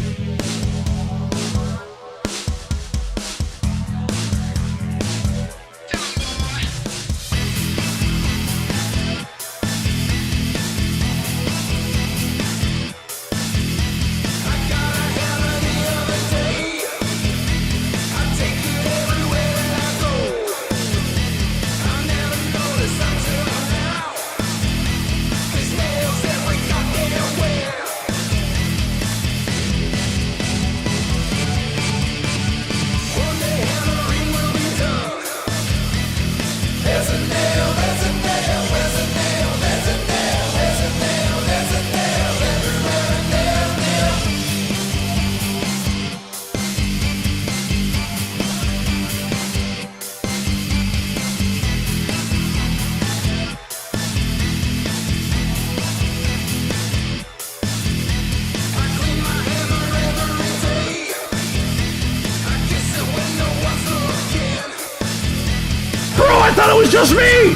I thought it was just me!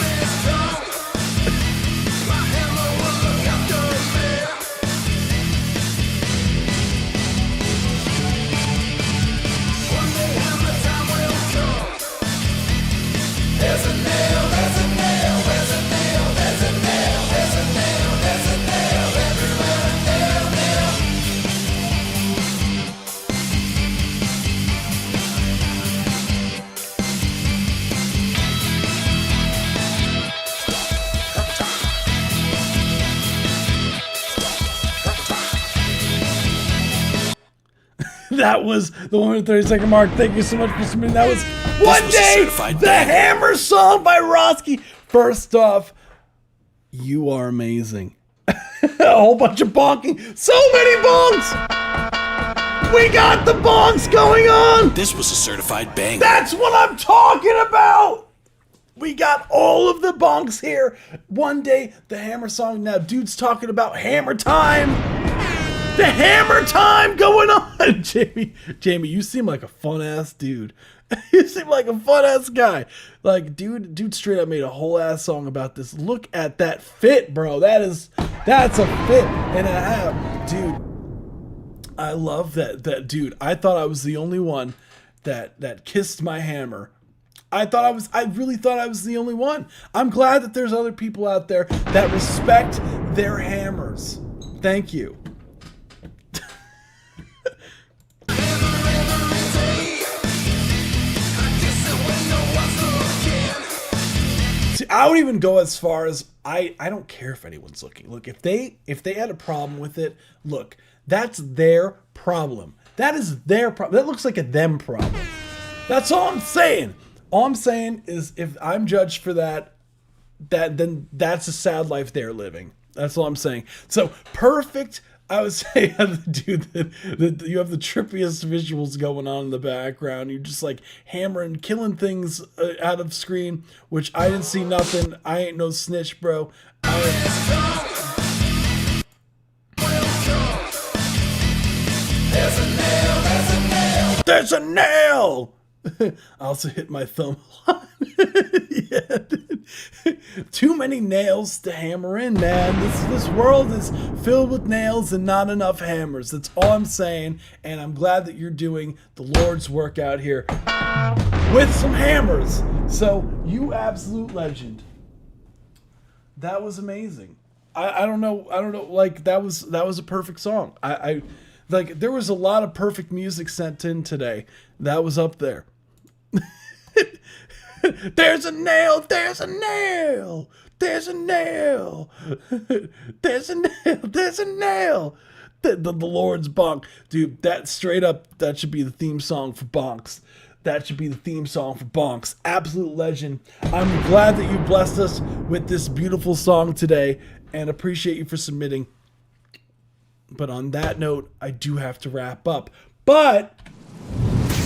That was the 1 30-second mark. Thank you so much for submitting. That was One Day, the Hammer song by Roski. First off, you are amazing. A whole bunch of bonking. So many bonks. We got the bonks going on. This was a certified banger. That's what I'm talking about. We got all of the bonks here. One Day, the Hammer song. Now, dude's talking about hammer time. The hammer time going on. Jamie, you seem like a fun ass dude. You seem like a fun ass guy. Like, dude straight up made a whole ass song about this. Look at that fit, bro. That's a fit and a half. Dude, I love that dude. I thought I was the only one that kissed my hammer. I really thought I was the only one. I'm glad that there's other people out there that respect their hammers. Thank you. I would even go as far as I don't care if anyone's looking. Look, if they had a problem with it, look, that's their problem. That is their problem. That looks like a them problem. That's all I'm saying. All I'm saying is if I'm judged for that then that's a sad life they're living. That's all I'm saying. So perfect. I would say, dude, you have the trippiest visuals going on in the background. You're just like hammering, killing things out of screen, which I didn't see nothing. I ain't no snitch, bro. There's a nail! I also hit my thumb a lot. Yeah, dude. Too many nails to hammer in, man. This world is filled with nails and not enough hammers. That's all I'm saying. And I'm glad that you're doing the Lord's work out here with some hammers. So, you absolute legend. That was amazing. I don't know. Like, that was a perfect song. I like, there was a lot of perfect music sent in today. That was up there. There's a nail, there's a nail, there's a nail, there's a nail, there's a nail. The Lord's bonk. Dude, that straight up, that should be the theme song for bonks. That should be the theme song for bonks. Absolute legend. I'm glad that you blessed us with this beautiful song today and appreciate you for submitting. But on that note, I do have to wrap up. But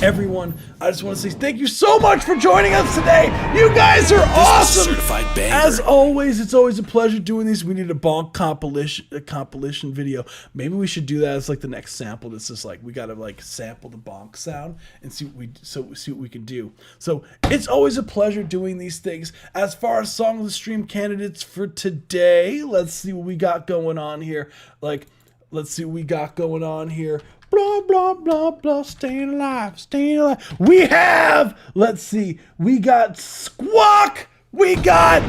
everyone, I just want to say thank you so much for joining us today. You guys are awesome. Certified banger. As always, it's always a pleasure doing these. We need a bonk compilation video. Maybe we should do that as like the next sample. This is like, we gotta like sample the bonk sound and see what we can do. So it's always a pleasure doing these things. As far as song of the stream candidates for today, let's see what we got going on here. Let's see what we got going on here. Blah, blah, blah, blah, staying alive, staying alive. We have, let's see, we got Squawk, we got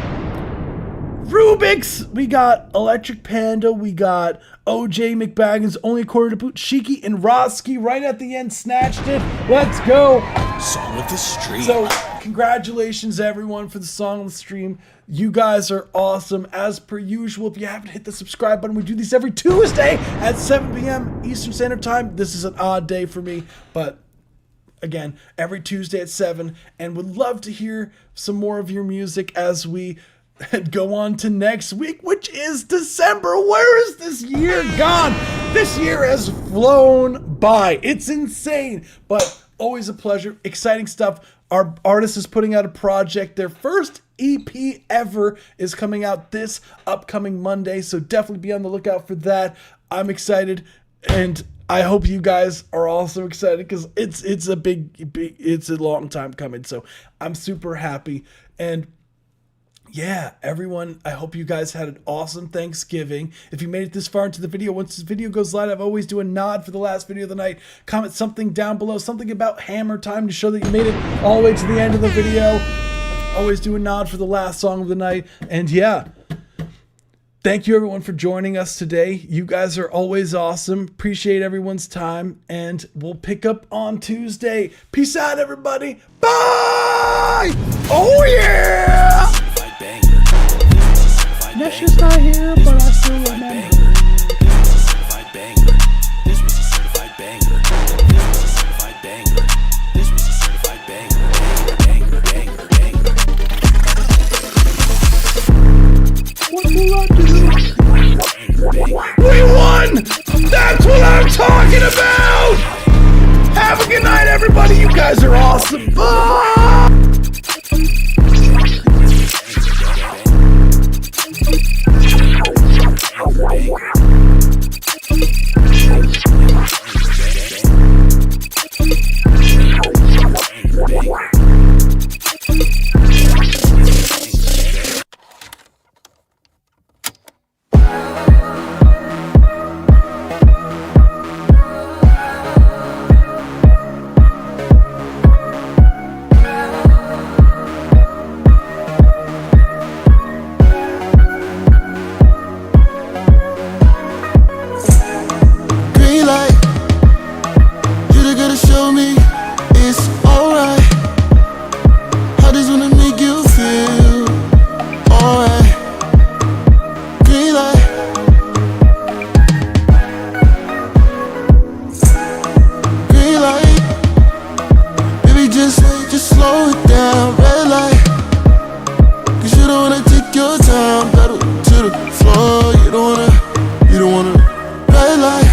Rubik's, we got Electric Panda, we got OJ McBaggins, Only Quarter to Boot, Shiki and Roski right at the end snatched it. Let's go. Song of the stream. So, congratulations everyone for the song of the stream. You guys are awesome. As per usual, if you haven't hit the subscribe button, we do these every Tuesday at 7 p.m. Eastern Standard Time. This is an odd day for me, but again, every Tuesday at 7, and would love to hear some more of your music as we go on to next week, which is December. Where is this year gone? This year has flown by. It's insane, but always a pleasure. Exciting stuff. Our artist is putting out a project. Their first EP ever is coming out this upcoming Monday, so definitely be on the lookout for that. I'm excited, and I hope you guys are also excited because it's a big, it's a long time coming. So I'm super happy. And yeah, everyone, I hope you guys had an awesome Thanksgiving. If you made it this far into the video, once this video goes live, I always do a nod for the last video of the night. Comment something down below, something about hammer time to show that you made it all the way to the end of the video. Always do a nod for the last song of the night. And yeah, thank you everyone for joining us today. You guys are always awesome. Appreciate everyone's time, and we'll pick up on Tuesday. Peace out, everybody. Bye! Oh yeah! Nesh's not here, but I still remember. This was a certified banger. slow it down, red light. Cause you don't wanna take your time, pedal to the floor. You don't wanna red light.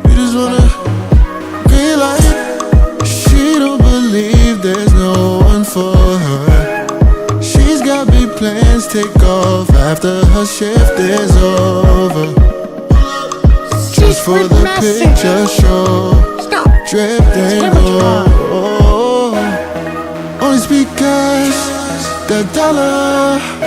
You just wanna green light. She don't believe there's no one for her. She's got big plans, take off after her shift is over. Just for the picture show. Dripped and go. Only speak cash, that dollar.